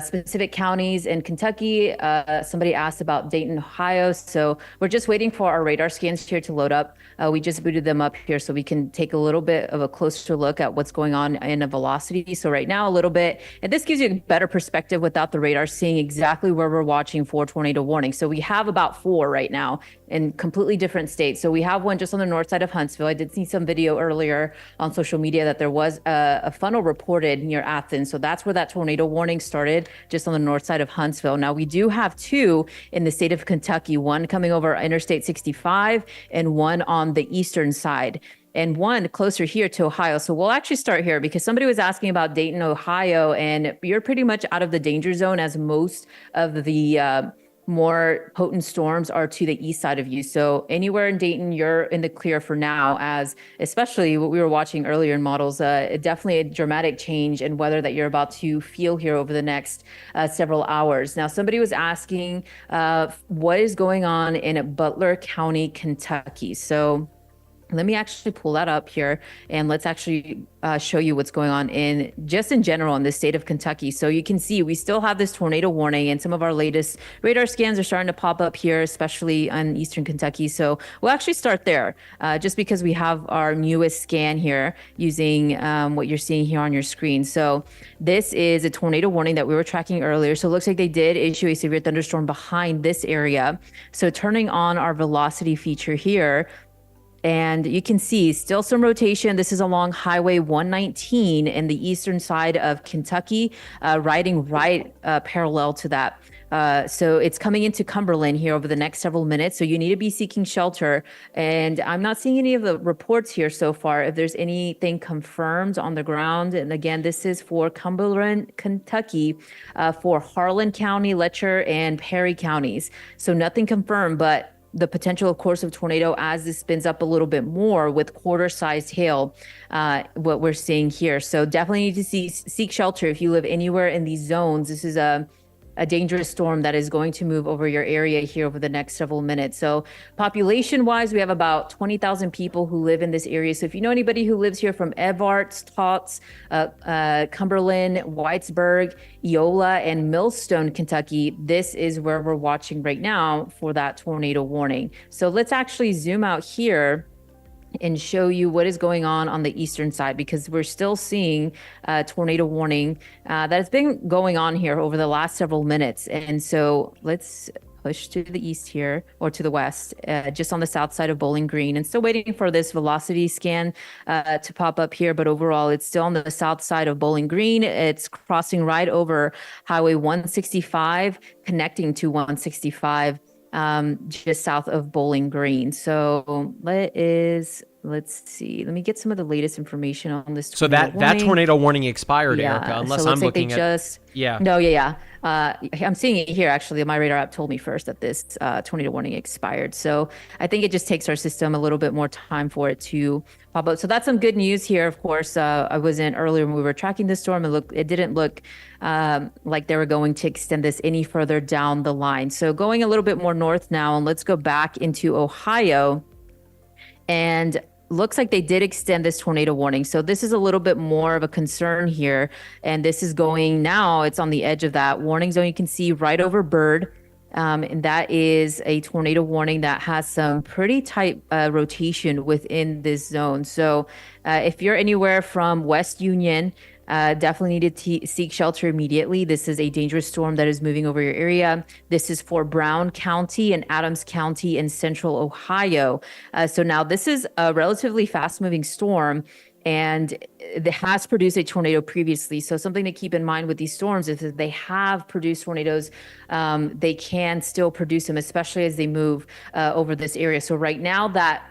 specific counties in Kentucky. Somebody asked about Dayton, Ohio. So we're just waiting for our radar scans here to load up. We just booted them up here so we can take a little bit of a closer look at what's going on in a velocity. So right now a little bit, and this gives you a better perspective without the radar seeing exactly where we're watching for tornado warning. So we have about 4 right now in completely different states. So we have one just on the north side of Huntsville. I did see some video earlier on social media that there was a funnel reported near Athens. So that's where that tornado warning started, just on the north side of Huntsville. Now we do have 2 in the state of Kentucky, one coming over Interstate 65 and one on the eastern side, and one closer here to Ohio. So we'll actually start here because somebody was asking about Dayton, Ohio, and you're pretty much out of the danger zone as most of the more potent storms are to the east side of you. So anywhere in Dayton, you're in the clear for now, as especially what we were watching earlier in models, definitely a dramatic change in weather that you're about to feel here over the next several hours. Now, somebody was asking what is going on in Butler County, Kentucky. So let me actually pull that up here and let's actually show you what's going on in general in the state of Kentucky. So you can see we still have this tornado warning, and some of our latest radar scans are starting to pop up here, especially on eastern Kentucky. So we'll actually start there just because we have our newest scan here using what you're seeing here on your screen. So this is a tornado warning that we were tracking earlier. So it looks like they did issue a severe thunderstorm behind this area. So turning on our velocity feature here, and you can see still some rotation. This is along Highway 119 in the eastern side of Kentucky, riding right parallel to that. So it's coming into Cumberland here over the next several minutes. So you need to be seeking shelter. And I'm not seeing any of the reports here so far, if there's anything confirmed on the ground. And again, this is for Cumberland, Kentucky, for Harlan County, Letcher, and Perry counties. So nothing confirmed, but the potential, of course, of tornado as this spins up a little bit more with quarter-sized hail, what we're seeing here. So definitely need to seek shelter if you live anywhere in these zones. This is a dangerous storm that is going to move over your area here over the next several minutes. So population-wise, we have about 20,000 people who live in this area. So if you know anybody who lives here from Evarts, Tots, Cumberland, Whitesburg, Eola, and Millstone, Kentucky, this is where we're watching right now for that tornado warning. So let's actually zoom out here and show you what is going on the eastern side, because we're still seeing tornado warning that has been going on here over the last several minutes. And so let's push to the east here, or to the west, just on the south side of Bowling Green, and still waiting for this velocity scan to pop up here. But overall, it's still on the south side of Bowling Green. It's crossing right over Highway 165, connecting to 165, just south of Bowling Green. So let's see. Let me get some of the latest information on this. So that tornado warning expired, Erica, unless so I'm like looking at. No, yeah. I'm seeing it here, actually. My radar app told me first that this tornado warning expired. So I think it just takes our system a little bit more time for it to pop up. So that's some good news here. Of course, I was in earlier when we were tracking the storm. It didn't look like they were going to extend this any further down the line. So going a little bit more north now, and let's go back into Ohio. And looks like they did extend this tornado warning. So this is a little bit more of a concern here. And this is going now, it's on the edge of that warning zone. You can see right over Bird. And that is a tornado warning that has some pretty tight rotation within this zone. So if you're anywhere from West Union, definitely need to seek shelter immediately. This is a dangerous storm that is moving over your area. This is for Brown County and Adams County in central Ohio. So now this is a relatively fast moving storm, and it has produced a tornado previously. So something to keep in mind with these storms is that they have produced tornadoes. They can still produce them, especially as they move over this area. So right now, that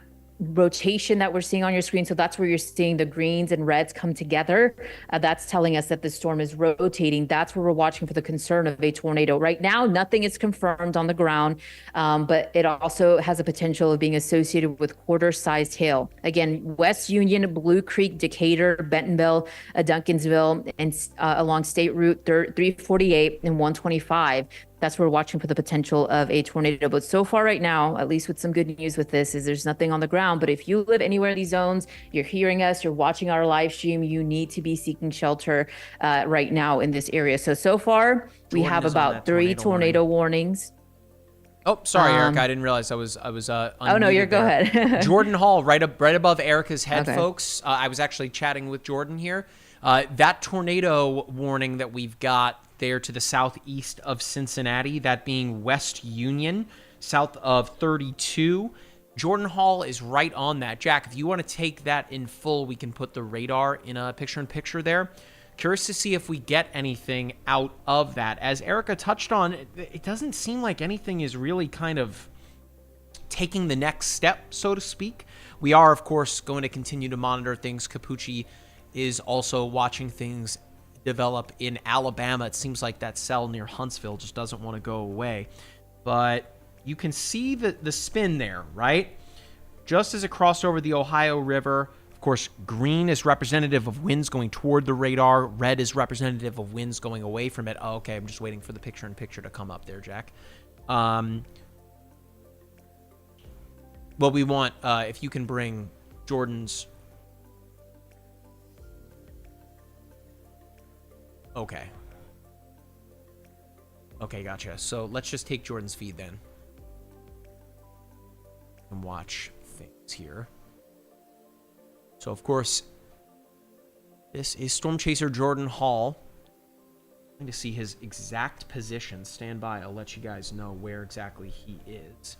rotation that we're seeing on your screen, so that's where you're seeing the greens and reds come together. That's telling us that the storm is rotating. That's where we're watching for the concern of a tornado. Right now, nothing is confirmed on the ground, but it also has a potential of being associated with quarter-sized hail. Again, West Union, Blue Creek, Decatur, Bentonville, Duncansville, and along State Route 348 and 125. That's where we're watching for the potential of a tornado. But so far right now, at least with some good news with this, is there's nothing on the ground. But if you live anywhere in these zones, you're hearing us, you're watching our live stream, you need to be seeking shelter right now in this area. So far, we have about 3 tornado warnings. Oh, sorry, Erica. I didn't realize I was Oh no, go ahead. Jordan Hall, right above Erica's head, Okay. folks. I was actually chatting with Jordan here. That tornado warning that we've got there to the southeast of Cincinnati, that being West Union, south of 32. Jordan Hall is right on that. Jack, if you want to take that in full, we can put the radar in a picture-in-picture there. Curious to see if we get anything out of that. As Erica touched on, it doesn't seem like anything is really kind of taking the next step, so to speak. We are, of course, going to continue to monitor things. Capucci is also watching things develop in Alabama. It seems like that cell near Huntsville just doesn't want to go away. But you can see the spin there, right? Just as it crossed over the Ohio River. Of course, green is representative of winds going toward the radar. Red is representative of winds going away from it. Oh, okay, I'm just waiting for the picture-in-picture to come up there, Jack. Well, we want, if you can bring Jordan's... Okay. Okay, gotcha. So let's just take Jordan's feed then. And watch things here. So, of course, this is Storm Chaser Jordan Hall. I'm going to see his exact position. Stand by. I'll let you guys know where exactly he is.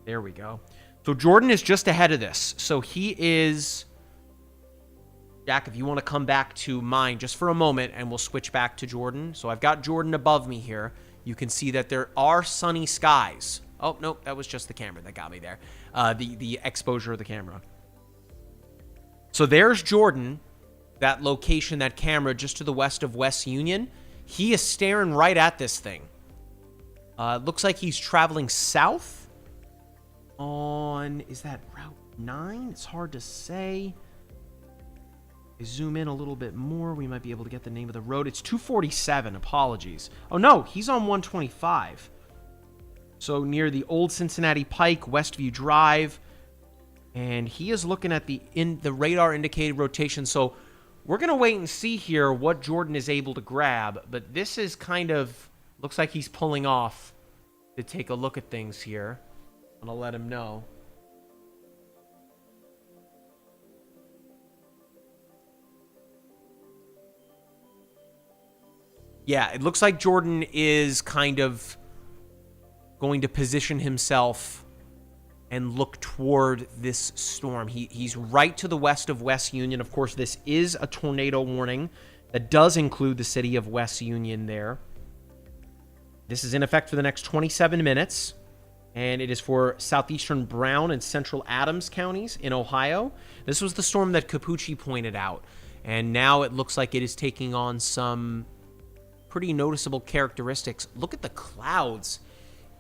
There we go. So Jordan is just ahead of this. So he is... Jack, if you want to come back to mine just for a moment, and we'll switch back to Jordan. So I've got Jordan above me here. You can see that there are sunny skies. Oh, nope, that was just the camera that got me there. The exposure of the camera. So there's Jordan, that location, that camera just to the west of West Union. He is staring right at this thing. Looks like he's traveling south on, is that Route 9? It's hard to say. I zoom in a little bit more, we might be able to get the name of the road. It's 247, apologies. Oh no, he's on 125. So near the old Cincinnati Pike, Westview Drive. And he is looking at the radar indicated rotation. So we're going to wait and see here what Jordan is able to grab. But this is kind of, looks like he's pulling off to take a look at things here. I'm going to let him know. Yeah, it looks like Jordan is kind of going to position himself and look toward this storm. He's right to the west of West Union. Of course, this is a tornado warning that does include the city of West Union there. This is in effect for the next 27 minutes, and it is for southeastern Brown and central Adams counties in Ohio. This was the storm that Capucci pointed out, and now it looks like it is taking on some pretty noticeable characteristics. Look at the clouds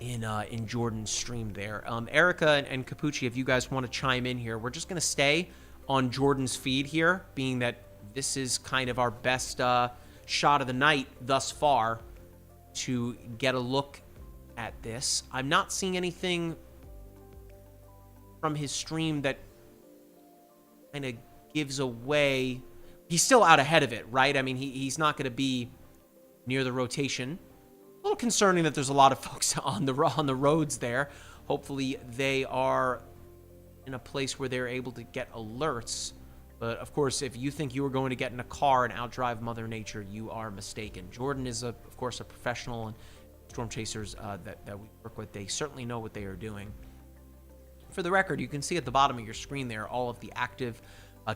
in Jordan's stream there. Erica and Capucci, if you guys want to chime in here, we're just going to stay on Jordan's feed here, being that this is kind of our best shot of the night thus far to get a look at this. I'm not seeing anything from his stream that kind of gives away. He's still out ahead of it, right? I mean, he's not going to be near the rotation. A little concerning that there's a lot of folks on the roads there. Hopefully they are in a place where they're able to get alerts. But of course, if you think you are going to get in a car and outdrive Mother Nature, you are mistaken. Jordan is, of course, a professional, and storm chasers that we work with, they certainly know what they are doing. For the record, you can see at the bottom of your screen there all of the active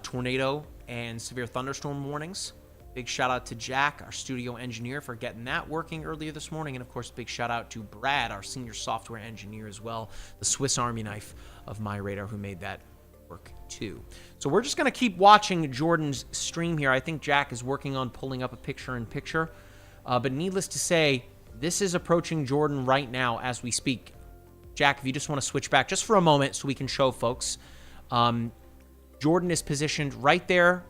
tornado and severe thunderstorm warnings. Big shout out to Jack, our studio engineer, for getting that working earlier this morning. And of course, big shout out to Brad, our senior software engineer as well, the Swiss Army knife of MyRadar, who made that work too. So we're just going to keep watching Jordan's stream here. I think Jack is working on pulling up a picture-in-picture. But needless to say, this is approaching Jordan right now as we speak. Jack, if you just want to switch back just for a moment so we can show folks. Jordan is positioned right there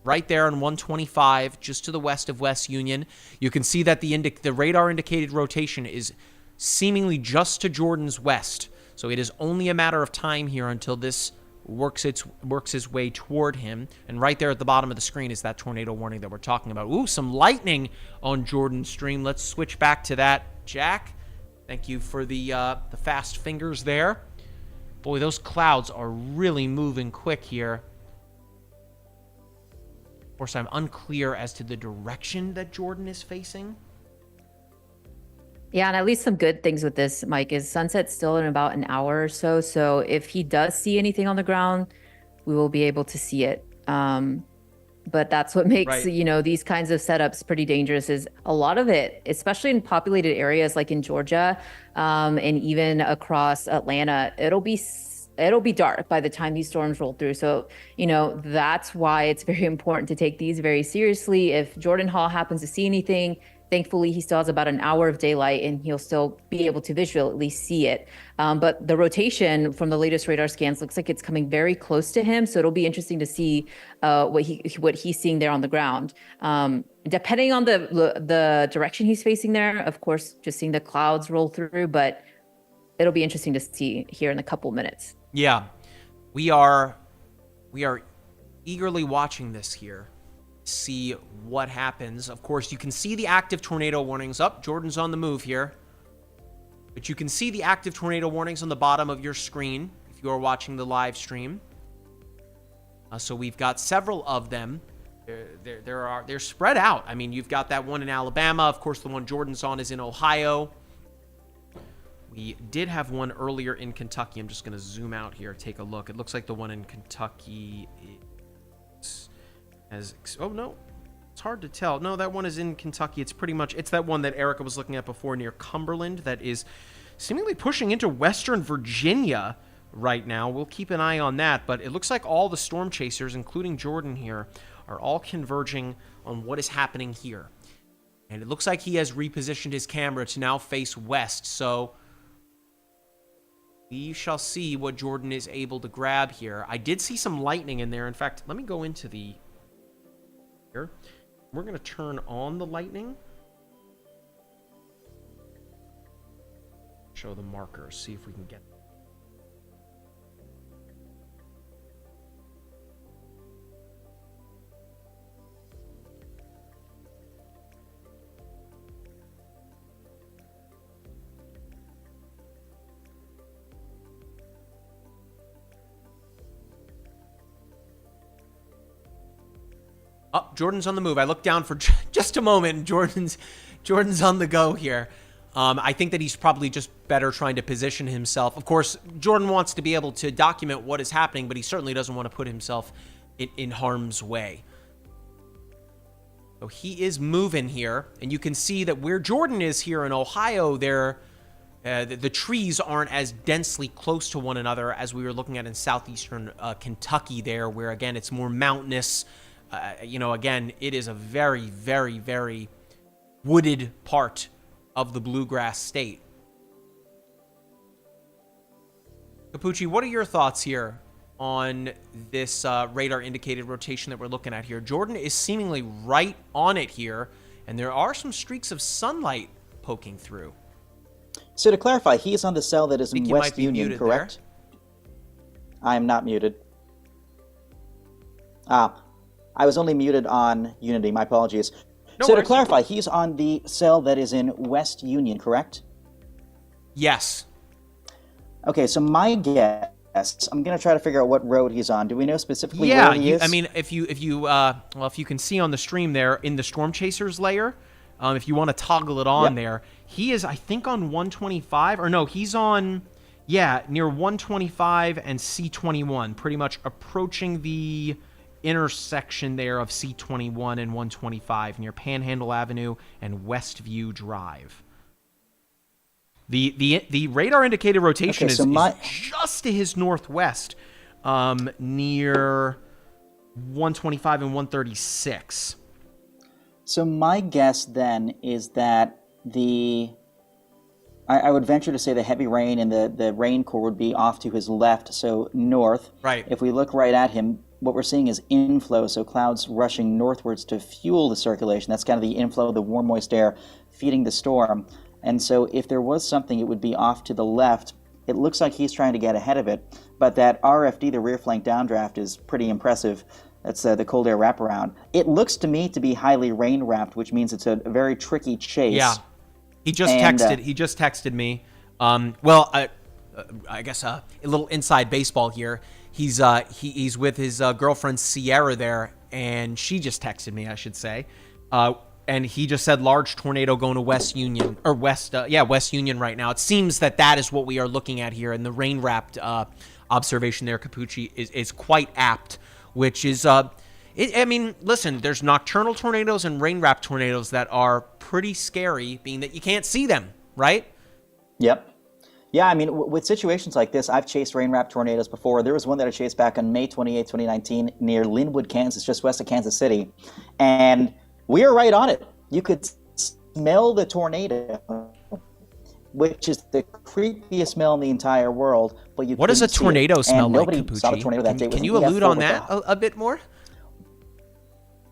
on 125, just to the west of West Union. You can see that the radar indicated rotation is seemingly just to Jordan's west. So it is only a matter of time here until this works his way toward him. And right there at the bottom of the screen is that tornado warning that we're talking about. Ooh, some lightning on Jordan's stream. Let's switch back to that. Jack, thank you for the fast fingers there. Boy, those clouds are really moving quick here. Of course, I'm unclear as to the direction that Jordan is facing. Yeah, and at least some good things with this, Mike, is sunset's still in about an hour or so. So if he does see anything on the ground, we will be able to see it. But that's what makes, these kinds of setups pretty dangerous, is a lot of it, especially in populated areas like in Georgia, and even across Atlanta, it'll be dark by the time these storms roll through. So, that's why it's very important to take these very seriously. If Jordan Hall happens to see anything, thankfully, he still has about an hour of daylight and he'll still be able to visually at least see it. But the rotation from the latest radar scans looks like it's coming very close to him. So it'll be interesting to see what he's seeing there on the ground. Depending on the direction he's facing there, of course, just seeing the clouds roll through, but it'll be interesting to see here in a couple minutes. Yeah, we are eagerly watching this here. See what happens. Of course, you can see the active tornado warnings up. Jordan's on the move here. But you can see the active tornado warnings on the bottom of your screen if you are watching the live stream. So we've got several of them. They're spread out. I mean, you've got that one in Alabama. Of course, the one Jordan's on is in Ohio. We did have one earlier in Kentucky. I'm just going to zoom out here, take a look. It looks like the one in Kentucky oh no, it's hard to tell. No, that one is in Kentucky. It's that one that Erica was looking at before near Cumberland that is seemingly pushing into Western Virginia right now. We'll keep an eye on that, but it looks like all the storm chasers, including Jordan here, are all converging on what is happening here. And it looks like he has repositioned his camera to now face west, so we shall see what Jordan is able to grab here. I did see some lightning in there. In fact, let me go into the here. We're going to turn on the lightning. Show the markers, see if we can get Oh, Jordan's on the move. I looked down for just a moment. Jordan's on the go here. I think that he's probably just better trying to position himself. Of course, Jordan wants to be able to document what is happening, but he certainly doesn't want to put himself in harm's way. So he is moving here, and you can see that where Jordan is here in Ohio, the trees aren't as densely close to one another as we were looking at in southeastern Kentucky there, where, again, it's more mountainous. Again, it is a very, very, very wooded part of the bluegrass state. Capucci, what are your thoughts here on this radar indicated rotation that we're looking at here? Jordan is seemingly right on it here, and there are some streaks of sunlight poking through. So to clarify, he is on the cell that is in you West might be Union, muted correct? I am not muted. I was only muted on Unity. My apologies. No So worries. to clarify, he's on the cell that is in West Union, correct? Yes. Okay, so my guess, I'm going to try to figure out what road he's on. Do we know specifically Yeah, where he is? I mean, if you can see on the stream there in the Storm Chasers layer, if you want to toggle it on there, he is, I think, on 125, or no, he's on, near 125 and C21, pretty much approaching the intersection there of C21 and 125 near Panhandle Avenue and Westview Drive. The radar indicated rotation is just to his northwest, near 125 and 136. So my guess then is that I would venture to say the heavy rain and the rain core would be off to his left, so north. Right. If we look right at him, what we're seeing is inflow, so clouds rushing northwards to fuel the circulation. That's kind of the inflow, the warm, moist air feeding the storm. And so if there was something, it would be off to the left. It looks like he's trying to get ahead of it, but that RFD, the rear flank downdraft, is pretty impressive. That's the cold air wraparound. It looks to me to be highly rain wrapped, which means it's a very tricky chase. Yeah, he just texted me. I guess a little inside baseball here. He's with his girlfriend Sierra there, and she just texted me, I should say. And he just said large tornado going to West Union West Union right now. It seems that is what we are looking at here, and the rain wrapped observation there, Capucci, is quite apt. Which is, listen, there's nocturnal tornadoes and rain-wrapped tornadoes that are pretty scary, being that you can't see them, right? Yep. Yeah, I mean, with situations like this, I've chased rain-wrapped tornadoes before. There was one that I chased back on May 28, 2019, near Linwood, Kansas, just west of Kansas City. And we were right on it. You could smell the tornado, which is the creepiest smell in the entire world. But you what does a tornado smell like, Capucci? Saw the tornado that day. Can you allude on that a bit more?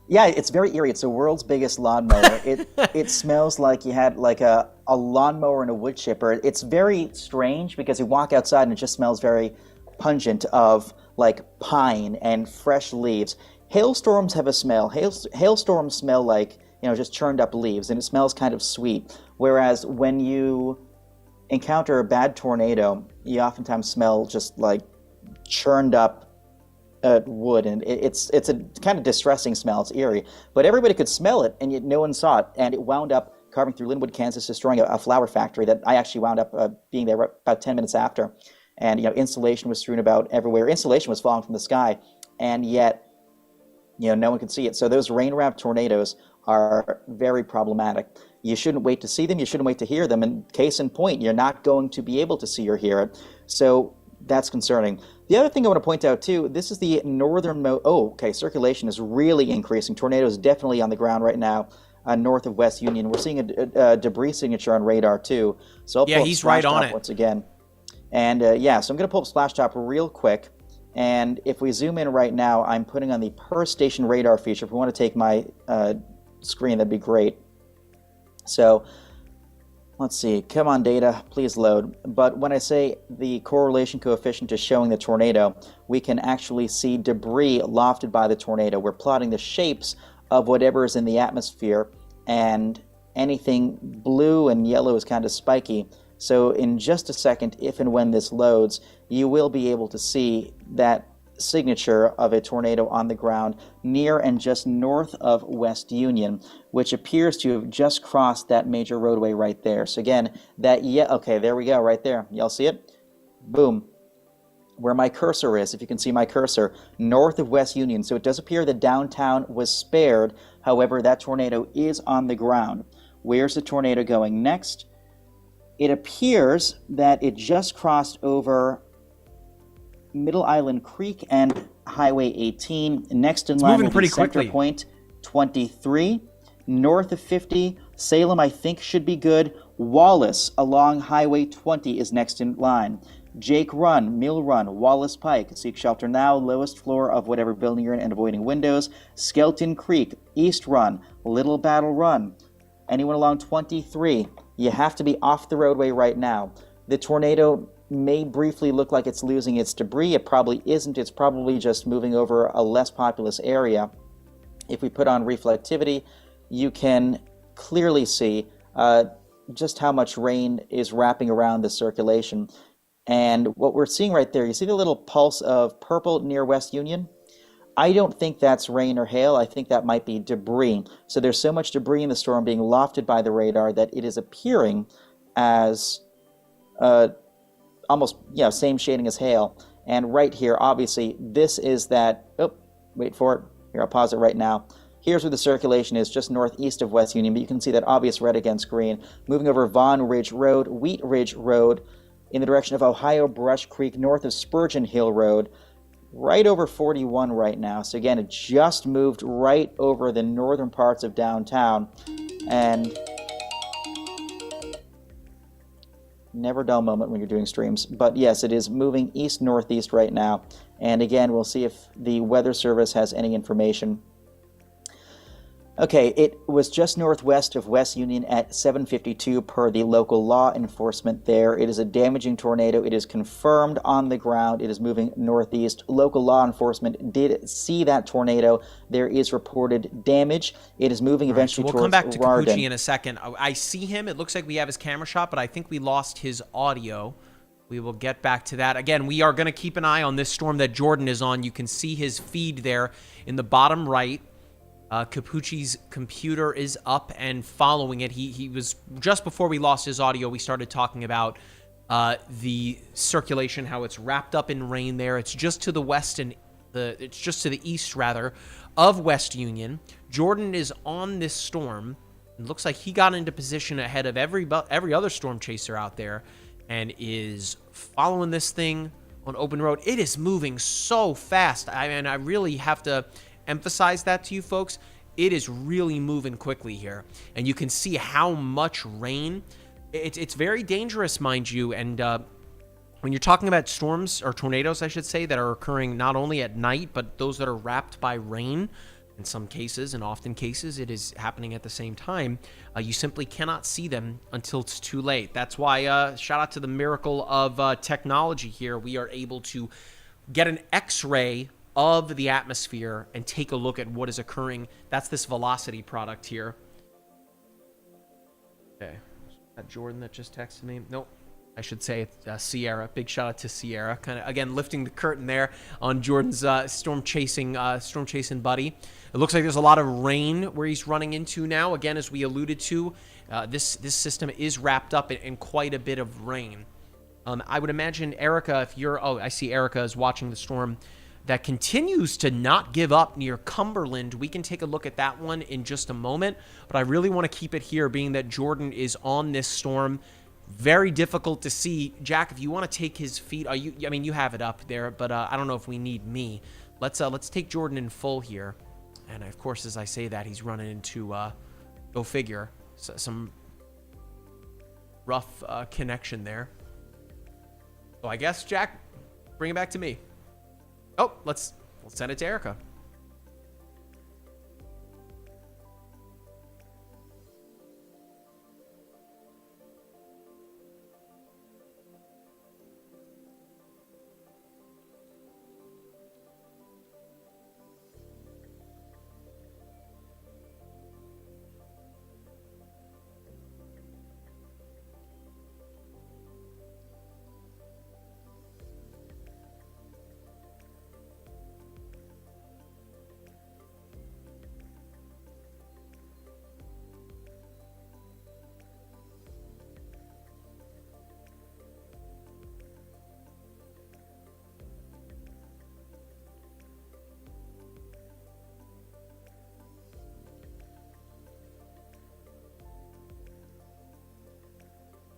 Yeah, it's very eerie. It's the world's biggest lawnmower. It smells like you had like a lawnmower and a wood chipper. It's very strange because you walk outside and it just smells very pungent of like pine and fresh leaves. Hailstorms have a smell. Hailstorms smell like, just churned up leaves, and it smells kind of sweet. Whereas when you encounter a bad tornado, you oftentimes smell just like churned up wood, and it's a kind of distressing smell. It's eerie, but everybody could smell it, and yet no one saw it, and it wound up carving through Linwood, Kansas, destroying a flower factory that I actually wound up being there about 10 minutes after. And insulation was strewn about everywhere. Insulation was falling from the sky, and yet no one could see it. So those rain-wrapped tornadoes are very problematic. You shouldn't wait to see them. You shouldn't wait to hear them. And case in point, you're not going to be able to see or hear it. So that's concerning. The other thing I want to point out, too, this is the northernmost... circulation is really increasing. Tornadoes definitely on the ground right now, north of West Union. We're seeing a debris signature on radar, too. So I'll pull up he's right on it. once again. And, so I'm going to pull up Splashtop real quick. And if we zoom in right now, I'm putting on the per station radar feature. If we want to take my screen, that'd be great. So let's see. Come on, data, please load. But when I say the correlation coefficient is showing the tornado, we can actually see debris lofted by the tornado. We're plotting the shapes of whatever is in the atmosphere, and anything blue and yellow is kind of spiky. So in just a second, if and when this loads, you will be able to see that signature of a tornado on the ground near and just north of West Union, which appears to have just crossed that major roadway right there. So again, okay, there we go, right there. Y'all see it? Boom. Where my cursor is, if you can see my cursor, north of West Union. So it does appear that downtown was spared. However, that tornado is on the ground. Where's the tornado going next? It appears that it just crossed over Middle Island Creek and Highway 18. Next in line will be Center Point 23. North of 50, Salem I think should be good. Wallace along Highway 20 is next in line. Jake Run, Mill Run, Wallace Pike, seek shelter now, lowest floor of whatever building you're in and avoiding windows. Skelton Creek, East Run, Little Battle Run. Anyone along 23, you have to be off the roadway right now. The tornado may briefly look like it's losing its debris. It probably isn't. It's probably just moving over a less populous area. If we put on reflectivity, you can clearly see just how much rain is wrapping around the circulation. And what we're seeing right there, you see the little pulse of purple near West Union? I don't think that's rain or hail. I think that might be debris. So there's so much debris in the storm being lofted by the radar that it is appearing as almost, same shading as hail. And right here, obviously, this is that, wait for it. Here, I'll pause it right now. Here's where the circulation is, just northeast of West Union, but you can see that obvious red against green. Moving over Vaughn Ridge Road, Wheat Ridge Road, in the direction of Ohio Brush Creek, north of Spurgeon Hill Road, right over 41 right now. So again, it just moved right over the northern parts of downtown, and never a dull moment when you're doing streams. But yes, it is moving east-northeast right now, and again, we'll see if the Weather Service has any information. Okay, it was just northwest of West Union at 7:52 per the local law enforcement there. It is a damaging tornado. It is confirmed on the ground. It is moving northeast. Local law enforcement did see that tornado. There is reported damage. It is moving eventually so towards we'll come back to Rardon. Capucci in a second. I see him. It looks like we have his camera shot, but I think we lost his audio. We will get back to that. Again, we are going to keep an eye on this storm that Jordan is on. You can see his feed there in the bottom right. Capucci's computer is up and following it. He was, just before we lost his audio, we started talking about the circulation, how it's wrapped up in rain there. It's just to the west and it's just to the east, rather, of West Union. Jordan is on this storm. It looks like he got into position ahead of every other storm chaser out there and is following this thing on open road. It is moving so fast. I mean, I really have to emphasize that to you folks. It is really moving quickly here, and you can see how much rain. It's very dangerous, mind you, and when you're talking about storms, or tornadoes I should say, that are occurring not only at night, but those that are wrapped by rain, in some cases, and often cases it is happening at the same time, you simply cannot see them until it's too late. That's why shout out to the miracle of technology here. We are able to get an X-ray of the atmosphere and take a look at what is occurring. That's this Velocity product here. Okay, is that Jordan that just texted me? Nope. I should say it's Sierra. Big shout out to Sierra. Kind of again lifting the curtain there on Jordan's storm chasing buddy. It looks like there's a lot of rain where he's running into now. Again, as we alluded to, this system is wrapped up in quite a bit of rain. I would imagine Erica, if you're, I see Erica is watching the storm that continues to not give up near Cumberland. We can take a look at that one in just a moment, but I really want to keep it here, being that Jordan is on this storm. Very difficult to see. Jack, if you want to take his feed, I mean, you have it up there, but I don't know if we need me. Let's take Jordan in full here, and of course, as I say that, he's running into go figure, some rough connection there. So I guess Jack, bring it back to me. Oh, let's send it to Erica.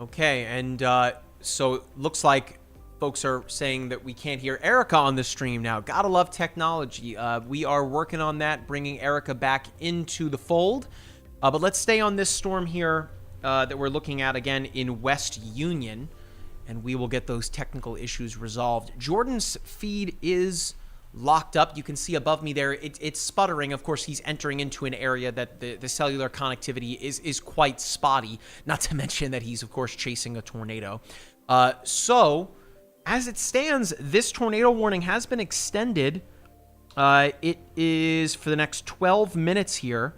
Okay, and so looks like folks are saying that we can't hear Erica on the stream now. Gotta love technology. We are working on that, bringing Erica back into the fold. But let's stay on this storm here that we're looking at again in West Union, and we will get those technical issues resolved. Jordan's feed is locked up. You can see above me there, it's sputtering. Of course, he's entering into an area that the cellular connectivity is quite spotty, not to mention that he's, of course, chasing a tornado. So, as it stands, this tornado warning has been extended. It is for the next 12 minutes here.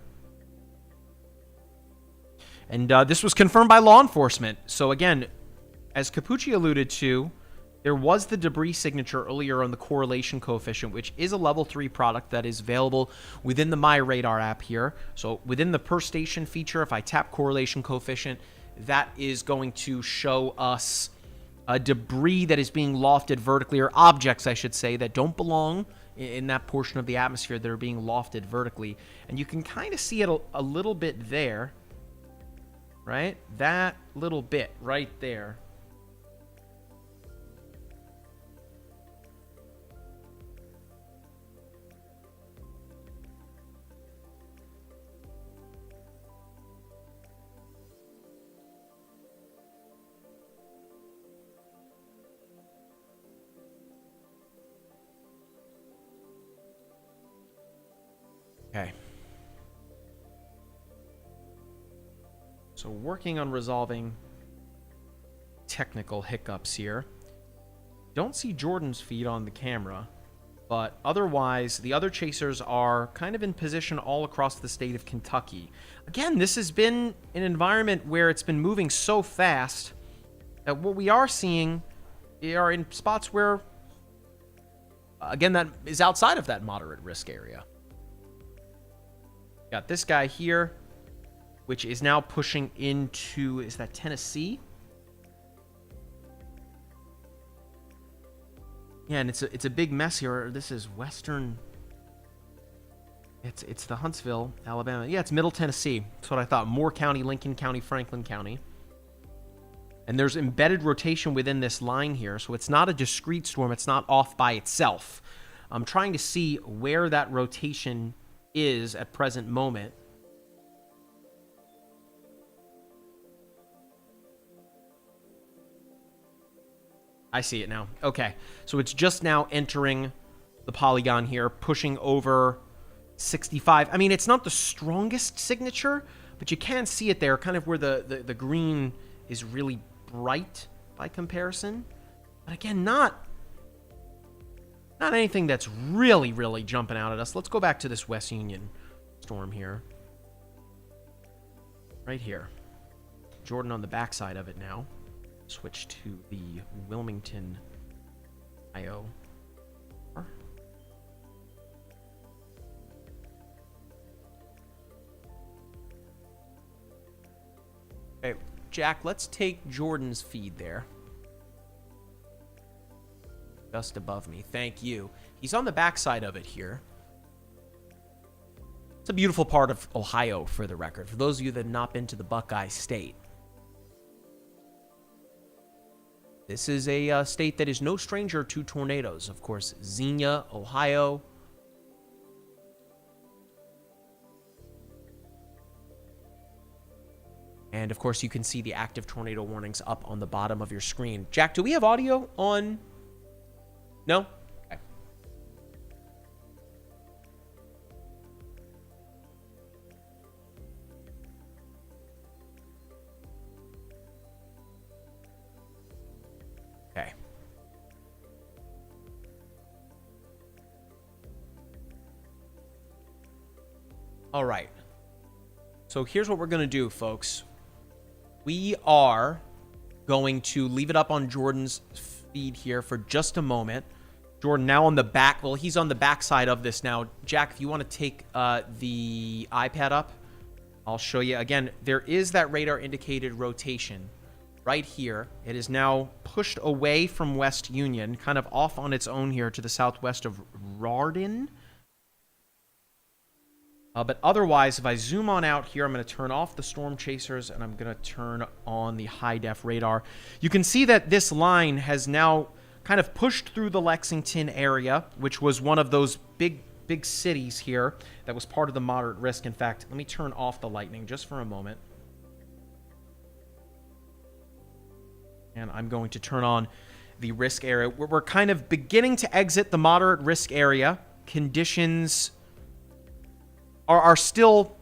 And this was confirmed by law enforcement. So, again, as Capucci alluded to, there was the debris signature earlier on the correlation coefficient, which is a level 3 product that is available within the MyRadar app here. So within the per station feature, if I tap correlation coefficient, that is going to show us a debris that is being lofted vertically, or objects, I should say, that don't belong in that portion of the atmosphere that are being lofted vertically. And you can kind of see it a little bit there, right? That little bit right there. Okay. So working on resolving technical hiccups here. Don't see Jordan's feed on the camera, but otherwise the other chasers are kind of in position all across the state of Kentucky. Again, this has been an environment where it's been moving so fast that what we are seeing are in spots where, again, that is outside of that moderate risk area. Got this guy here, which is now pushing into, is that Tennessee? Yeah, and it's a big mess here. This is western. It's the Huntsville, Alabama. Yeah, it's Middle Tennessee. That's what I thought. Moore County, Lincoln County, Franklin County. And there's embedded rotation within this line here, so it's not a discrete storm. It's not off by itself. I'm trying to see where that rotation is at present moment. I see it now. Okay, so it's just now entering the polygon here, pushing over 65. I mean, it's not the strongest signature, but you can see it there, kind of where the green is really bright by comparison. But again, not anything that's really, really jumping out at us. Let's go back to this West Union storm here. Right here. Jordan on the backside of it now. Switch to the Wilmington, Ohio. Okay, Jack, let's take Jordan's feed there. Just above me. Thank you. He's on the backside of it here. It's a beautiful part of Ohio, for the record, for those of you that have not been to the Buckeye State. This is a state that is no stranger to tornadoes. Of course, Xenia, Ohio. And of course, you can see the active tornado warnings up on the bottom of your screen. Jack, do we have audio on? No? Okay. Okay. All right. So here's what we're going to do, folks. We are going to leave it up on Jordan's feed here for just a moment. Jordan now on the back. Well, he's on the back side of this now. Jack, if you want to take the iPad up, I'll show you. Again, there is that radar indicated rotation right here. It is now pushed away from West Union, kind of off on its own here to the southwest of Rardin. But otherwise, if I zoom on out here, I'm going to turn off the storm chasers and I'm going to turn on the high def radar. You can see that this line has now kind of pushed through the Lexington area, which was one of those big cities here that was part of the moderate risk. In fact, let me turn off the lightning just for a moment. And I'm going to turn on the risk area. We're kind of beginning to exit the moderate risk area. Conditions are still,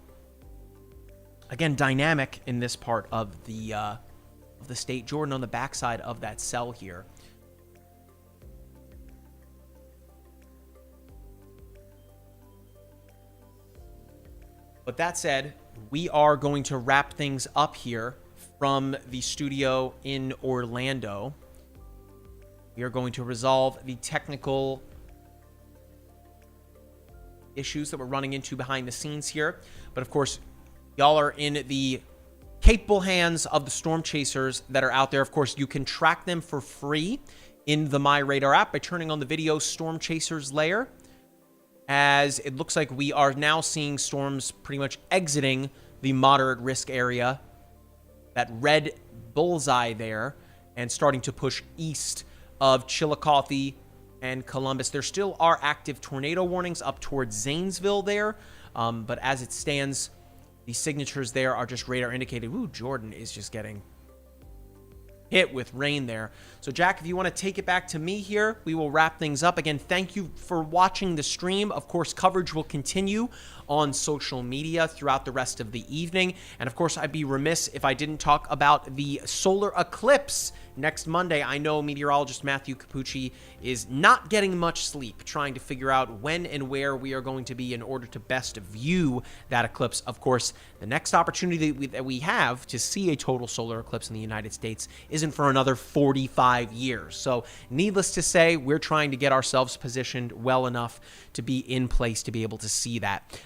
again, dynamic in this part of the state. Jordan, on the backside of that cell here. But that said, we are going to wrap things up here from the studio in Orlando. We are going to resolve the technical issues that we're running into behind the scenes here. But of course, y'all are in the capable hands of the storm chasers that are out there. Of course, you can track them for free in the MyRadar app by turning on the video storm chasers layer, as it looks like we are now seeing storms pretty much exiting the moderate risk area, that red bullseye there, and starting to push east of Chillicothe and Columbus. There still are active tornado warnings up towards Zanesville there, but as it stands, the signatures there are just radar indicated. Ooh, Jordan is just getting hit with rain there. So Jack, if you want to take it back to me here, we will wrap things up. Again, thank you for watching the stream. Of course, coverage will continue on social media throughout the rest of the evening. And of course, I'd be remiss if I didn't talk about the solar eclipse next Monday. I know meteorologist Matthew Capucci is not getting much sleep, trying to figure out when and where we are going to be in order to best view that eclipse. Of course, the next opportunity that we have to see a total solar eclipse in the United States isn't for another 45 years. So needless to say, we're trying to get ourselves positioned well enough to be in place to be able to see that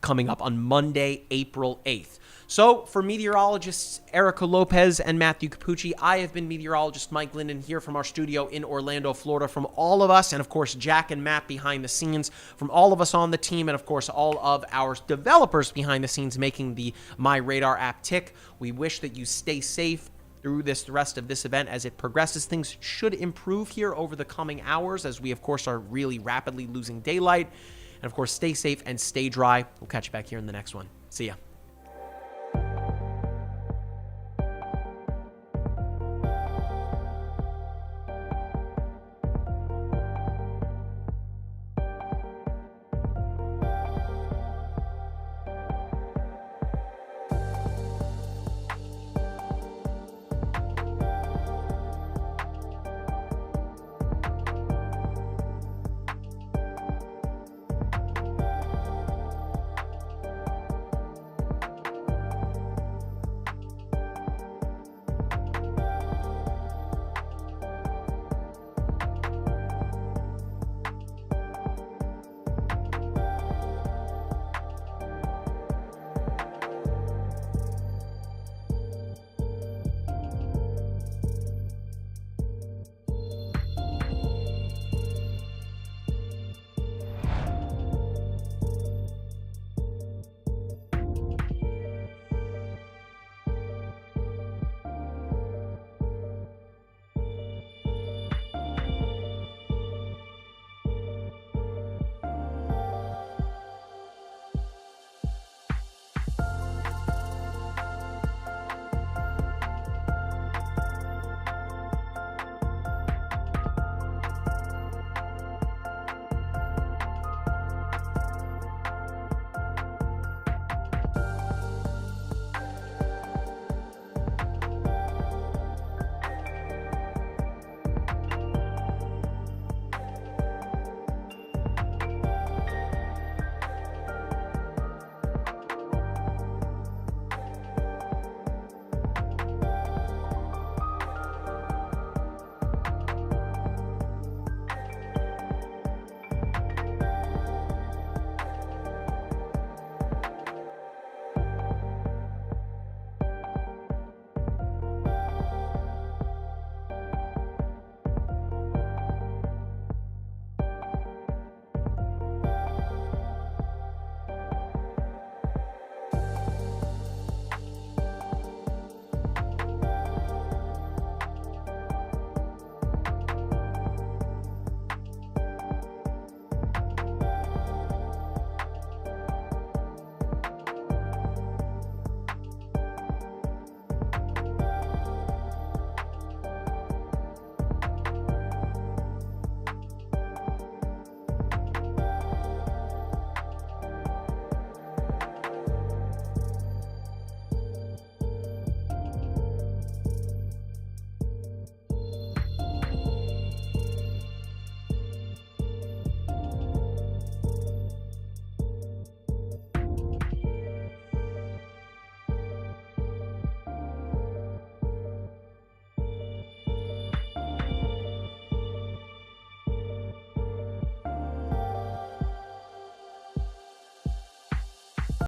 coming up on Monday, April 8th. So for meteorologists Erica Lopez and Matthew Capucci, I have been meteorologist Mike Linden here from our studio in Orlando, Florida. From all of us, and of course Jack and Matt behind the scenes, from all of us on the team, and of course all of our developers behind the scenes making the MyRadar app tick, we wish that you stay safe through the rest of this event as it progresses. Things should improve here over the coming hours as we, of course, are really rapidly losing daylight. And of course, stay safe and stay dry. We'll catch you back here in the next one. See ya.